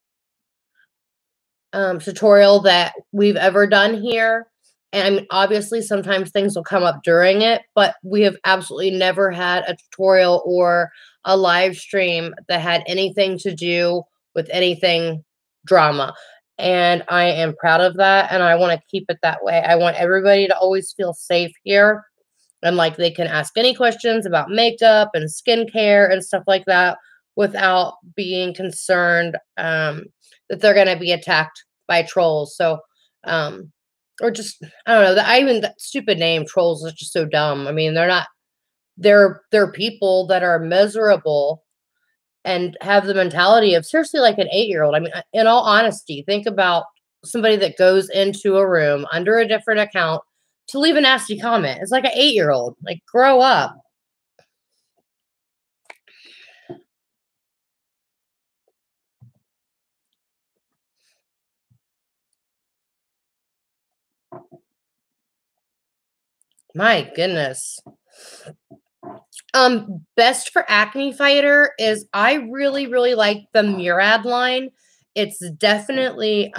A: tutorial that we've ever done here. And I mean, obviously, sometimes things will come up during it, but we have absolutely never had a tutorial or a live stream that had anything to do with anything drama. And I am proud of that, and I want to keep it that way. I want everybody to always feel safe here, and like they can ask any questions about makeup and skincare and stuff like that without being concerned that they're going to be attacked by trolls. So, or just, I don't know, that stupid name trolls is just so dumb. I mean, they're people that are miserable and have the mentality of seriously like an 8-year-old. I mean, in all honesty, think about somebody that goes into a room under a different account to leave a nasty comment. It's like an 8-year-old. Like, grow up. My goodness. Best for acne fighter is I really, really like the Murad line. It's definitely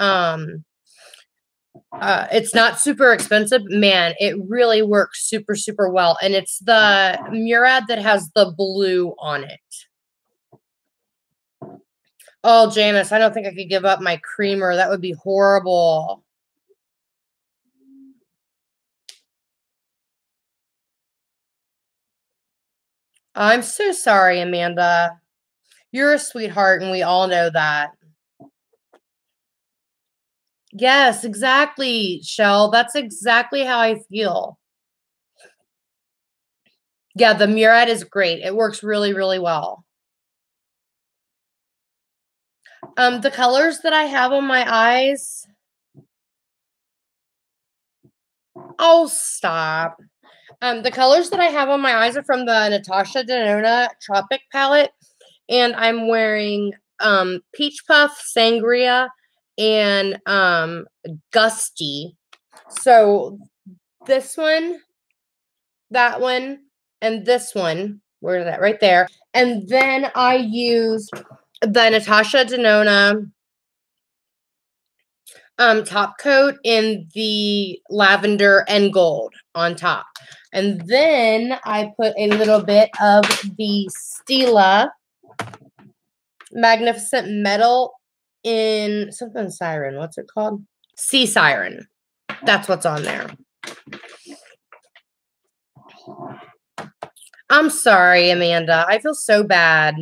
A: it's not super expensive. Man, it really works super, super well. And it's the Murad that has the blue on it. Oh, Janice, I don't think I could give up my creamer. That would be horrible. I'm so sorry, Amanda. You're a sweetheart, and we all know that. Yes, exactly, Shell. That's exactly how I feel. Yeah, the Murad is great. It works really, really well. The colors that I have on my eyes. Oh, stop. The colors that I have on my eyes are from the meNatashaDenona Tropic Palette. And I'm wearing Peach Puff, Sangria, and Gusty. So this one, that one, and this one. Where is that? Right there. And then I used the meNatashaDenona top coat in the lavender and gold on top. And then I put a little bit of the Stila Magnificent Metal in something siren. What's it called? Sea Siren. That's what's on there. I'm sorry, Amanda. I feel so bad.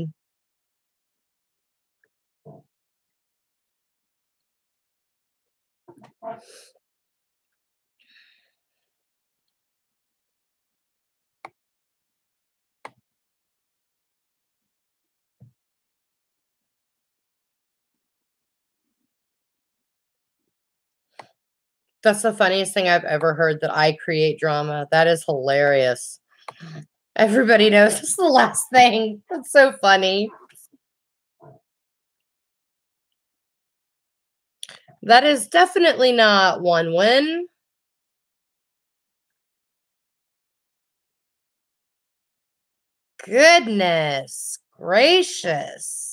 A: That's the funniest thing I've ever heard, that I create drama. That is hilarious. Everybody knows this is the last thing. That's so funny. That is definitely not one win. Goodness gracious.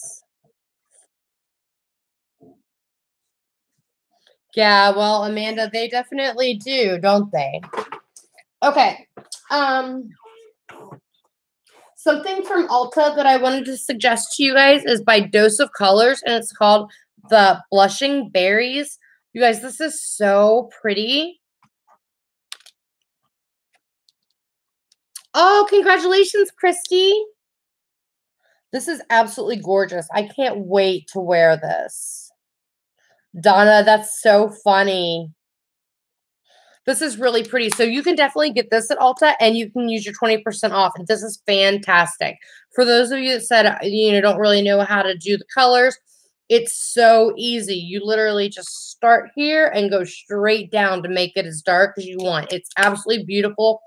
A: Yeah, well, Amanda, they definitely do, don't they? Okay. Something from Ulta that I wanted to suggest to you guys is by Dose of Colors, and it's called the Blushing Berries. You guys, this is so pretty. Oh, congratulations, Christy. This is absolutely gorgeous. I can't wait to wear this. Donna, that's so funny. This is really pretty. So you can definitely get this at Ulta, and you can use your 20% off. This is fantastic. For those of you that said, don't really know how to do the colors, it's so easy. You literally just start here and go straight down to make it as dark as you want. It's absolutely beautiful.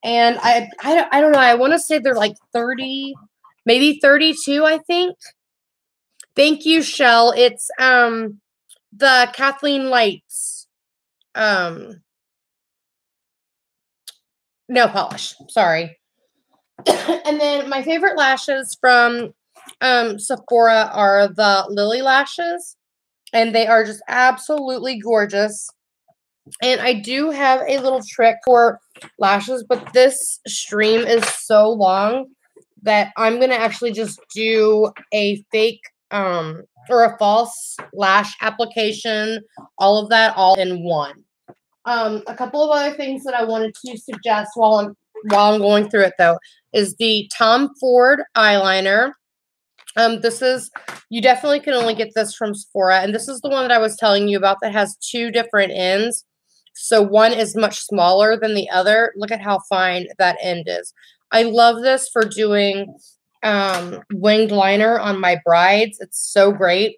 A: And I don't know. I want to say they're like 30, maybe 32, I think. Thank you, Shell. It's the Kathleen Lights nail polish. Sorry. And then my favorite lashes from Sephora are the Lily lashes. And they are just absolutely gorgeous. And I do have a little trick for lashes, but this stream is so long that I'm going to actually just do a fake or a false lash application, all of that all in one. A couple of other things that I wanted to suggest while I'm going through it, though, is the Tom Ford eyeliner. This is, you definitely can only get this from Sephora, and this is the one that I was telling you about that has two different ends. So one is much smaller than the other. Look at how fine that end is. I love this for doing winged liner on my brides. It's so great.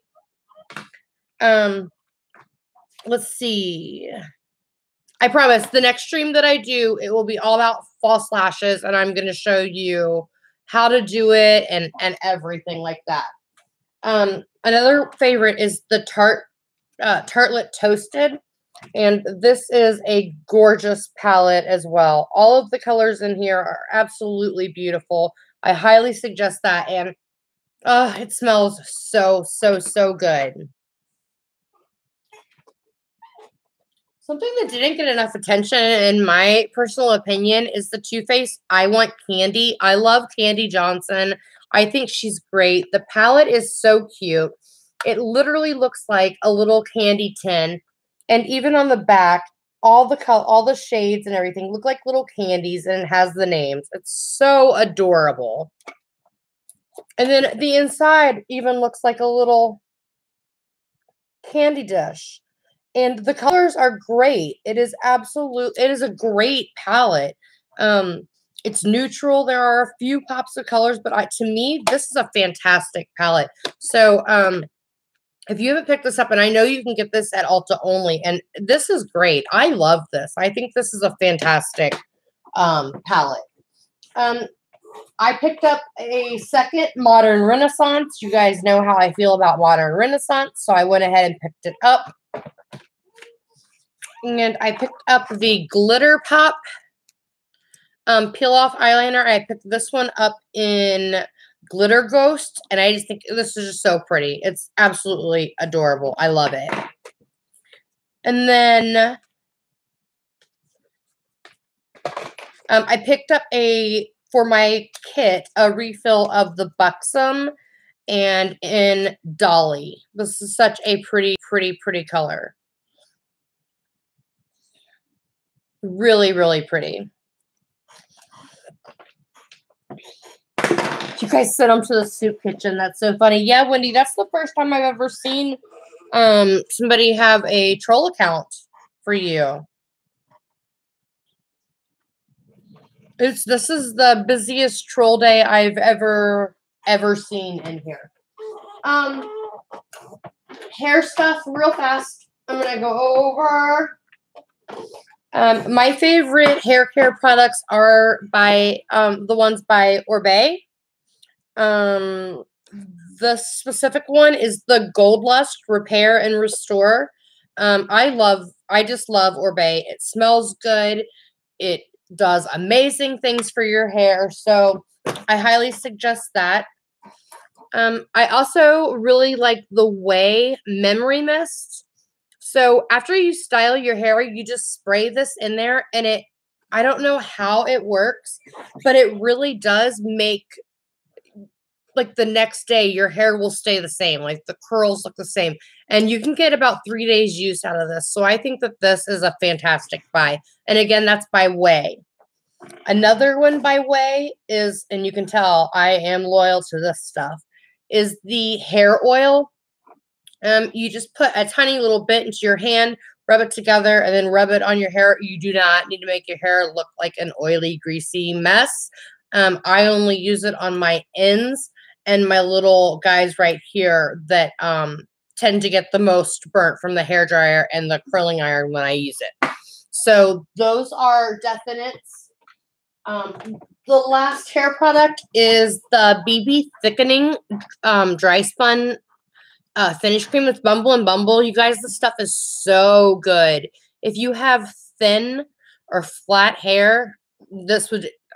A: Let's see. I promise the next stream that I do, it will be all about false lashes, and I'm going to show you how to do it and everything like that. Another favorite is the Tartlet Toasted, and this is a gorgeous palette as well. All of the colors in here are absolutely beautiful. I highly suggest that, and it smells so, so, so good. Something that didn't get enough attention, in my personal opinion, is the Too Faced I Want Candy. I love Candy Johnson. I think she's great. The palette is so cute. It literally looks like a little candy tin. And even on the back, all the shades and everything look like little candies, and it has the names. It's so adorable. And then the inside even looks like a little candy dish. And the colors are great. It is a great palette. It's neutral. There are a few pops of colors, but to me, this is a fantastic palette. So, if you haven't picked this up, and I know you can get this at Ulta only, and this is great. I love this. I think this is a fantastic palette. I picked up a second Modern Renaissance. You guys know how I feel about Modern Renaissance, so I went ahead and picked it up. And I picked up the Glitter Pop peel-off eyeliner. I picked this one up in Glitter Ghost, and I just think this is just so pretty. It's absolutely adorable. I love it. And then I picked up for my kit, a refill of the Buxom and in Dolly. This is such a pretty, pretty, pretty color. Really, really pretty. You guys sent them to the soup kitchen. That's so funny. Yeah, Wendy, that's the first time I've ever seen somebody have a troll account for you. This is the busiest troll day I've ever seen in here. Hair stuff real fast. I'm gonna go over. My favorite hair care products are by the ones by Orbe. The specific one is the Gold Lust Repair and Restore. I just love Orbe. It smells good. It does amazing things for your hair. So I highly suggest that. I also really like the Way Memory Mist. So after you style your hair, you just spray this in there, and I don't know how it works, but it really does make, like, the next day your hair will stay the same. Like, the curls look the same. And you can get about 3 days use out of this. So I think that this is a fantastic buy. And again, that's by Way. Another one by Way is, and you can tell I am loyal to this stuff, is the hair oil. You just put a tiny little bit into your hand, rub it together, and then rub it on your hair. You do not need to make your hair look like an oily, greasy mess. I only use it on my ends and my little guys right here that tend to get the most burnt from the hairdryer and the curling iron when I use it. So those are definites. The last hair product is the BB Thickening Dry Spun Finish Cream with Bumble and Bumble. You guys, this stuff is so good. If you have thin or flat hair,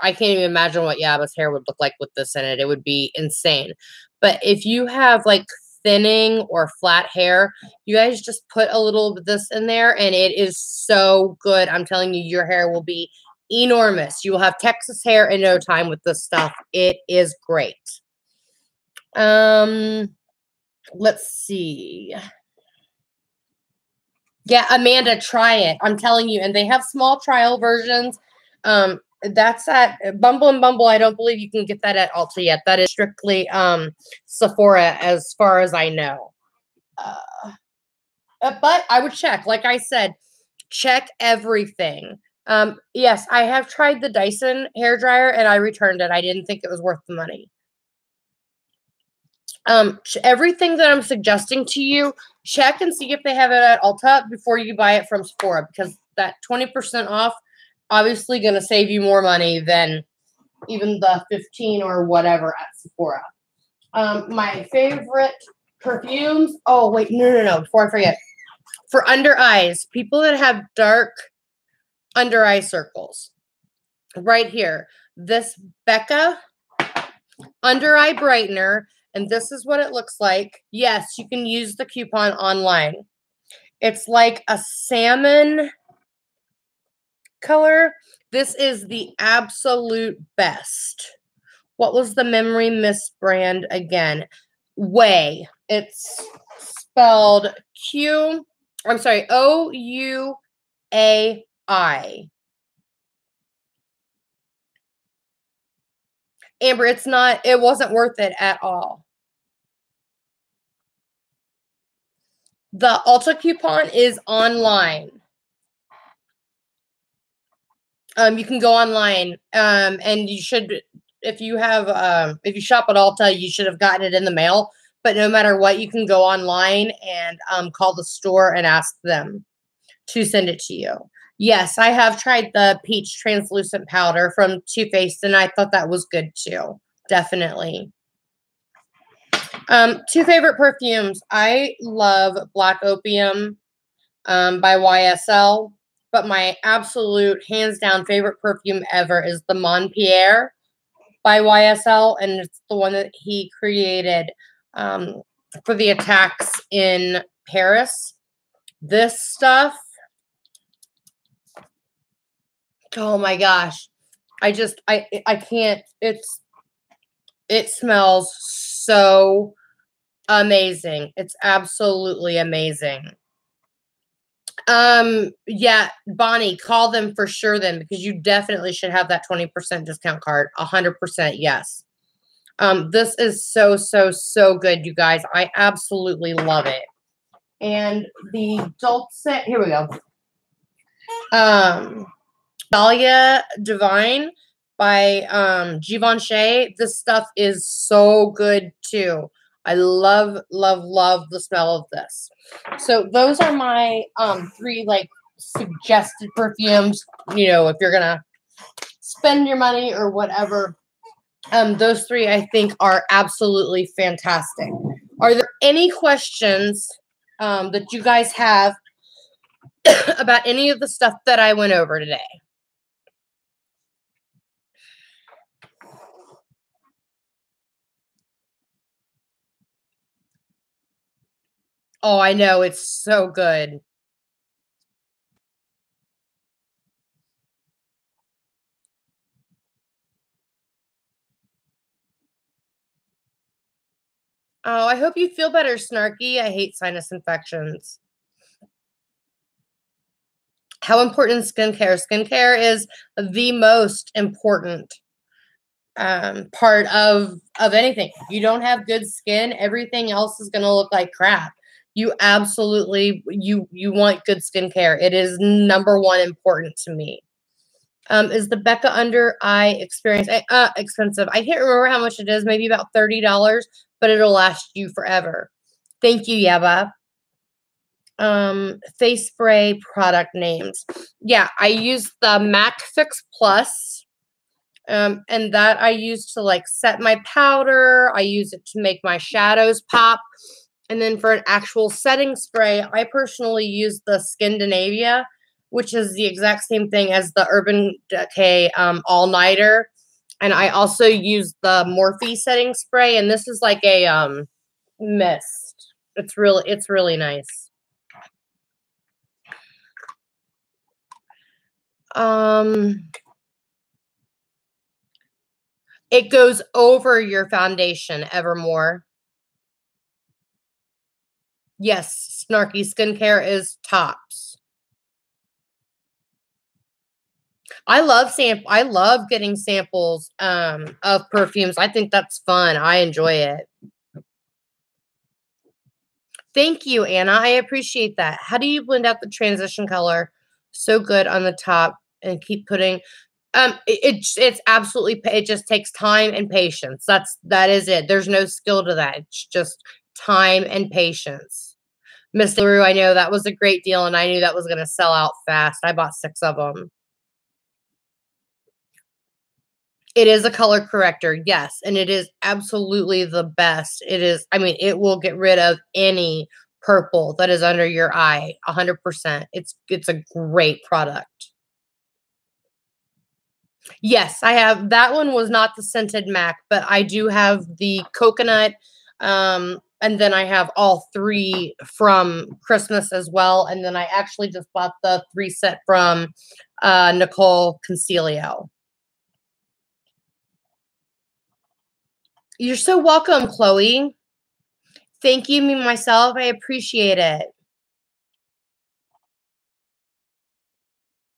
A: I can't even imagine what Yaba's hair would look like with this in it. It would be insane. But if you have like thinning or flat hair, you guys just put a little of this in there, and it is so good. I'm telling you, your hair will be enormous. You will have Texas hair in no time with this stuff. It is great. Let's see. Yeah, Amanda, try it. I'm telling you. And they have small trial versions. That's at Bumble and Bumble. I don't believe you can get that at Ulta yet. That is strictly Sephora as far as I know. But I would check. Like I said, check everything. Yes, I have tried the Dyson hairdryer and I returned it. I didn't think it was worth the money. Everything that I'm suggesting to you, check and see if they have it at Ulta before you buy it from Sephora, because that 20% off obviously going to save you more money than even the 15 or whatever at Sephora. My favorite perfumes. Oh, wait, no. Before I forget. For under eyes, people that have dark under eye circles, right here, this Becca under eye brightener. And this is what it looks like. Yes, you can use the coupon online. It's like a salmon color. This is the absolute best. What was the Memory Mist brand again? Way. It's spelled O-U-A-I. Amber, it wasn't worth it at all. The Ulta coupon is online. You can go online, and you should, if you shop at Ulta, you should have gotten it in the mail. But no matter what, you can go online and call the store and ask them to send it to you. Yes, I have tried the peach translucent powder from Too Faced, and I thought that was good too. Definitely. Two favorite perfumes. I love Black Opium by YSL, but my absolute hands down favorite perfume ever is the Mon Pierre by YSL, and it's the one that he created for the attacks in Paris. This stuff, oh my gosh, I can't. It smells so amazing. It's absolutely amazing. Yeah, Bonnie, call them for sure then, because you definitely should have that 20% discount card. 100%, yes. This is so good, you guys. I absolutely love it. And the Dulce, here we go. Dahlia Divine by Givenchy. This stuff is so good too. I love the smell of this. So those are my three like suggested perfumes. You know, if you're gonna spend your money or whatever, those three I think are absolutely fantastic. Are there any questions that you guys have about any of the stuff that I went over today? Oh, I know. It's so good. Oh, I hope you feel better, Snarky. I hate sinus infections. How important is skincare? Skincare is the most important part of anything. If you don't have good skin, everything else is going to look like crap. You absolutely, you want good skincare. It is number one important to me. Is the Becca Under Eye Experience expensive? I can't remember how much it is. Maybe about $30, but it'll last you forever. Thank you, Yaba. Face spray product names. Yeah, I use the MAC Fix Plus. And that I use to like set my powder. I use it to make my shadows pop. And then for an actual setting spray, I personally use the Skindinavia, which is the exact same thing as the Urban Decay All Nighter. And I also use the Morphe setting spray, and this is like a mist. It's really nice. It goes over your foundation, Evermore. Yes, Snarky skincare is tops. I love getting samples of perfumes. I think that's fun. I enjoy it. Thank you, Anna. I appreciate that. How do you blend out the transition color so good on the top and keep putting it's absolutely, it just takes time and patience. That is it. There's no skill to that. It's just time and patience. Miss LaRue, I know that was a great deal, and I knew that was going to sell out fast. I bought 6 of them. It is a color corrector, yes, and it is absolutely the best. It is, I mean, it will get rid of any purple that is under your eye, 100%. It's a great product. Yes, I have. That one was not the scented MAC, but I do have the coconut, and then I have all 3 from Christmas as well, and then I actually just bought the 3 set from Nicole Concilio. You're so welcome, Chloe. Thank you, me, myself. I appreciate it.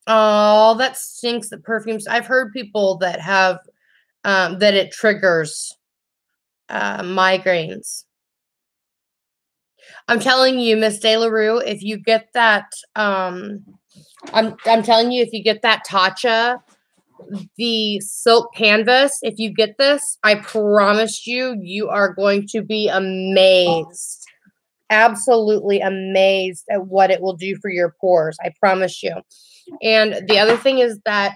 A: Oh, that stinks, the perfumes. I've heard people that have, that it triggers migraines. I'm telling you, Miss De La Rue, if you get that I'm telling you, if you get that tatcha, the silk canvas, if you get this, I promise you, you are going to be amazed. Absolutely amazed at what it will do for your pores. I promise you. And the other thing is that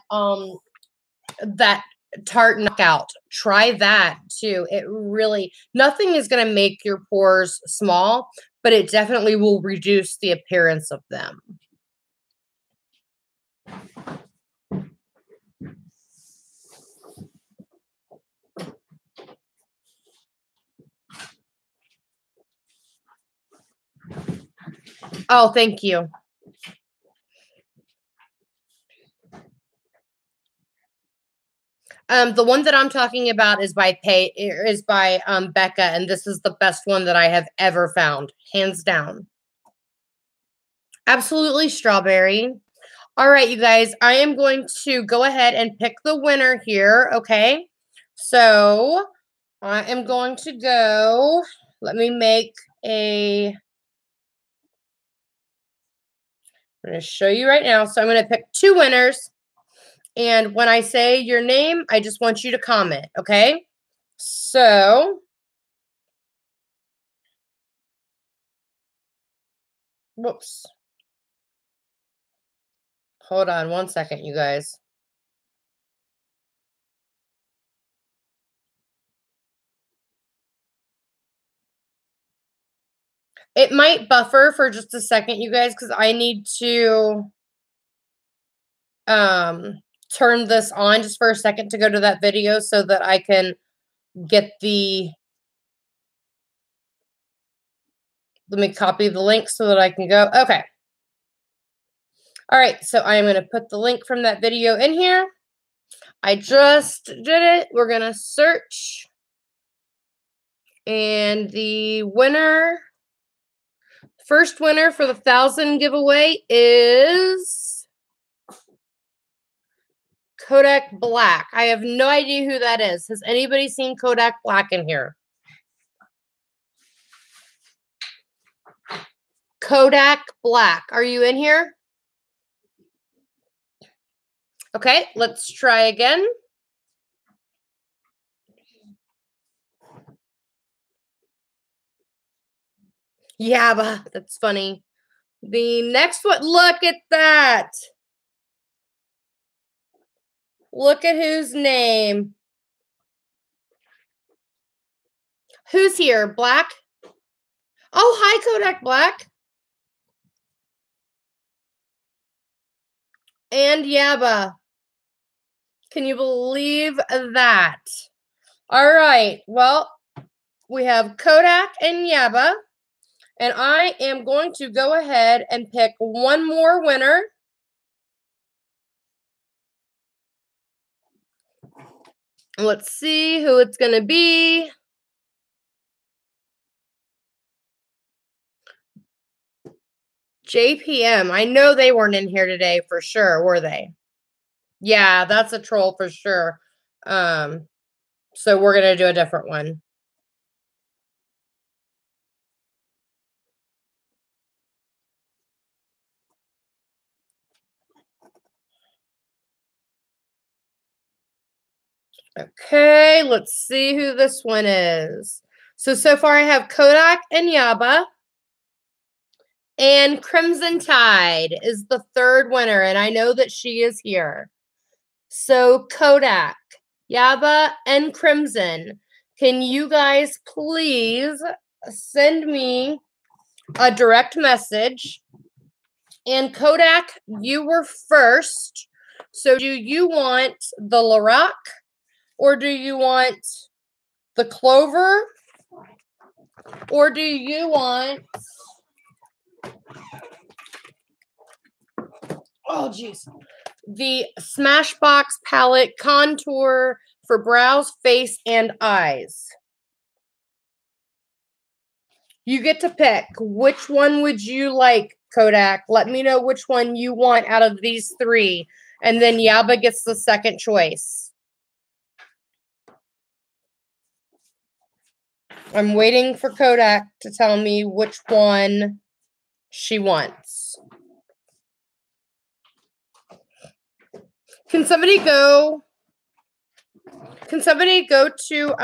A: that Tarte Knockout. Try that too. It really, nothing is going to make your pores small, but it definitely will reduce the appearance of them. Oh, thank you. The one that I'm talking about is by Becca, and this is the best one that I have ever found, hands down. Absolutely strawberry. All right, you guys, I am going to go ahead and pick the winner here, okay? So I am going to go, let me make a, I'm going to show you right now. So I'm going to pick 2 winners. And when I say your name, I just want you to comment, okay? So, whoops. Hold on 1 second, you guys. It might buffer for just a second, you guys, because I need to turn this on just for a second to go to that video so that I can get the, let me copy the link so that I can go. Okay. All right, so I am going to put the link from that video in here. I just did it. We're going to search. And the winner, first winner for the 1,000 giveaway is Kodak Black. I have no idea who that is. Has anybody seen Kodak Black in here? Kodak Black. Are you in here? Okay, let's try again. Yeah, but that's funny. The next one, look at that. Look at whose name. Who's here? Black? Oh, hi, Kodak Black. And Yaba. Can you believe that? All right. Well, we have Kodak and Yaba. And I am going to go ahead and pick one more winner. Let's see who it's going to be. JPM. I know they weren't in here today for sure, were they? Yeah, that's a troll for sure. So we're going to do a different one. Okay, let's see who this one is. So far I have Kodak and Yaba. And Crimson Tide is the third winner, and I know that she is here. So Kodak, Yaba, and Crimson, can you guys please send me a direct message? And Kodak, you were first. So do you want the Lorac or do you want the Clover? Or do you want, oh geez, the Smashbox Palette Contour for brows, face, and eyes? You get to pick. Which one would you like, Kodak? Let me know which one you want out of these 3. And then Yaba gets the second choice. I'm waiting for Kodak to tell me which one she wants. Can somebody go to,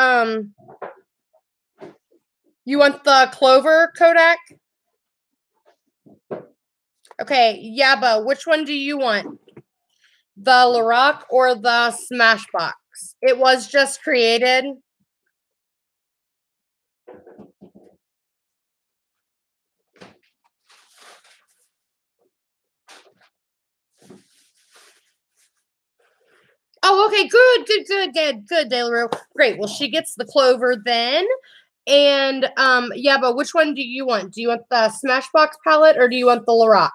A: you want the Clover Kodak? Okay, Yaba, which one do you want? The Lorac or the Smashbox? It was just created. Oh, okay, good, De La Rue. Great. Well, she gets the Clover then. And yeah, but which one do you want? Do you want the Smashbox palette or do you want the Lorac?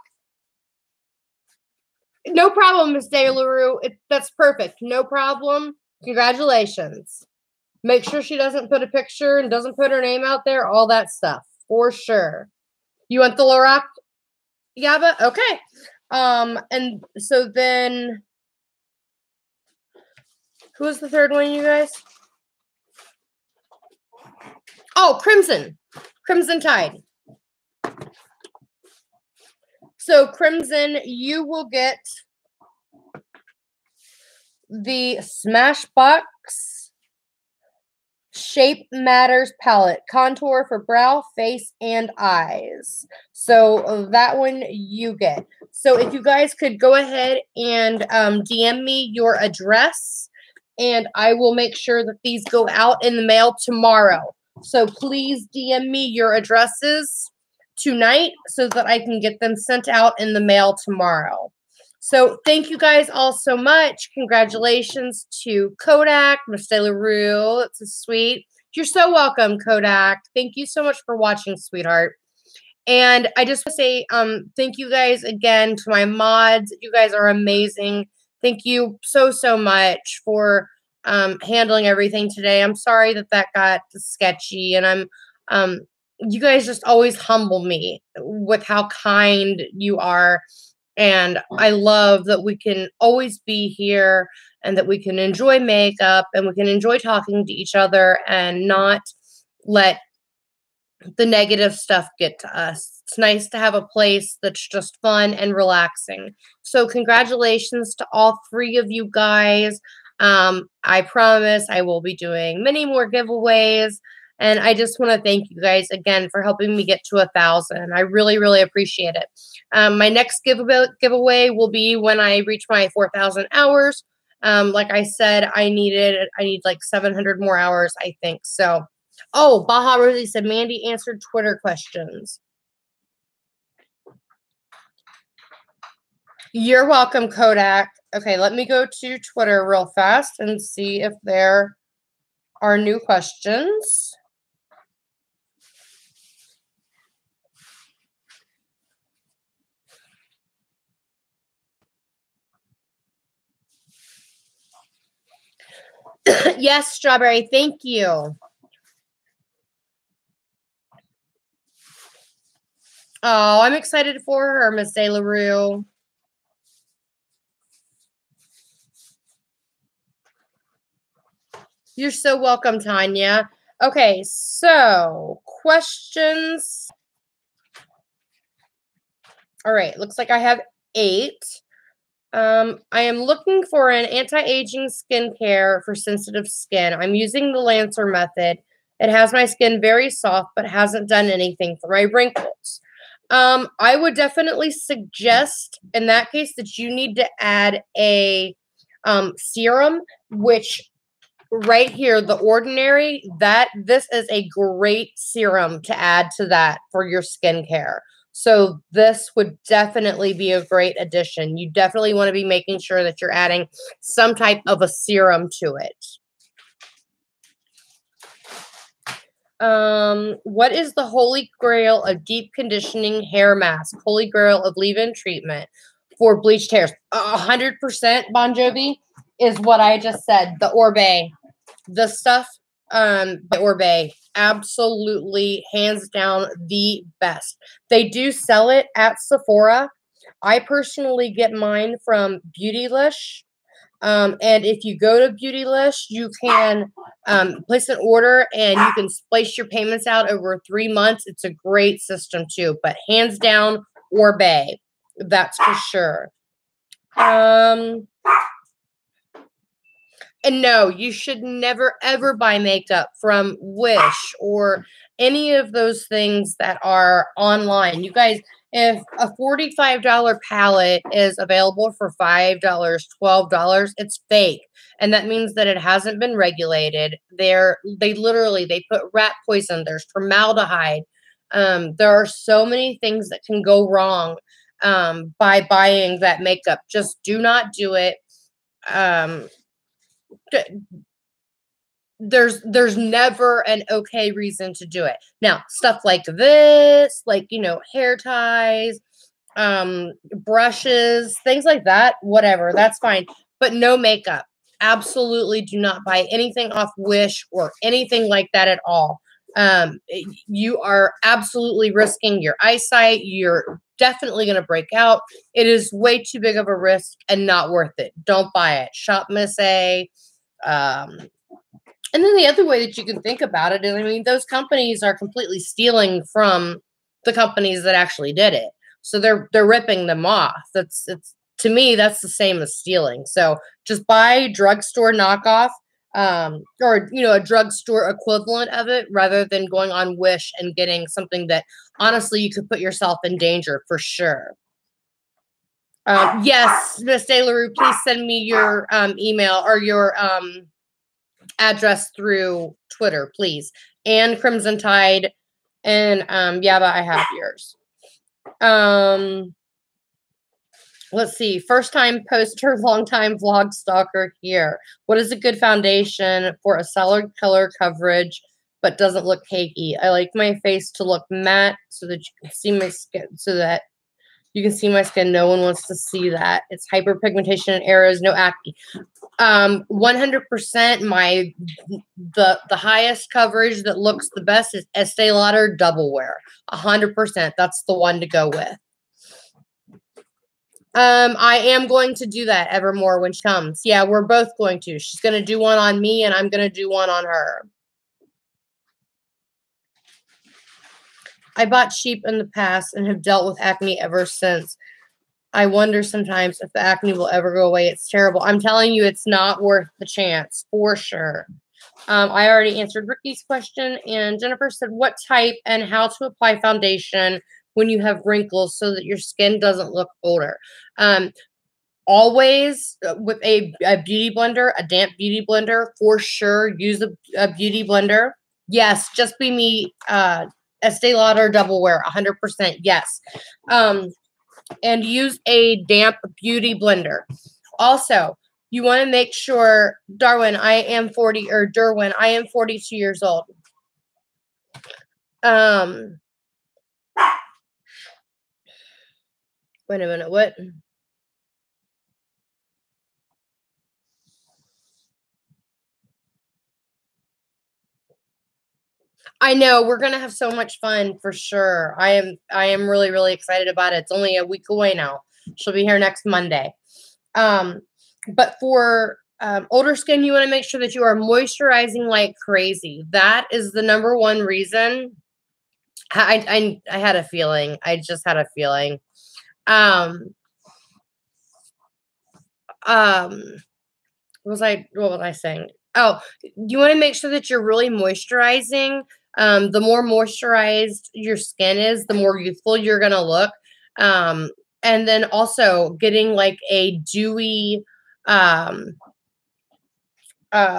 A: No problem, Miss De La Rue. That's perfect. No problem. Congratulations. Make sure she doesn't put a picture and doesn't put her name out there. All that stuff for sure. You want the Lorac, Yaba? Okay. And so then, who was the third one, you guys? Oh, Crimson. Crimson Tide. So, Crimson, you will get the Smashbox Shape Matters palette. Contour for brow, face, and eyes. So, that one you get. So, if you guys could go ahead and DM me your address, and I will make sure that these go out in the mail tomorrow. So, please DM me your addresses tonight so that I can get them sent out in the mail tomorrow. So thank you guys all so much. Congratulations to Kodak, Miss De La Rue. That's so sweet. You're so welcome, Kodak. Thank you so much for watching, sweetheart. And I just want to say thank you guys again to my mods. You guys are amazing. Thank you so much for handling everything today. I'm sorry that got sketchy, and you guys just always humble me with how kind you are. And I love that we can always be here and that we can enjoy makeup and we can enjoy talking to each other and not let the negative stuff get to us. It's nice to have a place that's just fun and relaxing. So congratulations to all three of you guys. I promise I will be doing many more giveaways. And I just want to thank you guys again for helping me get to 1,000. I really appreciate it. My next giveaway will be when I reach my 4,000 hours. Like I said, I need like 700 more hours, I think. So, oh, Baja Rosie said Mandy answered Twitter questions. You're welcome, Kodak. Okay, let me go to Twitter real fast and see if there are new questions. Yes, Strawberry, thank you. Oh, I'm excited for her, Miss De La Rue. You're so welcome, Tanya. Okay, so questions. All right, looks like I have 8. I am looking for an anti-aging skincare for sensitive skin. I'm using the Lancer method. It has my skin very soft, but hasn't done anything for my wrinkles. I would definitely suggest, in that case, that you need to add a serum, which right here, the Ordinary, this is a great serum to add to that for your skincare. So this would definitely be a great addition. You definitely want to be making sure that you're adding some type of a serum to it. What is the holy grail of deep conditioning hair mask? Holy grail of leave-in treatment for bleached hairs. 100% Bon Jovi is what I just said. The Orbe. The stuff by Orbe. Absolutely, hands down, the best. They do sell it at Sephora. I personally get mine from Beautylish. And if you go to Beautylish, you can place an order and you can splice your payments out over 3 months. It's a great system too. But hands down, Orbe. That's for sure. And no, you should never ever buy makeup from Wish or any of those things that are online. You guys, if a $45 palette is available for $5, $12, it's fake. And that means that it hasn't been regulated. They put rat poison, there's formaldehyde. There are so many things that can go wrong by buying that makeup. Just do not do it. There's never an okay reason to do it. Now, stuff like this, like, hair ties, brushes, things like that, whatever, that's fine. But no makeup. Absolutely do not buy anything off Wish or anything like that at all. You are absolutely risking your eyesight. You're definitely going to break out. It is way too big of a risk and not worth it. Don't buy it. Shop Miss A. And then the other way that you can think about it is, I mean, those companies are completely stealing from the companies that actually did it. So they're ripping them off. It's to me, that's the same as stealing. So just buy drugstore knockoff, or a drugstore equivalent of it, rather than going on Wish and getting something that honestly you could put yourself in danger for sure. Yes, Miss DeLaRue, please send me your email or your address through Twitter, please. And Crimson Tide and Yaba, I have yours. Let's see. First time poster, long time vlog stalker here. What is a good foundation for a solid color coverage but doesn't look cakey? I like my face to look matte so that you can see my skin, No one wants to see that. It's hyperpigmentation and errors, no acne. 100%. The highest coverage that looks the best is Estee Lauder Double Wear. 100%. That's the one to go with. I am going to do that Evermore when she comes. Yeah, we're both going to. She's going to do one on me, and I'm going to do one on her. I bought cheap in the past and have dealt with acne ever since. I wonder sometimes if the acne will ever go away. It's terrible. I'm telling you, it's not worth the chance, for sure. I already answered Ricky's question, and Jennifer said, what type and how to apply foundation when you have wrinkles so that your skin doesn't look older. Always with a beauty blender, a damp beauty blender, for sure. Use a beauty blender. Yes, just be me. Estee Lauder Double Wear, 100%. Yes. And use a damp beauty blender. Also, you want to make sure, Derwin, I am 42 years old. Wait a minute, what? I know, we're gonna have so much fun for sure. I am really, really excited about it. It's only a week away now. She'll be here next Monday. But for older skin, you want to make sure that you are moisturizing like crazy. That is the number one reason. I had a feeling. I just had a feeling. What was I saying? Oh, you want to make sure that you're really moisturizing. The more moisturized your skin is, the more youthful you're going to look. And then also getting like a dewy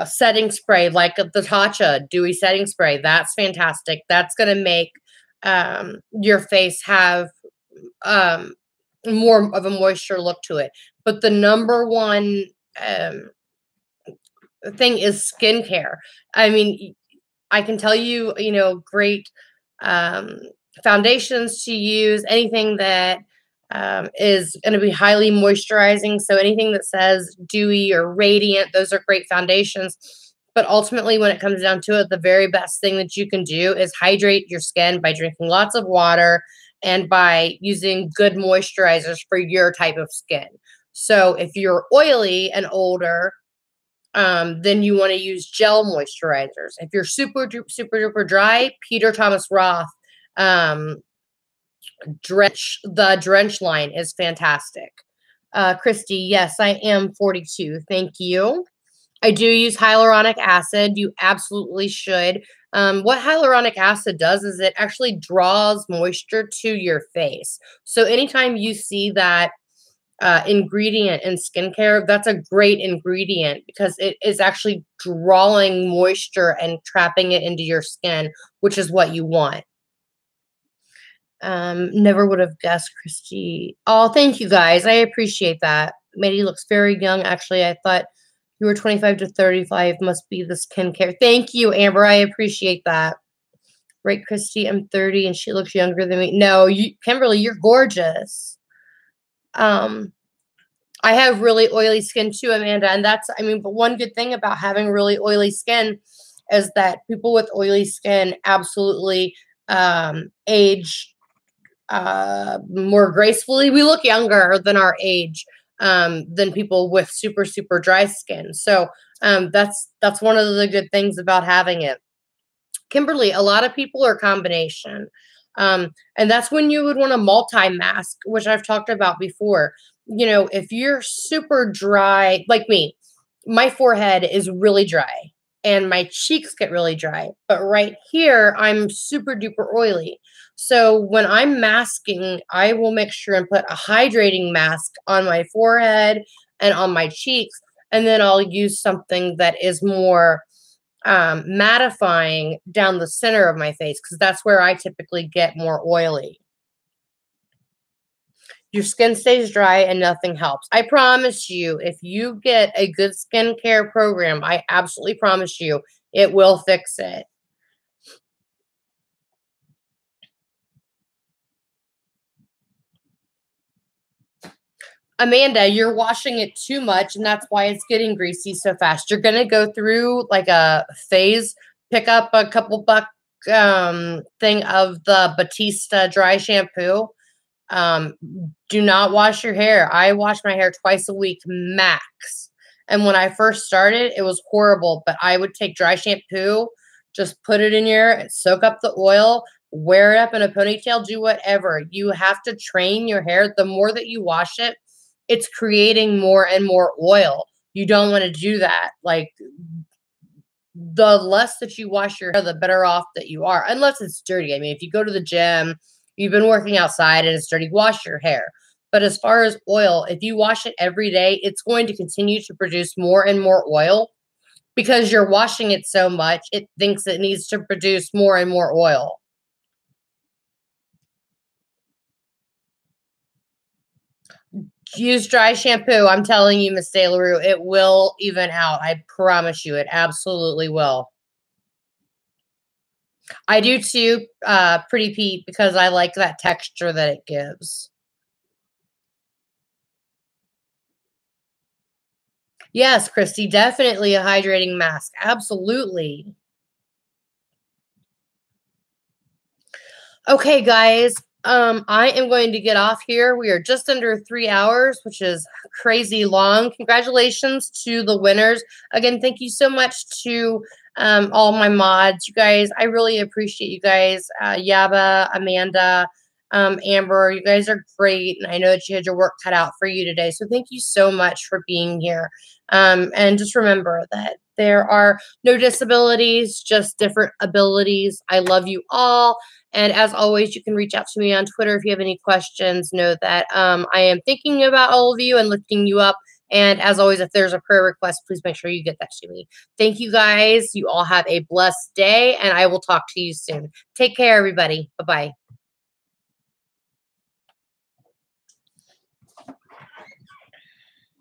A: setting spray, like the Tatcha dewy setting spray. That's fantastic. That's going to make your face have more of a moisture look to it. But the number one thing is skincare. I mean, I can tell you, great foundations to use, anything that is going to be highly moisturizing. So anything that says dewy or radiant, those are great foundations. But ultimately, when it comes down to it, the very best thing that you can do is hydrate your skin by drinking lots of water and by using good moisturizers for your type of skin. So if you're oily and older, then you want to use gel moisturizers. If you're super duper dry, Peter Thomas Roth Drench line is fantastic. Christy, yes, I am 42. Thank you. I do use hyaluronic acid. You absolutely should. What hyaluronic acid does is it actually draws moisture to your face. So anytime you see that ingredient in skincare, that's a great ingredient because it is actually drawing moisture and trapping it into your skin, which is what you want. Never would have guessed, Christy. Oh, thank you guys. I appreciate that. Maddie looks very young. Actually, I thought you were 25 to 35. Must be the skincare. Thank you, Amber. I appreciate that. Right, Christy, I'm 30 and she looks younger than me. No, Kimberly, you're gorgeous. I have really oily skin too, Amanda. And but one good thing about having really oily skin is that people with oily skin absolutely age more gracefully. We look younger than our age than people with super, super dry skin. So that's one of the good things about having it. Kimberly, a lot of people are combination. And that's when you would want a multi-mask, which I've talked about before. You know, if you're super dry, like me, my forehead is really dry and my cheeks get really dry. But right here, I'm super duper oily. So when I'm masking, I will make sure and put a hydrating mask on my forehead and on my cheeks. And then I'll use something that is more mattifying down the center of my face because that's where I typically get more oily. Your skin stays dry and nothing helps. I promise you, if you get a good skincare program, I absolutely promise you, it will fix it. Amanda, you're washing it too much, and that's why it's getting greasy so fast. You're going to go through like a phase, pick up a couple buck thing of the Batista dry shampoo. Do not wash your hair. I wash my hair twice a week max. And when I first started, it was horrible, but I would take dry shampoo, just put it in your, soak up the oil, wear it up in a ponytail, do whatever. You have to train your hair. The more that you wash it, it's creating more and more oil. You don't want to do that. Like, the less that you wash your hair, the better off that you are, unless it's dirty. I mean, if you go to the gym, you've been working outside and it's dirty, wash your hair. But as far as oil, if you wash it every day, it's going to continue to produce more and more oil because you're washing it so much, it thinks it needs to produce more and more oil. Use dry shampoo. I'm telling you, Miss De La Rue, it will even out. I promise you, it absolutely will. I do too, Pretty Pete, because I like that texture that it gives. Yes, Christy, definitely a hydrating mask. Absolutely. Okay, guys. I am going to get off here. We are just under 3 hours, which is crazy long. Congratulations to the winners. Again, thank you so much to all my mods. You guys, I really appreciate you guys. Yaba, Amanda, Amber, you guys are great. And I know that you had your work cut out for you today. So thank you so much for being here. And just remember that there are no disabilities, just different abilities. I love you all. And as always, you can reach out to me on Twitter if you have any questions. Know that I am thinking about all of you and lifting you up. And as always, if there's a prayer request, please make sure you get that to me. Thank you, guys. You all have a blessed day, and I will talk to you soon. Take care, everybody. Bye-bye.